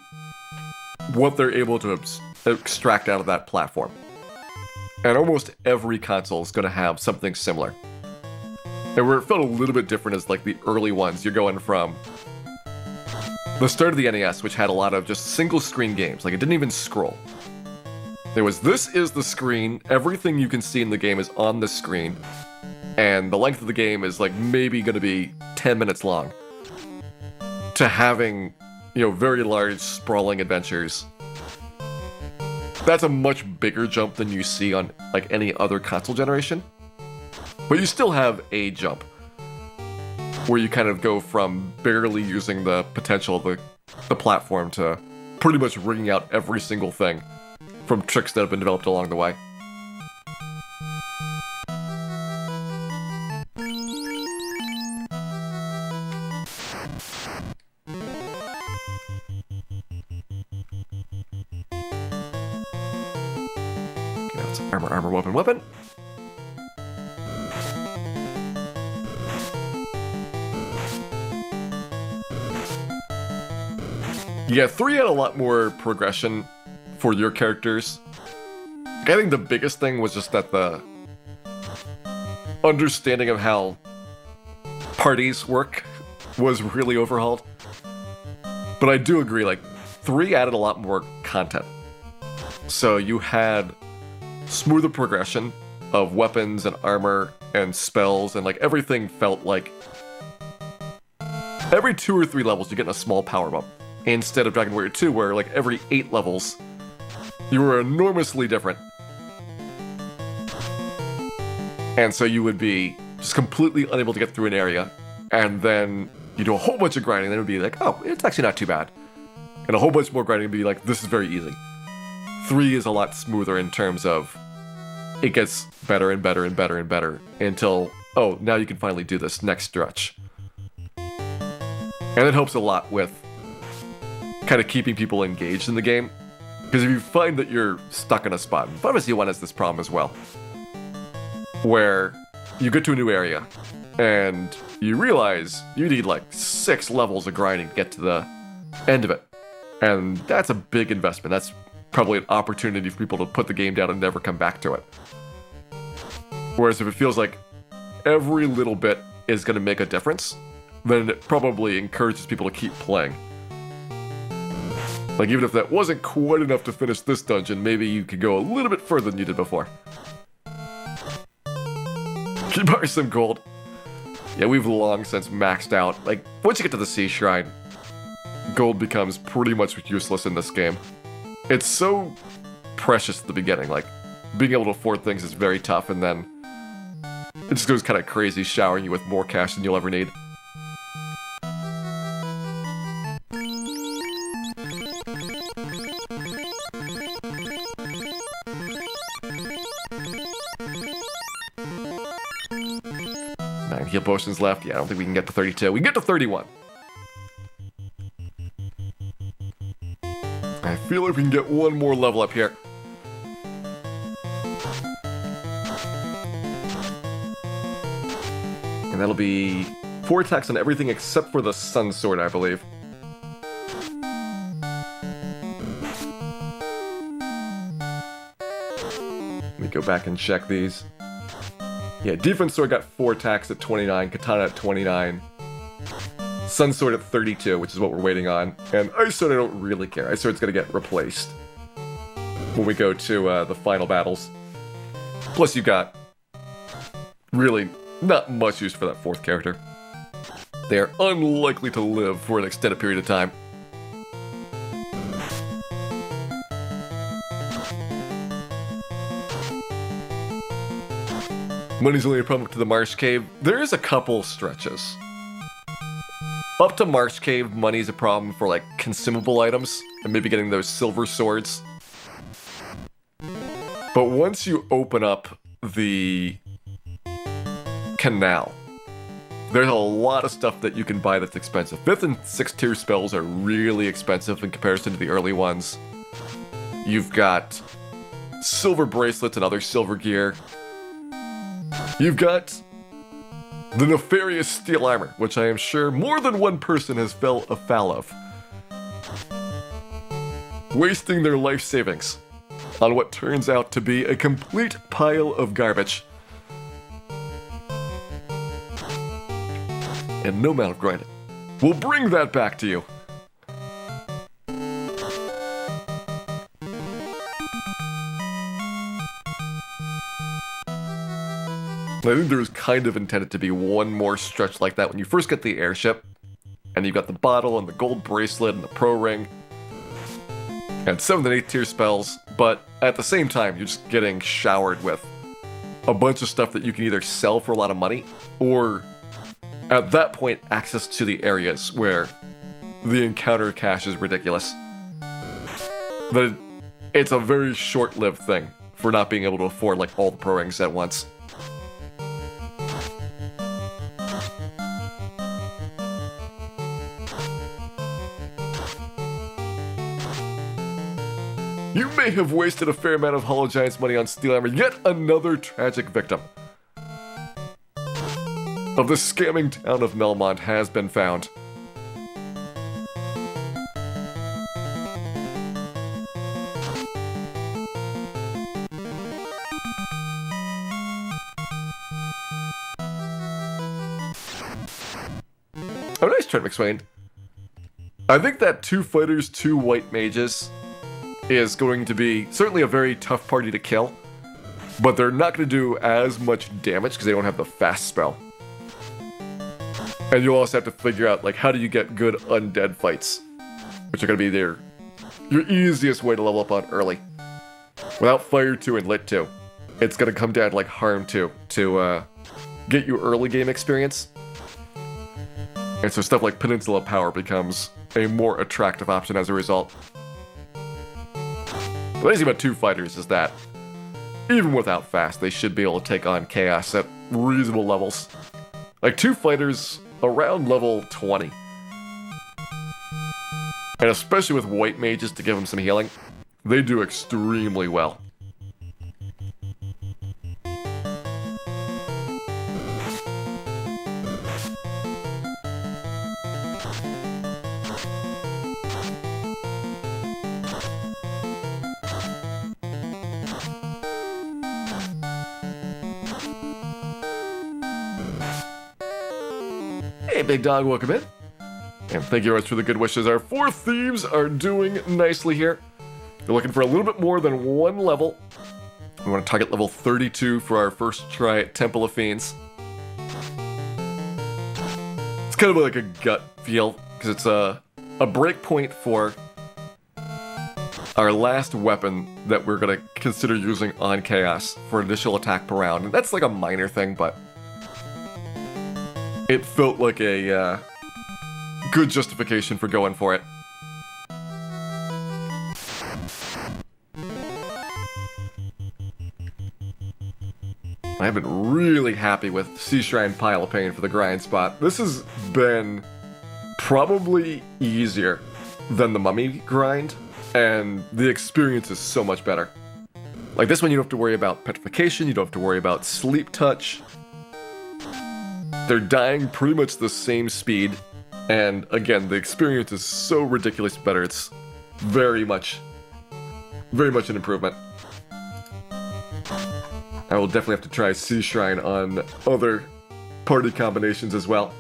what they're able to extract out of that platform. And almost every console is going to have something similar. And where it felt a little bit different is like the early ones. You're going from the start of the NES, which had a lot of just single screen games. Like it didn't even scroll. There was, this is the screen. Everything you can see in the game is on the screen. And the length of the game is like maybe going to be 10 minutes long. To having, very large sprawling adventures. That's a much bigger jump than you see on like any other console generation. But you still have a jump where you kind of go from barely using the potential of the platform to pretty much wringing out every single thing from tricks that have been developed along the way. Armor, weapon. Yeah, 3 had a lot more progression for your characters. I think the biggest thing was just that the understanding of how parties work was really overhauled. But I do agree, like, 3 added a lot more content. So you had smoother progression of weapons and armor and spells, and like everything felt like every 2 or 3 levels you get a small power bump instead of Dragon Warrior 2 where like every 8 levels you were enormously different, and so you would be just completely unable to get through an area, and then you do a whole bunch of grinding, and then it would be like, oh, it's actually not too bad, and a whole bunch more grinding would be like, this is very easy. 3 is a lot smoother in terms of it gets better and better and better and better until, oh, now you can finally do this next stretch. And it helps a lot with kind of keeping people engaged in the game. Because if you find that you're stuck in a spot, and Final Fantasy 1 has this problem as well, where you get to a new area and you realize you need like 6 levels of grinding to get to the end of it. And that's a big investment. That's probably an opportunity for people to put the game down and never come back to it. Whereas if it feels like every little bit is going to make a difference, then it probably encourages people to keep playing. Like, even if that wasn't quite enough to finish this dungeon, maybe you could go a little bit further than you did before. Keep buying some gold. Yeah, we've long since maxed out. Like, once you get to the Sea Shrine, gold becomes pretty much useless in this game. It's so precious at the beginning, like, being able to afford things is very tough, and then it just goes kind of crazy, showering you with more cash than you'll ever need. Nine heal potions left. Yeah, I don't think we can get to 32. We can get to 31. I feel like we can get one more level up here. And that'll be 4 attacks on everything except for the Sun Sword, I believe. go back and check these. Yeah, Defense Sword got 4 attacks at 29, Katana at 29, Sun Sword at 32, which is what we're waiting on, and Ice Sword I don't really care. Ice Sword's gonna get replaced when we go to the final battles. Plus you got really not much use for that 4th character. They are unlikely to live for an extended period of time. Money's only a problem to the Marsh Cave. There is a couple stretches. Up to Marsh Cave, money's a problem for like consumable items and maybe getting those silver swords. But once you open up the canal, there's a lot of stuff that you can buy that's expensive. 5th and 6th tier spells are really expensive in comparison to the early ones. You've got silver bracelets and other silver gear. You've got the nefarious steel armor, which I am sure more than one person has fell afoul of. Wasting their life savings on what turns out to be a complete pile of garbage. And no amount of grinding will bring that back to you. I think there's kind of intended to be one more stretch like that when you first get the airship, and you've got the bottle and the gold bracelet and the pro ring, and 7th and 8th tier spells, but at the same time you're just getting showered with a bunch of stuff that you can either sell for a lot of money, or at that point access to the areas where the encounter cache is ridiculous. But it's a very short-lived thing for not being able to afford like all the pro rings at once. You may have wasted a fair amount of Hollow Giant's money on steel armor, yet another tragic victim of the scamming town of Melmond has been found. Oh, nice, Trent McSwain. I think that 2 fighters, 2 white mages is going to be certainly a very tough party to kill, but they're not going to do as much damage because they don't have the fast spell. And you'll also have to figure out, like, how do you get good undead fights, which are going to be your easiest way to level up on early. Without Fire 2 and Lit 2, it's going to come down to, like, Harm 2 to get you early game experience. And so stuff like Peninsula Power becomes a more attractive option as a result. The nice thing about 2 fighters is that, even without fast, they should be able to take on chaos at reasonable levels. Like 2 fighters around level 20. And especially with white mages to give them some healing, they do extremely well. Hey, Big Dog, welcome in. And thank you very much for the good wishes. Our 4 thieves are doing nicely here. They're looking for a little bit more than 1 level. We want to target level 32 for our first try at Temple of Fiends. It's kind of like a gut feel, because it's a breakpoint for our last weapon that we're going to consider using on Chaos for initial attack per round. And that's like a minor thing, but it felt like a good justification for going for it. I've been really happy with Sea Shrine Pile of Pain for the grind spot. This has been probably easier than the Mummy grind, and the experience is so much better. Like this one, you don't have to worry about petrification, you don't have to worry about sleep touch. They're dying pretty much the same speed, and again, the experience is so ridiculous better. It's very much an improvement. I will definitely have to try Sea Shrine on other party combinations as well.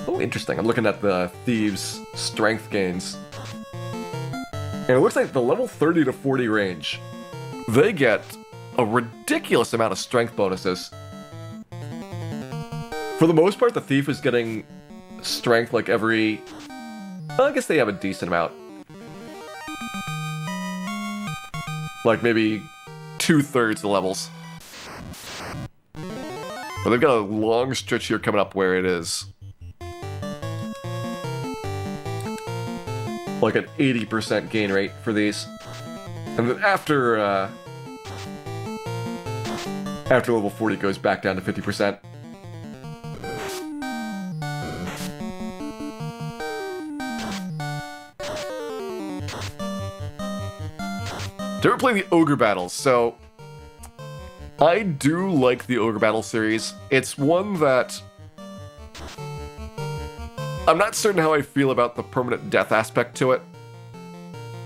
Oh, interesting. I'm looking at the Thieves' strength gains. And it looks like the level 30 to 40 range, they get a ridiculous amount of strength bonuses. For the most part, the Thief is getting strength like every... Well, I guess they have a decent amount. Like maybe 2/3 the levels. But they've got a long stretch here coming up where it is like an 80% gain rate for these. And then after level 40 it goes back down to 50%. Did you ever play the Ogre Battles? So, I do like the Ogre Battle series. It's one that I'm not certain how I feel about the permanent death aspect to it.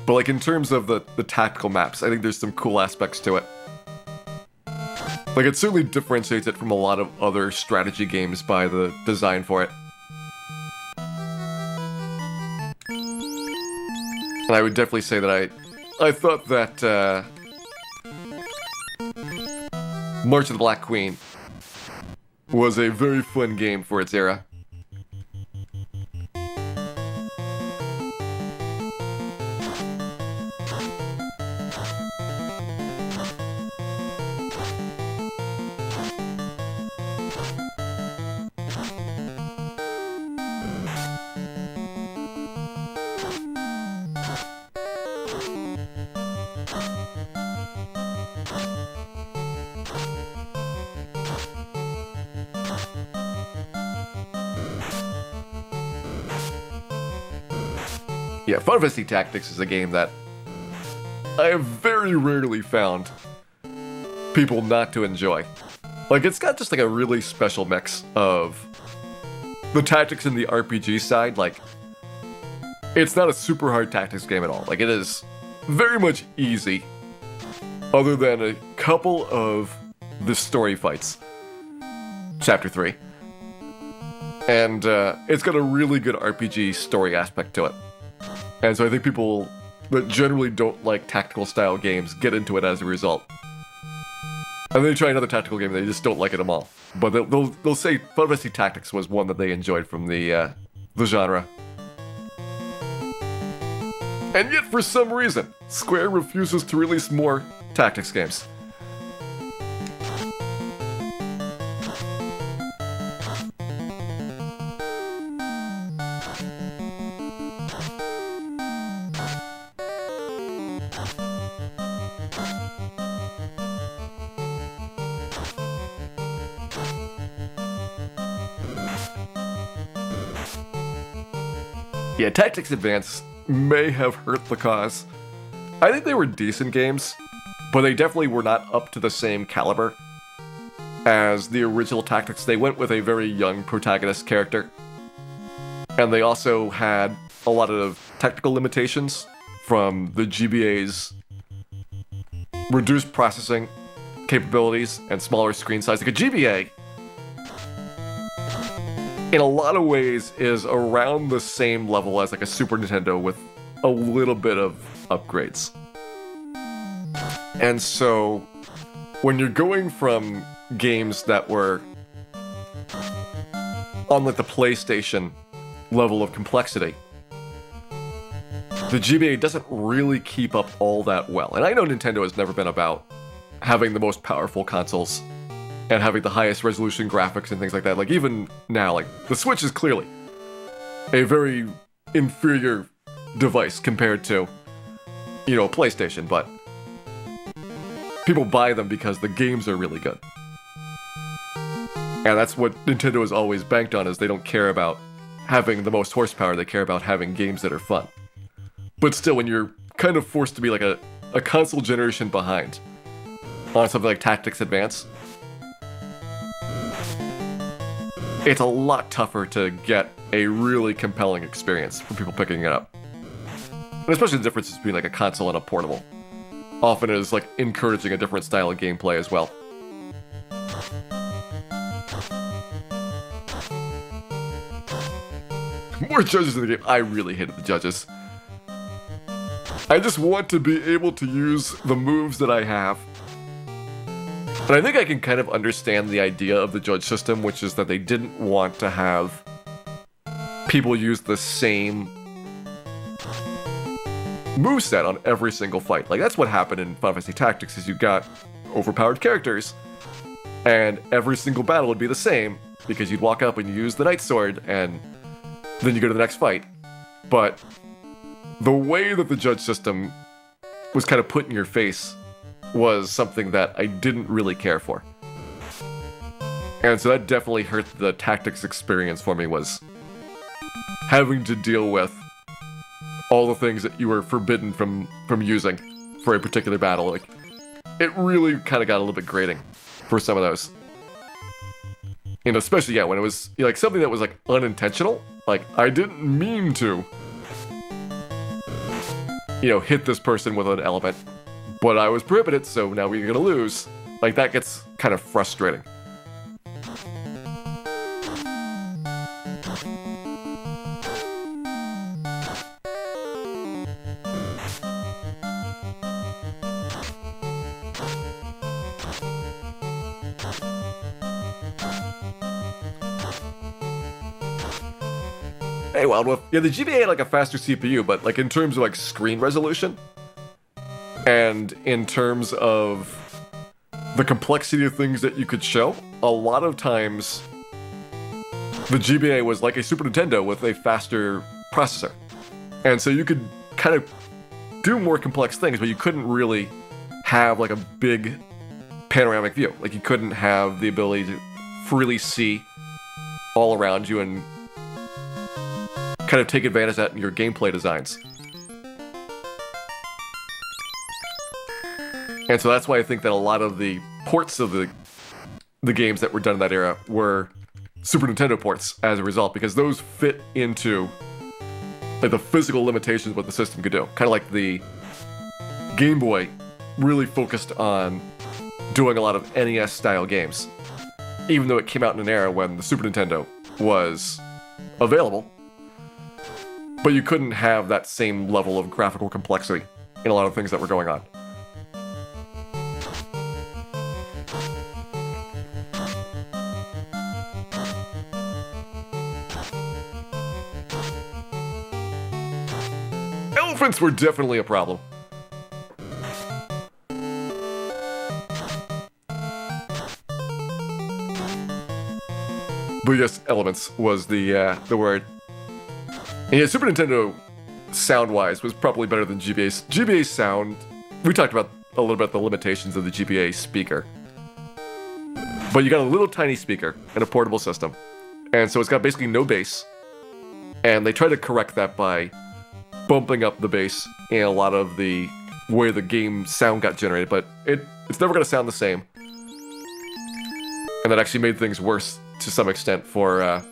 But like in terms of the tactical maps, I think there's some cool aspects to it. Like it certainly differentiates it from a lot of other strategy games by the design for it. And I would definitely say that I thought that March of the Black Queen was a very fun game for its era. Yeah, Final Fantasy Tactics is a game that I have very rarely found people not to enjoy. Like, it's got just like a really special mix of the tactics and the RPG side. Like, it's not a super hard tactics game at all. Like, it is very much easy, other than a couple of the story fights. Chapter 3. And it's got a really good RPG story aspect to it. And so I think people that generally don't like tactical style games get into it as a result. And then they try another tactical game and they just don't like it at all. But they'll say Final Fantasy Tactics was one that they enjoyed from the genre. And yet for some reason, Square refuses to release more tactics games. Yeah, Tactics Advance may have hurt the cause. I think they were decent games, but they definitely were not up to the same caliber as the original Tactics. They went with a very young protagonist character, and they also had a lot of technical limitations from the GBA's reduced processing capabilities and smaller screen size. Like a GBA, in a lot of ways, is around the same level as like a Super Nintendo with a little bit of upgrades. And so, when you're going from games that were on like the PlayStation level of complexity, the GBA doesn't really keep up all that well. And I know Nintendo has never been about having the most powerful consoles and having the highest resolution graphics and things like that. Like, even now, like, the Switch is clearly a very inferior device compared to, you know, PlayStation, but people buy them because the games are really good. And that's what Nintendo has always banked on, is they don't care about having the most horsepower, they care about having games that are fun. But still, when you're kind of forced to be like a console generation behind on something like Tactics Advance, it's a lot tougher to get a really compelling experience from people picking it up. And especially the differences between like a console and a portable. Often is like encouraging a different style of gameplay as well. More judges in the game. I really hated the judges. I just want to be able to use the moves that I have. And I think I can kind of understand the idea of the judge system, which is that they didn't want to have people use the same moveset on every single fight. Like, that's what happened in Final Fantasy Tactics, is you got overpowered characters, and every single battle would be the same, because you'd walk up and you use the Knight Sword, and then you go to the next fight. But the way that the judge system was kind of put in your face was something that I didn't really care for. And so that definitely hurt the tactics experience for me, was having to deal with all the things that you were forbidden from using for a particular battle. Like, it really kind of got a little bit grating for some of those. And especially, yeah, when it was like something that was like unintentional. Like, I didn't mean to, hit this person with an element, but I was prohibited, so now we're gonna lose. Like, that gets kind of frustrating. Hey, Wild Wolf. Yeah, the GBA had like a faster CPU, but like in terms of like screen resolution and in terms of the complexity of things that you could show, a lot of times the GBA was like a Super Nintendo with a faster processor. And so you could kind of do more complex things, but you couldn't really have like a big panoramic view. Like, you couldn't have the ability to freely see all around you and kind of take advantage of that in your gameplay designs. And so that's why I think that a lot of the ports of the games that were done in that era were Super Nintendo ports as a result, because those fit into like the physical limitations of what the system could do. Kind of like the Game Boy really focused on doing a lot of NES style games, even though it came out in an era when the Super Nintendo was available. But you couldn't have that same level of graphical complexity in a lot of things that were going on. Elephants were definitely a problem. But yes, elements was the word. And yeah, Super Nintendo, sound-wise, was probably better than GBA's. GBA's sound, we talked about a little bit the limitations of the GBA speaker. But you got a little tiny speaker in a portable system. And so it's got basically no bass. And they tried to correct that by bumping up the bass in a lot of the way the game sound got generated. But it's never going to sound the same. And that actually made things worse to some extent for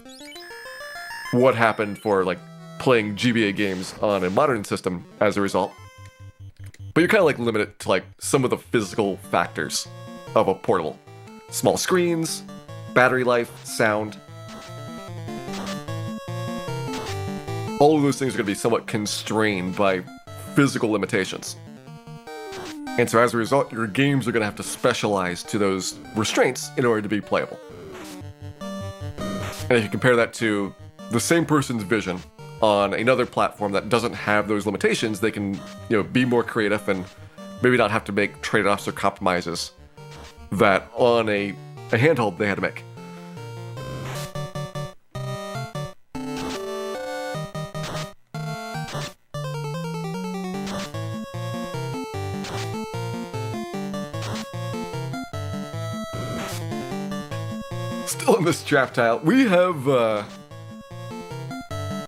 what happened for, like, playing GBA games on a modern system as a result. But you're kind of like limited to like some of the physical factors of a portable. Small screens, battery life, sound. All of those things are going to be somewhat constrained by physical limitations. And so as a result, your games are going to have to specialize to those restraints in order to be playable. And if you compare that to the same person's vision on another platform that doesn't have those limitations, they can, be more creative and maybe not have to make trade-offs or compromises that on a handheld they had to make. Still in this trap tile, we have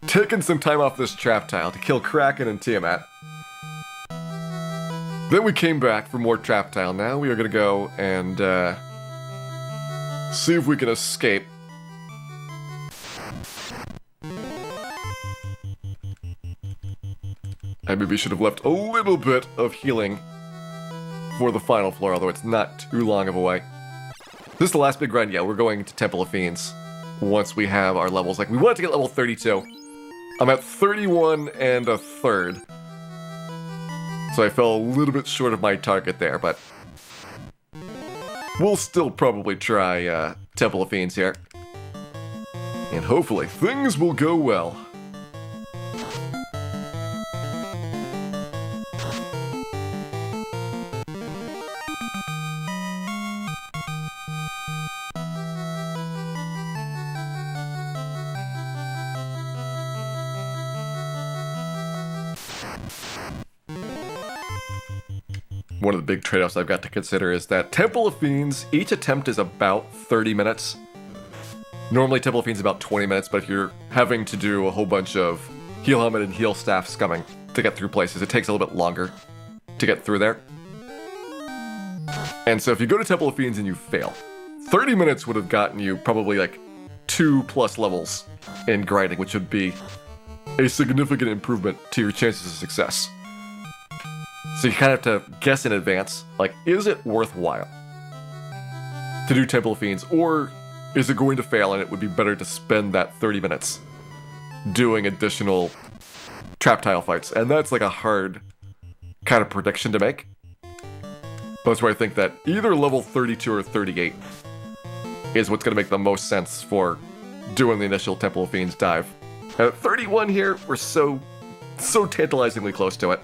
taken some time off this trap tile to kill Kraken and Tiamat. Then we came back for more trap tile. Now we are going to go and see if we can escape I maybe should have left a little bit of healing for the final floor, although it's not too long of a way. This is the last big grind. Yeah, we're going to Temple of Fiends once we have our levels. Like, we wanted to get level 32. I'm at 31 and a third. So I fell a little bit short of my target there, but we'll still probably try Temple of Fiends here. And hopefully things will go well. One of the big trade-offs I've got to consider is that Temple of Fiends, each attempt is about 30 minutes. Normally Temple of Fiends is about 20 minutes, but if you're having to do a whole bunch of heal helmet and heal staff scumming to get through places, it takes a little bit longer to get through there. And so if you go to Temple of Fiends and you fail, 30 minutes would have gotten you probably like 2+ levels in grinding, which would be a significant improvement to your chances of success. So you kind of have to guess in advance, like, is it worthwhile to do Temple of Fiends, or is it going to fail and it would be better to spend that 30 minutes doing additional trap tile fights? And that's like a hard kind of prediction to make. But that's where I think that either level 32 or 38 is what's going to make the most sense for doing the initial Temple of Fiends dive. And at 31 here, we're so tantalizingly close to it.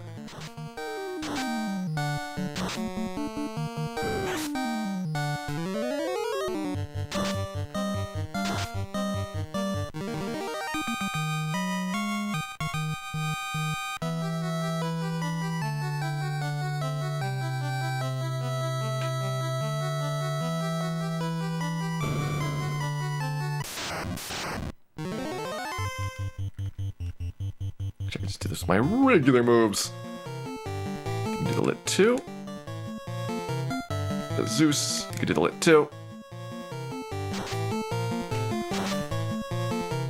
I can just do this with my regular moves. Can do the lit 2. The Zeus, you can do the lit 2.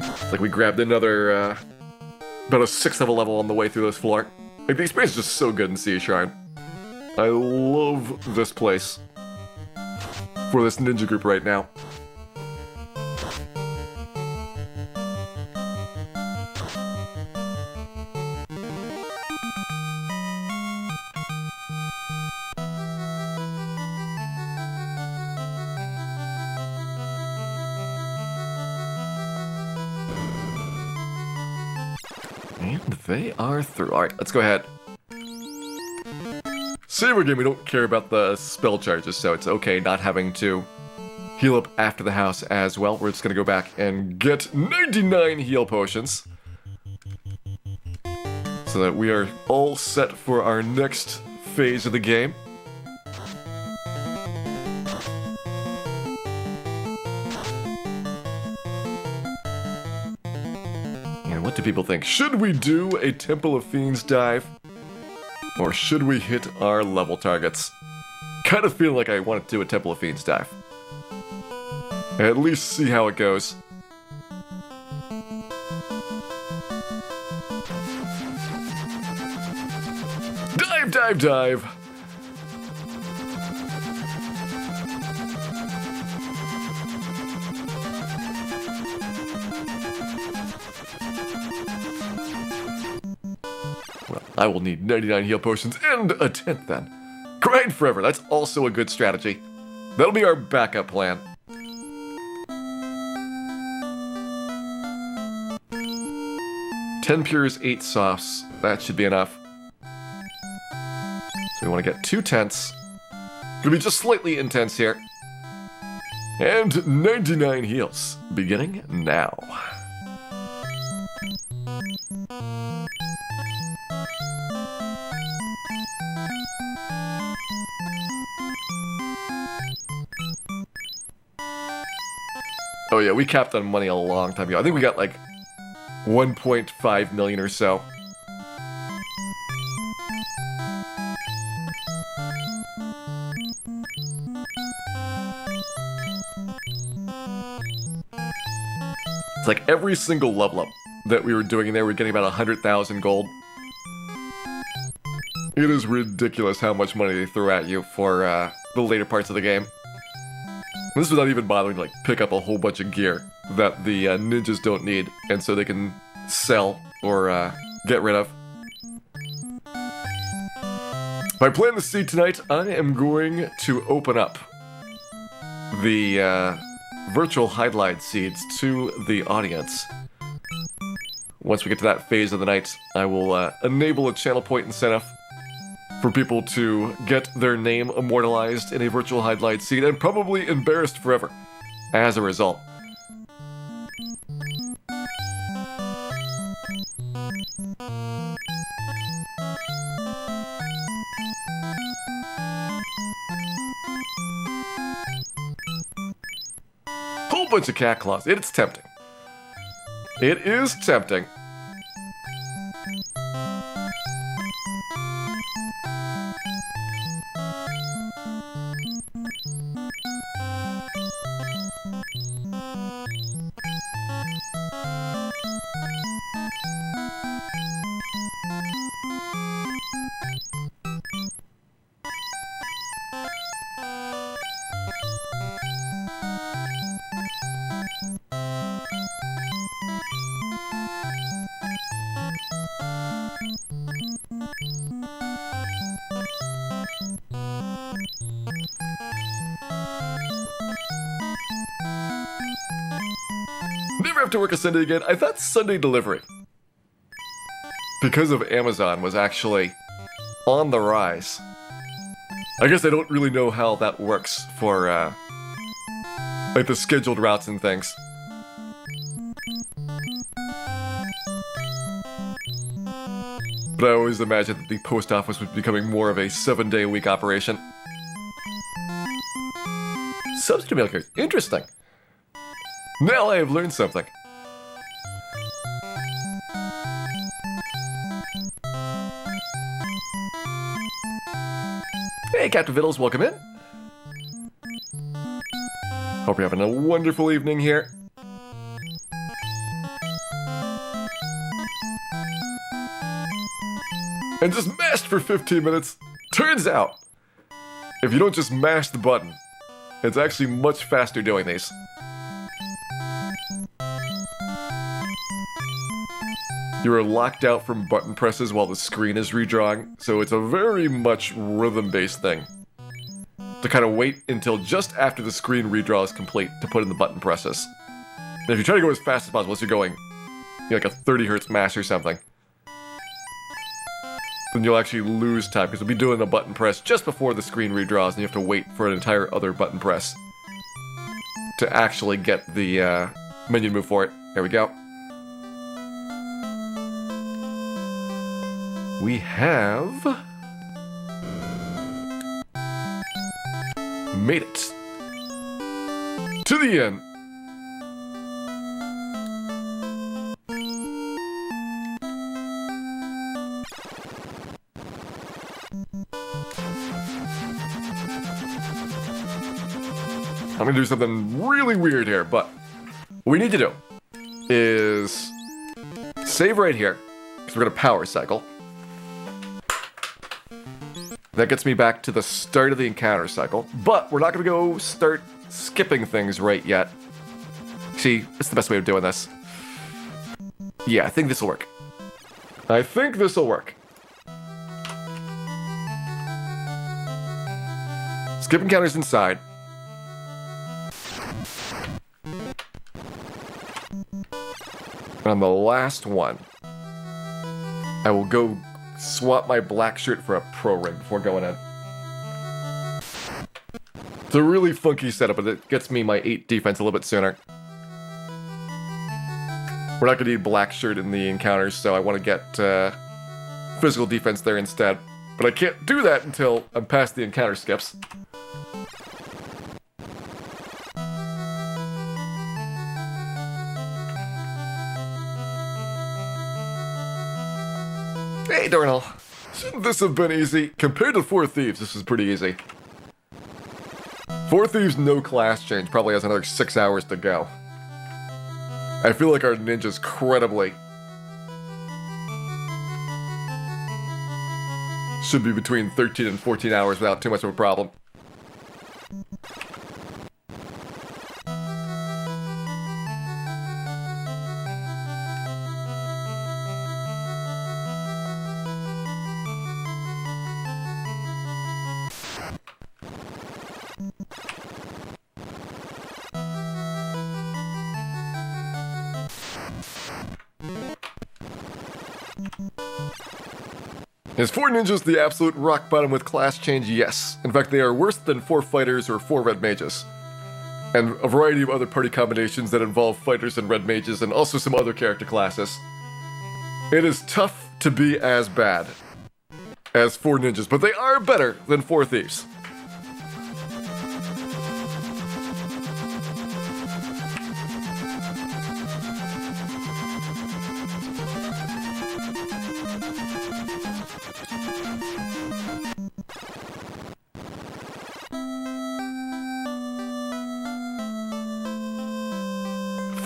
It's like we grabbed another, about a 6th of a level on the way through this floor. Like, the experience is just so good in Sea Shrine. I love this place for this ninja group right now. And they are through. Alright, let's go ahead. Saber game, we don't care about the spell charges, so it's okay not having to heal up after the house as well. We're just gonna go back and get 99 heal potions, so that we are all set for our next phase of the game. And what do people think? Should we do a Temple of Fiends dive? Or should we hit our level targets? Kind of feel like I want to do a Temple of Fiends dive. At least see how it goes. Dive, dive, dive! Well, I will need 99 heal potions and a 10th then. Grind forever, that's also a good strategy. That'll be our backup plan. Ten pures, 8 softs. That should be enough. So we want to get 2 tenths. Gonna be just slightly intense here. And 99 heals. Beginning now. Oh yeah, we capped on money a long time ago. I think we got like 1.5 million or so. It's like every single level up that we were doing in there, we're getting about 100,000 gold. It is ridiculous how much money they throw at you for the later parts of the game. This is not even bothering to like pick up a whole bunch of gear that the ninjas don't need, and so they can sell or get rid of. My plan to see tonight, I am going to open up the virtual highlight seeds to the audience. Once we get to that phase of the night, I will enable a channel point incentive for people to get their name immortalized in a virtual highlight seed and probably embarrassed forever as a result. Whole bunch of cat claws. It's tempting. It is tempting. Never have to work a Sunday again. I thought Sunday delivery, because of Amazon, was actually on the rise. I guess I don't really know how that works for, like the scheduled routes and things. But I always imagined that the post office was becoming more of a 7-day-a-week operation. Substitute mail carriers. Interesting. Now I have learned something. Hey, Captain Vittles, welcome in. Hope you're having a wonderful evening here. And just mashed for 15 minutes. Turns out, if you don't just mash the button, it's actually much faster doing these. You are locked out from button presses while the screen is redrawing, so it's a very much rhythm-based thing. To kind of wait until just after the screen redraw is complete to put in the button presses. And if you try to go as fast as possible, unless you're going like a 30 hertz mash or something, then you'll actually lose time, because you'll be doing a button press just before the screen redraws, and you have to wait for an entire other button press to actually get the menu to move for it. There we go. We have made it to the end. I'm gonna do something really weird here, but what we need to do is save right here, because we're gonna power cycle. That gets me back to the start of the encounter cycle, but we're not gonna go start skipping things right yet. See, it's the best way of doing this. Yeah, I think this will work. I think this will work. Skip encounters inside. And on the last one, I will go swap my black shirt for a pro ring before going in. It's a really funky setup, but it gets me my 8 defense a little bit sooner. We're not going to need black shirt in the encounters, so I want to get physical defense there instead. But I can't do that until I'm past the encounter skips. Hey, Darnell. Shouldn't this have been easy? Compared to Four Thieves, this is pretty easy. Four Thieves, no class change, probably has another 6 hours to go. I feel like our ninja's should be between 13 and 14 hours without too much of a problem. Is 4 ninjas the absolute rock bottom with class change? Yes. In fact, they are worse than 4 fighters or 4 red mages. And a variety of other party combinations that involve fighters and red mages and also some other character classes. It is tough to be as bad as 4 ninjas, but they are better than 4 thieves.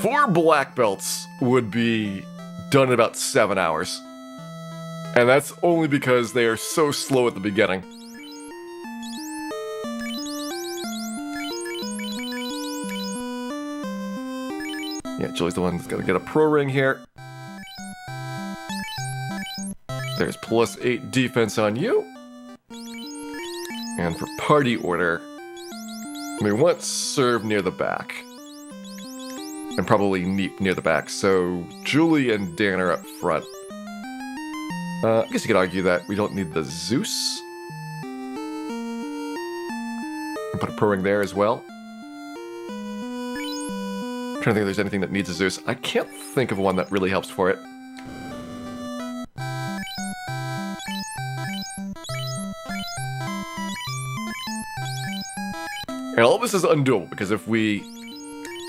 Four black belts would be done in about 7 hours. And that's only because they are so slow at the beginning. Yeah, Julie's the one that's gonna get a pro ring here. There's +8 defense on you. And for party order, we want serve near the back. And probably Neep near the back, so Julie and Dan are up front. I guess you could argue that we don't need the Zeus. And put a pro ring there as well. I'm trying to think if there's anything that needs a Zeus. I can't think of one that really helps for it. And all of this is undoable, because if we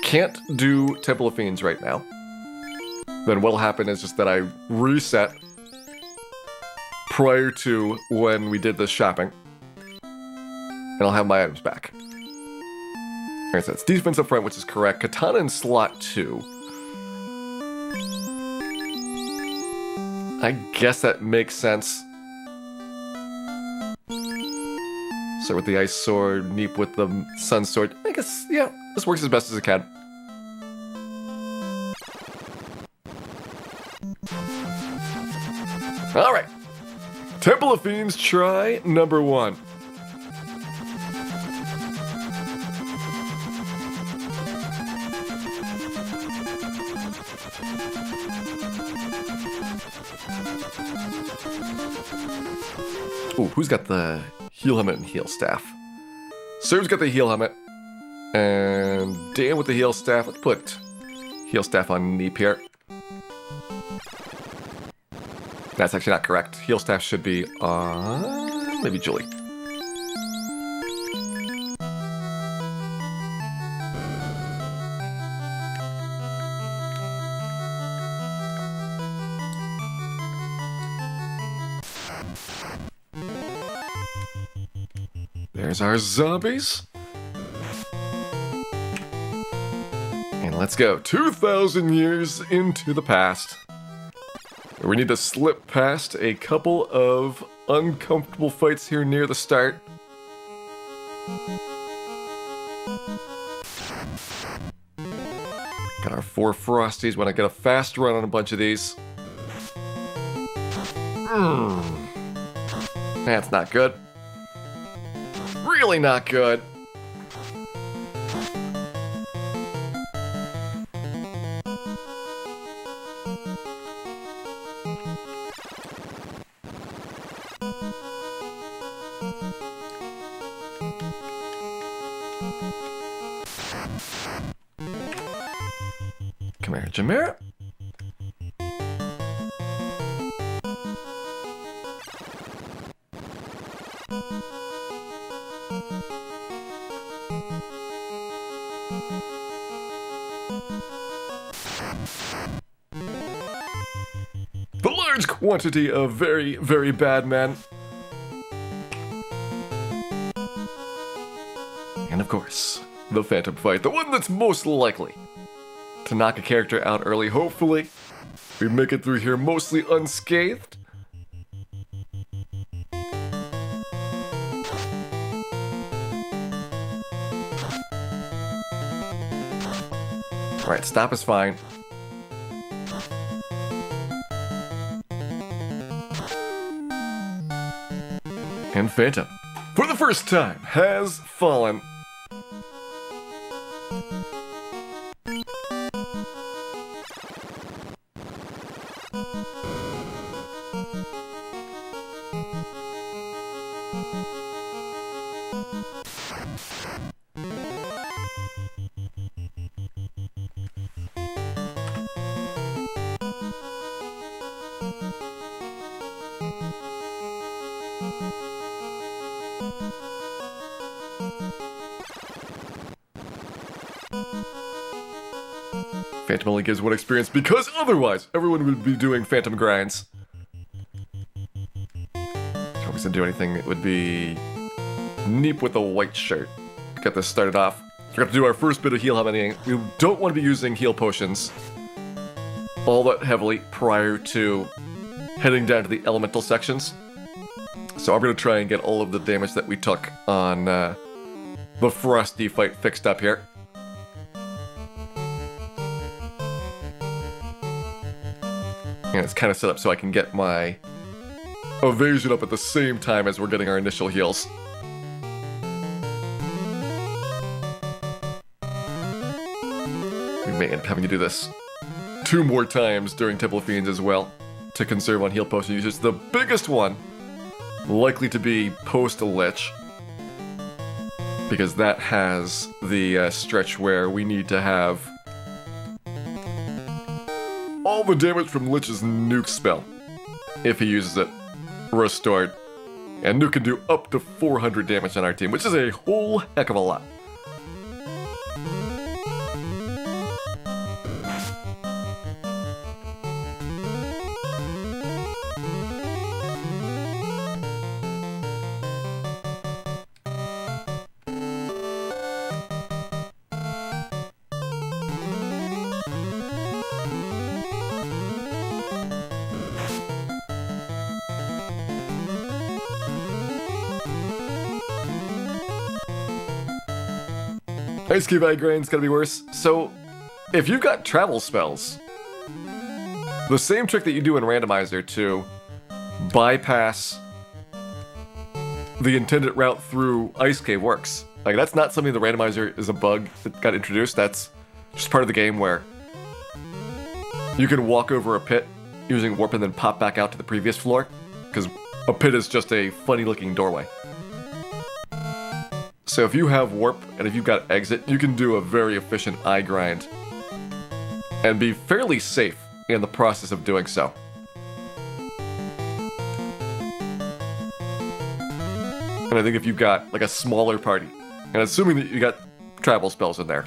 can't do Temple of Fiends right now, then what'll happen is just that I reset prior to when we did this shopping, and I'll have my items back. Alright, so it's defense up front, which is correct. Katana in slot 2. I guess that makes sense. So with the ice sword, Neep with the sun sword. I guess, yeah, this works as best as it can. Alright. Temple of Fiends, try number 1. Ooh, who's got the heal helmet and heal staff? Serve's got the heal helmet. And Dan with the heal staff. Let's put heal staff on Neep here. That's actually not correct. Heal staff should be on maybe Julie. There's our zombies. And let's go 2,000 years into the past. We need to slip past a couple of uncomfortable fights here near the start. Got our 4 Frosties. Want to get a fast run on a bunch of these. That's not good. Really not good. Come here, Jamera. The large quantity of very, very bad men. And of course, the Phantom fight, the one that's most likely to knock a character out early. Hopefully, we make it through here mostly unscathed. Alright, stop is fine. And Phantom, for the first time, has fallen. Phantom only gives one experience because otherwise everyone would be doing Phantom grinds. If I was to do anything, it would be Neep with a white shirt. Get this started off. We're going to do our first bit of heal helmeting. We don't want to be using heal potions all that heavily prior to heading down to the elemental sections. So I'm going to try and get all of the damage that we took on the Frosty fight fixed up here. And it's kind of set up so I can get my evasion up at the same time as we're getting our initial heals. We may end up having to do this 2 more times during Temple of Fiends as well to conserve on heal potion usage. The biggest one likely to be post-Lich, because that has the stretch where we need to have all the damage from Lich's nuke spell, if he uses it, restored. And nuke can do up to 400 damage on our team, which is a whole heck of a lot. Ice Cube Eye Grind's gonna be worse. So, if you've got travel spells, the same trick that you do in Randomizer to bypass the intended route through Ice Cave works. Like, that's not something the Randomizer is a bug that got introduced. That's just part of the game where you can walk over a pit using warp and then pop back out to the previous floor, because a pit is just a funny looking doorway. So if you have warp, and if you've got exit, you can do a very efficient eye grind and be fairly safe in the process of doing so. And I think if you've got like a smaller party, and assuming that you got travel spells in there,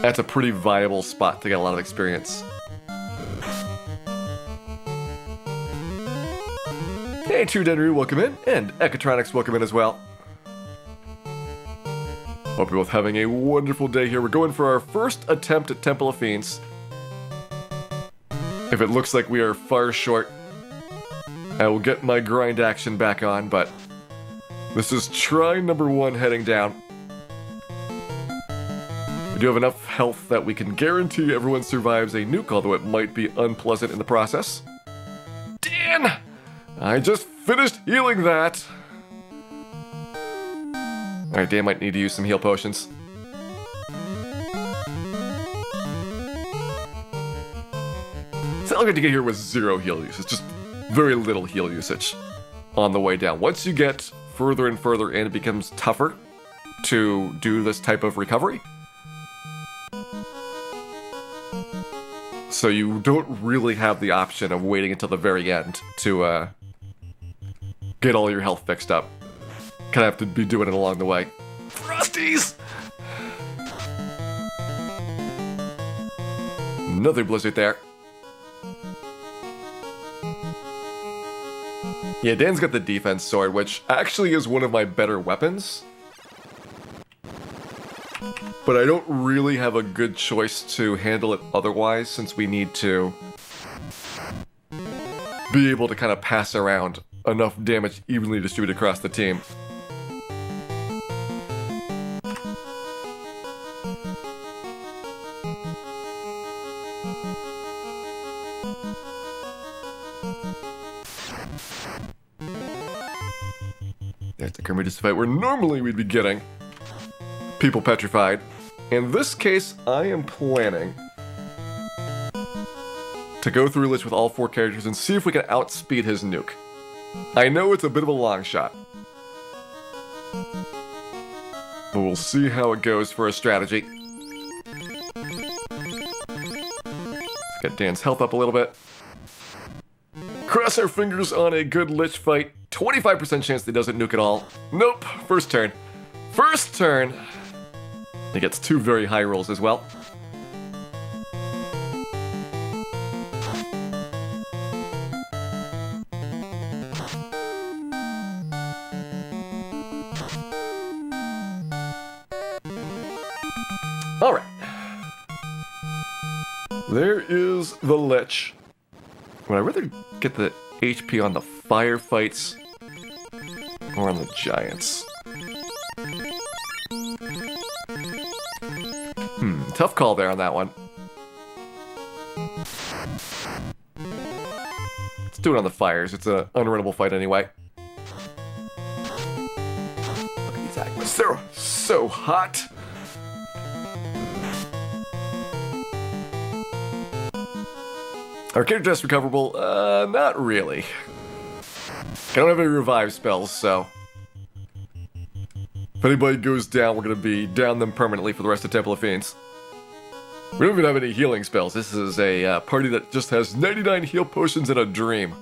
that's a pretty viable spot to get a lot of experience. Hey, True Denru, welcome in, and Ecotronics, welcome in as well. Hope you're both having a wonderful day here. We're going for our first attempt at Temple of Fiends. If it looks like we are far short, I will get my grind action back on, but this is try number 1 heading down. We do have enough health that we can guarantee everyone survives a nuke, although it might be unpleasant in the process. Dan! I just finished healing that! Alright, Dan might need to use some heal potions. So all good to get here was 0 heal usage, just very little heal usage on the way down. Once you get further and further in, it becomes tougher to do this type of recovery. So you don't really have the option of waiting until the very end to get all your health fixed up. Kind of have to be doing it along the way. Frosties! Another blizzard there. Yeah, Dan's got the defense sword, which actually is one of my better weapons. But I don't really have a good choice to handle it otherwise, since we need to be able to kind of pass around enough damage evenly distributed across the team. There's the Kermit fight where normally we'd be getting people petrified. In this case, I am planning to go through Lich with all 4 characters and see if we can outspeed his nuke. I know it's a bit of a long shot, but we'll see how it goes for a strategy. Let's get Dan's health up a little bit. Cross our fingers on a good Lich fight. 25% chance that he doesn't nuke at all. Nope, first turn. First turn! He gets 2 very high rolls as well. Alright. There is the Lich. Would I rather get the HP on the firefights or on the giants? Tough call there on that one. Let's do it on the fires. It's an unrunnable fight anyway. Look at these Agmas. They're so hot. Our character test recoverable? Not really. I don't have any revive spells, so if anybody goes down, we're gonna be down them permanently for the rest of Temple of Fiends. We don't even have any healing spells. This is a party that just has 99 heal potions and a dream.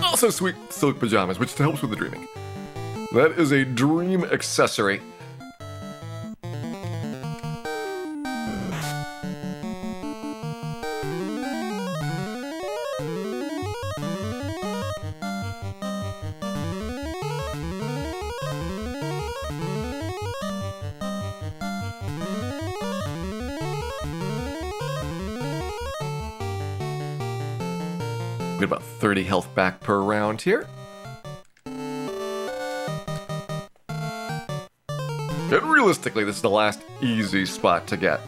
Also sweet silk pajamas, which helps with the dreaming. That is a dream accessory. Get about 30 health back per round here. And realistically, this is the last easy spot to get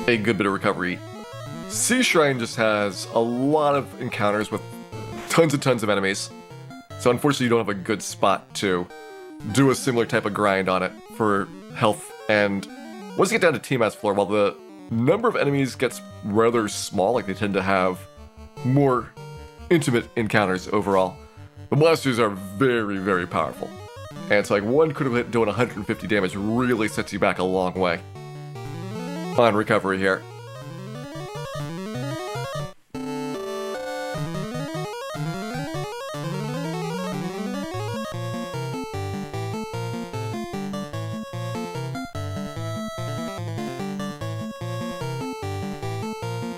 a good bit of recovery. Sea Shrine just has a lot of encounters with tons and tons of enemies. So unfortunately, you don't have a good spot to do a similar type of grind on it for health. And once you get down to TMAS floor, while the number of enemies gets rather small, like they tend to have more intimate encounters overall, the blasters are very, very powerful. And it's like one critical hit doing 150 damage really sets you back a long way on recovery here.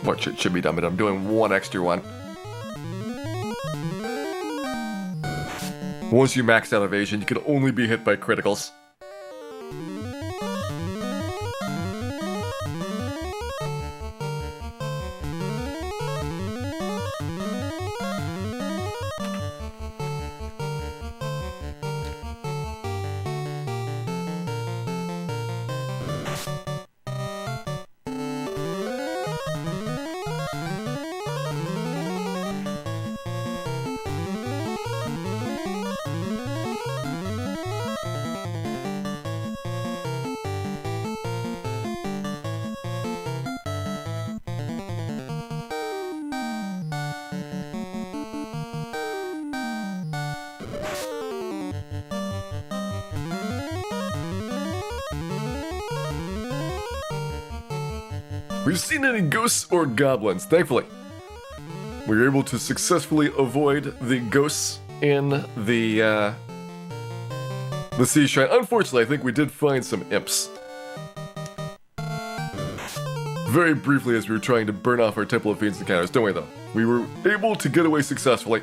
Which it should be done, but I'm doing one extra one. Once you max out evasion, you can only be hit by criticals. we've seen any ghosts or goblins. Thankfully, we were able to successfully avoid the ghosts in the sea shrine. Unfortunately, I think we did find some imps. Very briefly as we were trying to burn off our Temple of Fiends encounters. Don't worry though. We were able to get away successfully.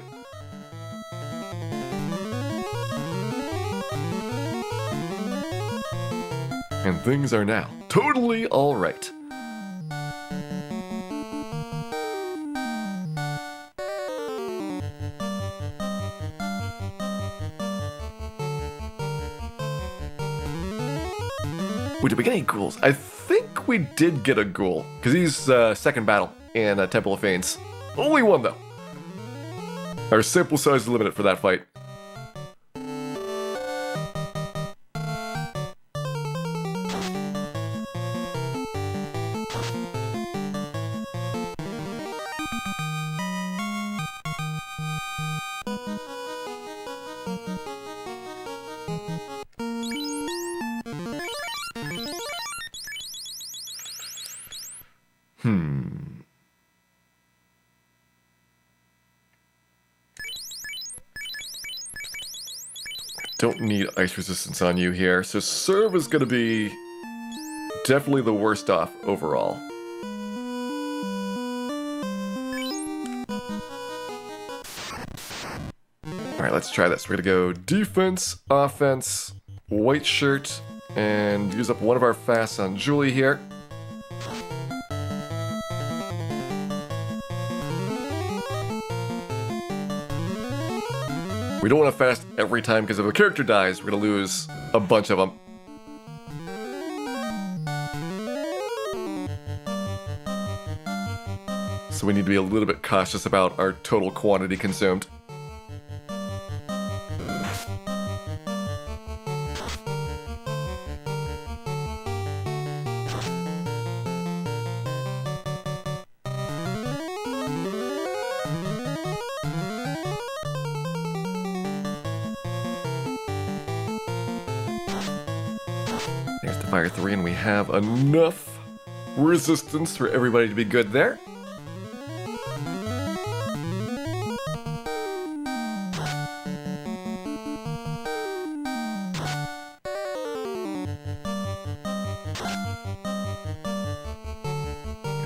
And things are now totally alright. Wait, did we get any ghouls? I think we did get a ghoul, because he's second battle in Temple of Fiends. Only one, though. Our sample size is limited for that fight. Don't need ice resistance on you here, so serve is gonna be definitely the worst off overall. Alright, let's try this. We're gonna go defense, offense, white shirt, and use up one of our fasts on Julie here. We don't want to fast every time, because if a character dies, we're going to lose a bunch of them. So we need to be a little bit cautious about our total quantity consumed. There's the fire 3, and we have enough resistance for everybody to be good there.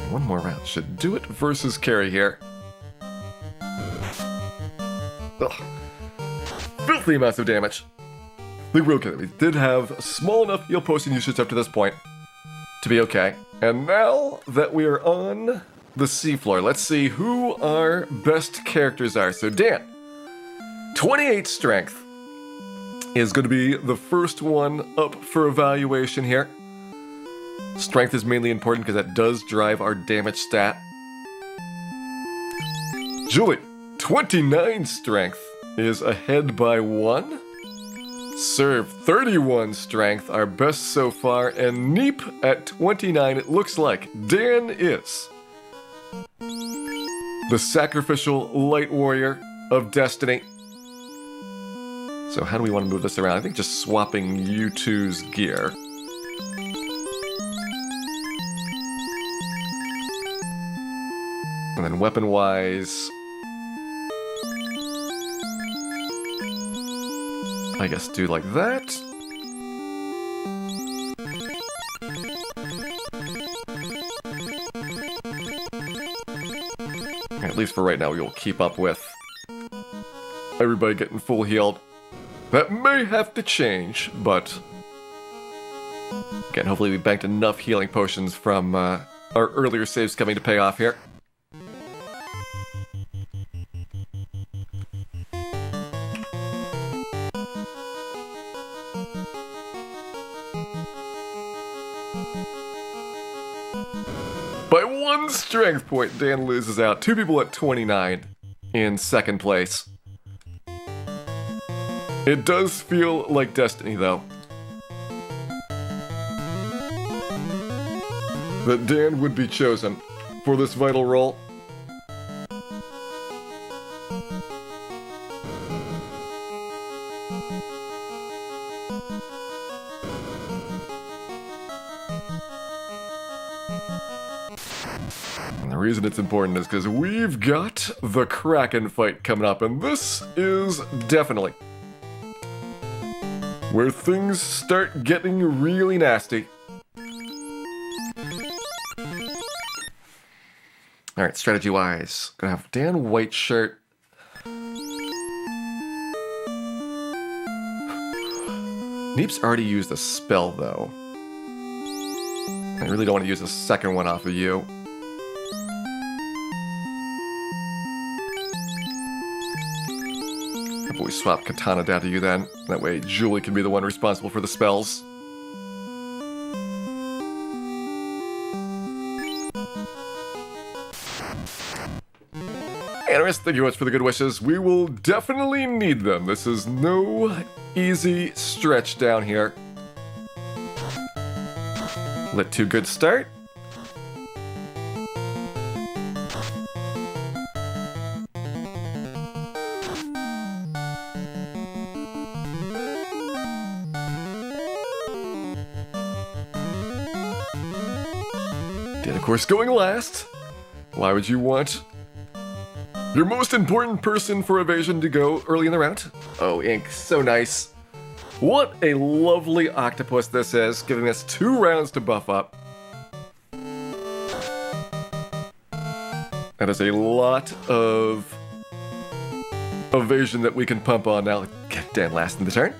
And one more round should do it versus carry here. Ugh. Filthy amounts of damage. I think we're okay. We did have small enough heal potion usage up to this point to be okay. And now that we are on the seafloor, let's see who our best characters are. So Dan, 28 strength is going to be the first one up for evaluation here. Strength is mainly important because that does drive our damage stat. Julie, 29 strength is ahead by 1. Serve, 31 strength, our best so far, and Neep at 29, it looks like. Dan is the sacrificial light warrior of destiny. So how do we want to move this around? I think just swapping you two's gear. And then weapon-wise, I guess do like that. At least for right now, we will keep up with everybody getting full healed. That may have to change, but again, hopefully we banked enough healing potions from our earlier saves coming to pay off here. By 1 strength point, Dan loses out. 2 people at 29 in second place. It does feel like destiny, though, that Dan would be chosen for this vital role. And the reason it's important is because we've got the Kraken fight coming up, and this is definitely where things start getting really nasty. Alright, strategy-wise, gonna have Dan Whiteshirt. Neep's already used a spell, though. I really don't want to use the second one off of you. How about we swap Katana down to you then? That way Julie can be the one responsible for the spells. Anyways, thank you much for the good wishes. We will definitely need them. This is no easy stretch down here. Lit 2 good start. Did of course going last. Why would you want your most important person for evasion to go early in the round? Oh, Ink, so nice. What a lovely octopus this is, giving us 2 rounds to buff up. That is a lot of evasion that we can pump on now. Get Dan last in the turn.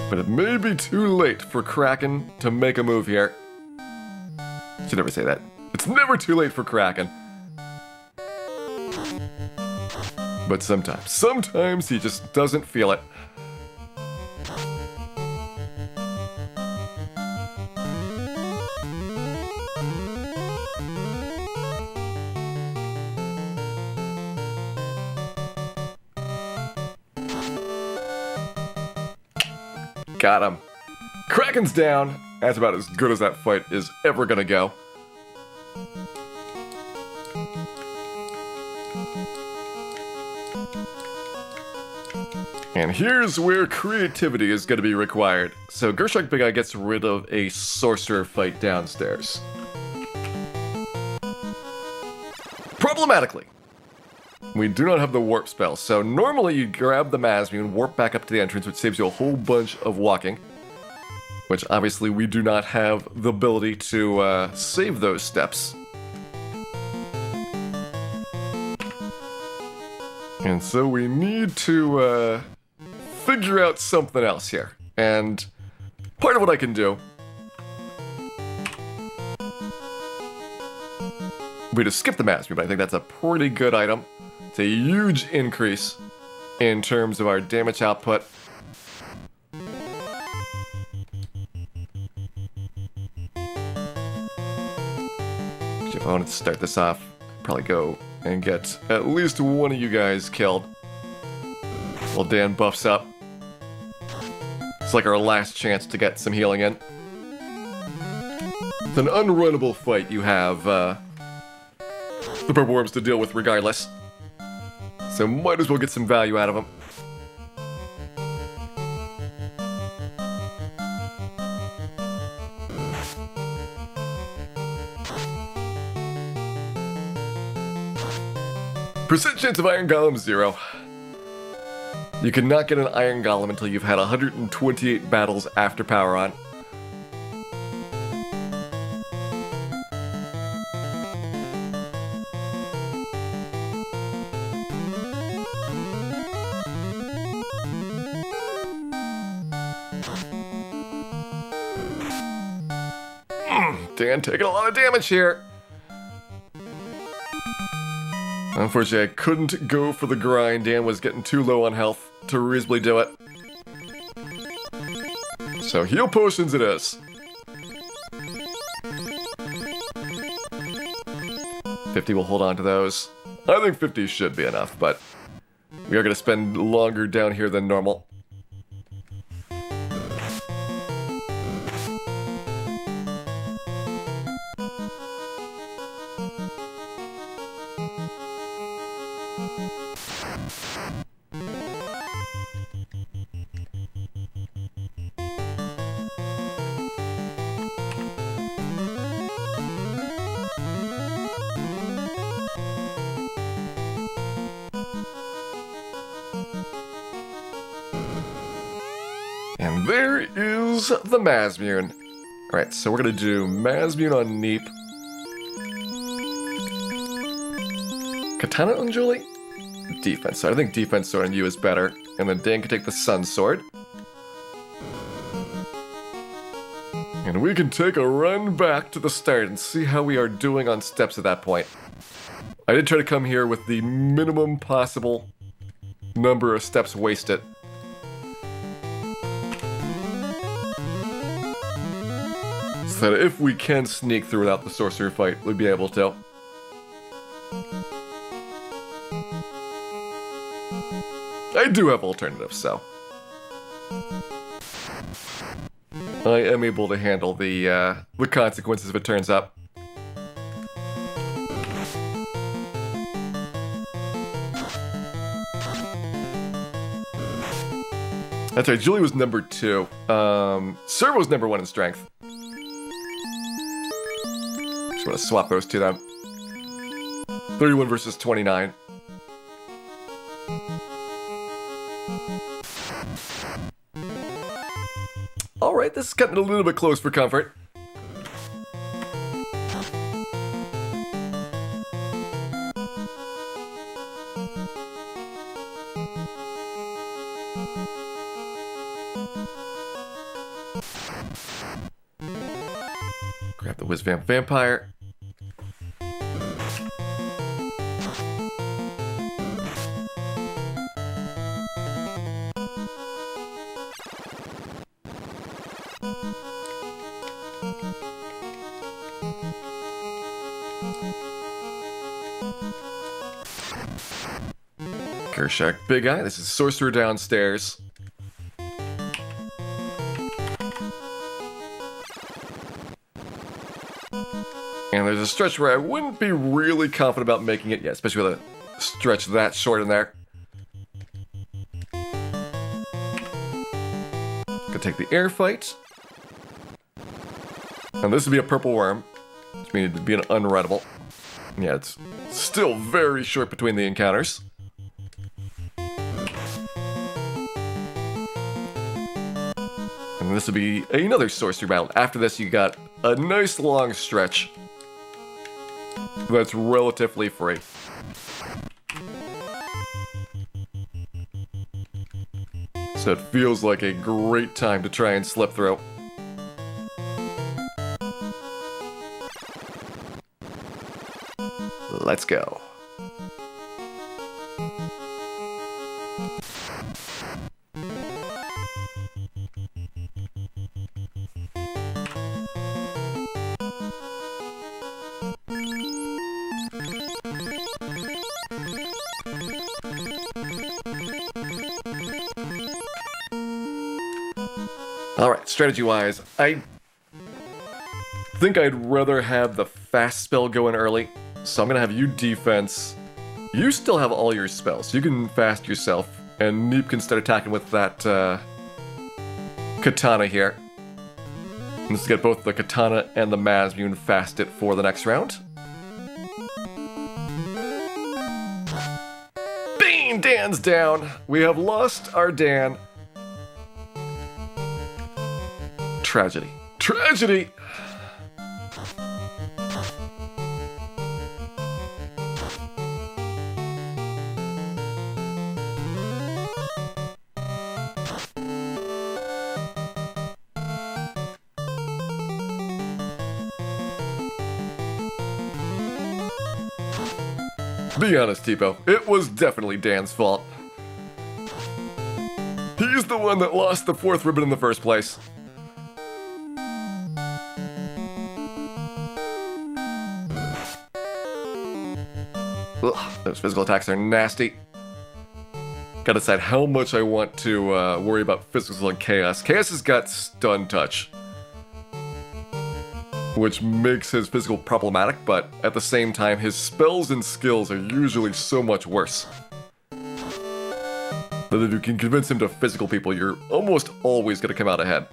But it may be too late for Kraken to make a move here. Should never say that. It's never too late for Kraken. But sometimes he just doesn't feel it. Got him. Kraken's down. That's about as good as that fight is ever gonna go. And here's where creativity is going to be required. So Gershok Big Eye gets rid of a sorcerer fight downstairs. Problematically, we do not have the warp spell. So normally you grab the Masmu and warp back up to the entrance, which saves you a whole bunch of walking. Which obviously we do not have the ability to save those steps. And so we need to figure out something else here. And part of what I can do would be to skip the Masmu, but I think that's a pretty good item. It's a huge increase in terms of our damage output. If I wanted to start this off, I'd probably go and get at least one of you guys killed while Dan buffs up. It's like our last chance to get some healing in. It's an unrunnable fight you have the purple worms to deal with regardless. So might as well get some value out of them. Percent chance of Iron Golem 0. You cannot get an Iron Golem until you've had 128 battles after power on. Dan taking a lot of damage here. Unfortunately, I couldn't go for the grind. Dan was getting too low on health to reasonably do it. So heal potions it is. 50 will hold on to those. I think 50 should be enough, but we are going to spend longer down here than normal. there is the Mazmune. Alright, so we're gonna do Mazmune on Neep. Katana on Julie? Defense sword. I think defense sword on you is better. And then Dan can take the Sun Sword. And we can take a run back to the start and see how we are doing on steps at that point. I did try to come here with the minimum possible number of steps wasted. So that if we can sneak through without the sorcerer fight, we'd be able to. I do have alternatives, so I am able to handle the consequences if it turns up. That's right, Julie was number 2. Servo's number 1 in strength. Just want to swap those two then. 31 versus 29. Alright, this is getting a little bit close for comfort. Grab the Whiz-Vamp Vampire. Kershak, Big Eye. This is Sorcerer downstairs. And there's a stretch where I wouldn't be really confident about making it yet, especially with a stretch that short in there. Gonna take the air fight. And this would be a purple worm, which means it'd be an unreadable. Yeah, it's still very short between the encounters. And this would be another sorcery battle. After this, you got a nice long stretch that's relatively free. So it feels like a great time to try and slip through. Let's go. Alright, strategy-wise, I think I'd rather have the fast spell go in early. So I'm gonna have you defense. You still have all your spells, so you can fast yourself, and Neep can start attacking with that katana here. And let's get both the katana and the Mazmune fasted for the next round. Bing! Dan's down. We have lost our Dan. Tragedy. Tragedy! Be honest, Tipo, it was definitely Dan's fault. He's the one that lost the 4th ribbon in the first place. Ugh, those physical attacks are nasty. Gotta decide how much I want to worry about physical and Chaos. Chaos has got Stun Touch, which makes his physical problematic, but at the same time, his spells and skills are usually so much worse. That if you can convince him to physical people, you're almost always gonna come out ahead.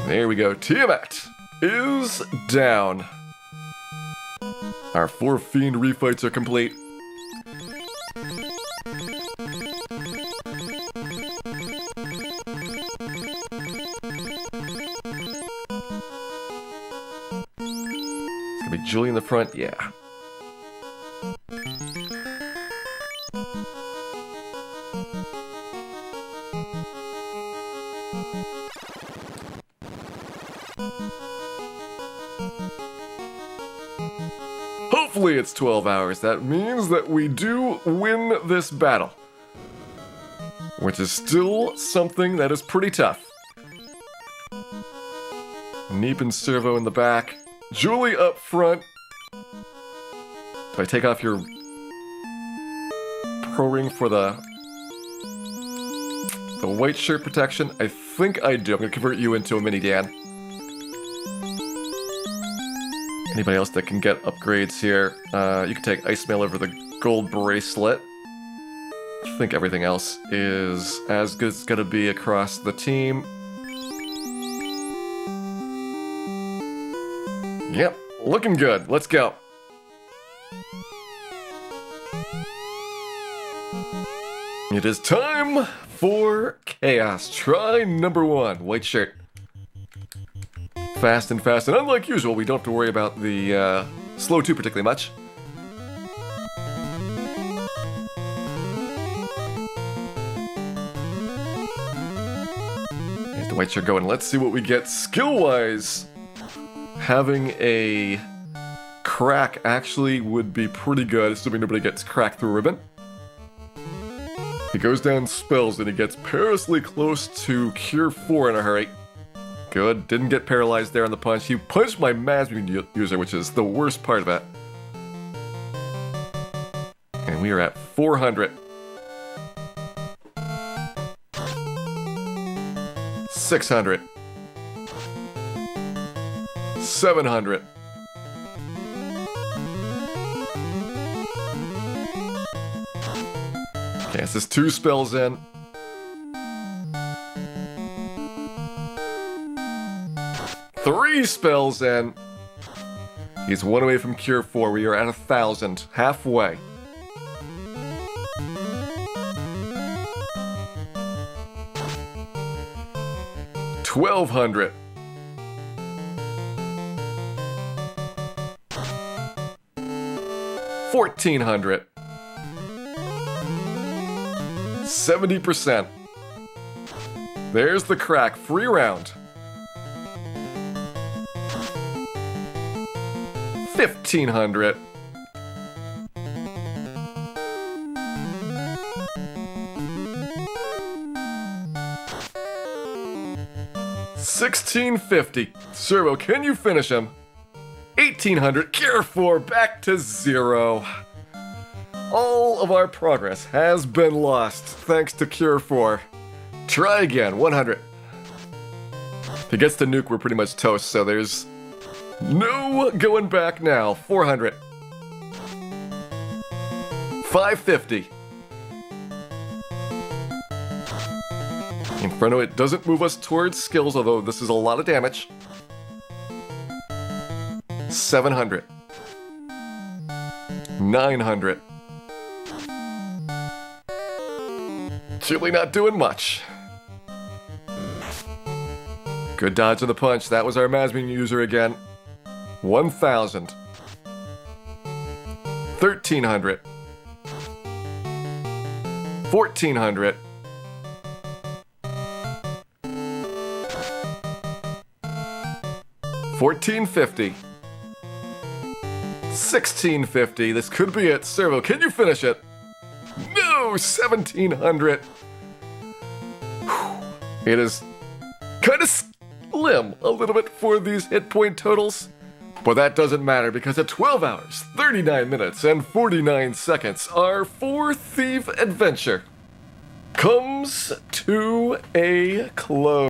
There we go, Tiamat is down. Our 4 Fiend refights are complete. It's gonna be Julie in the front, yeah. Hopefully it's 12 hours. That means that we do win this battle. Which is still something that is pretty tough. Neep and Servo in the back. Julie up front. Do I take off your pro ring for the white shirt protection? I think I do. I'm gonna convert you into a mini Dan. Anybody else that can get upgrades here? You can take Ice Mail over the gold bracelet. I think everything else is as good as it's gonna be across the team. Yep, looking good. Let's go. It is time for Chaos. Try number 1, white shirt. Fast and fast, and unlike usual, we don't have to worry about the slow 2 particularly much. Here's the white shirt going. Let's see what we get skill-wise. Having a crack actually would be pretty good, assuming nobody gets cracked through a ribbon. He goes down spells and he gets perilously close to Cure 4 in a hurry. Good, didn't get paralyzed there on the punch. He punched my Masmune user, which is the worst part of that. And we are at 400. 600. 700. Okay, this is 2 spells in. 3 spells in. He's 1 away from Cure 4. We are at 1,000. Halfway. $1,200. 1,400. 70%. There's the crack. Free round. 1,500. 1,650. Servo, can you finish him? 1,800. Cure 4 back to 0. All of our progress has been lost thanks to Cure 4. Try again. 100. If he gets the nuke, we're pretty much toast, so there's no going back now. 400. 550. Inferno, it doesn't move us towards skills, although this is a lot of damage. 700. 900. Julie not doing much. Good dodge on the punch. That was our Masmune user again. 1,000. 1,300. 1,400. 1,450. 1,650. This could be it. Servo, can you finish it? No! 1,700. It is kind of slim a little bit for these hit point totals, but that doesn't matter because at 12 hours, 39 minutes, and 49 seconds, our 4-thief adventure comes to a close.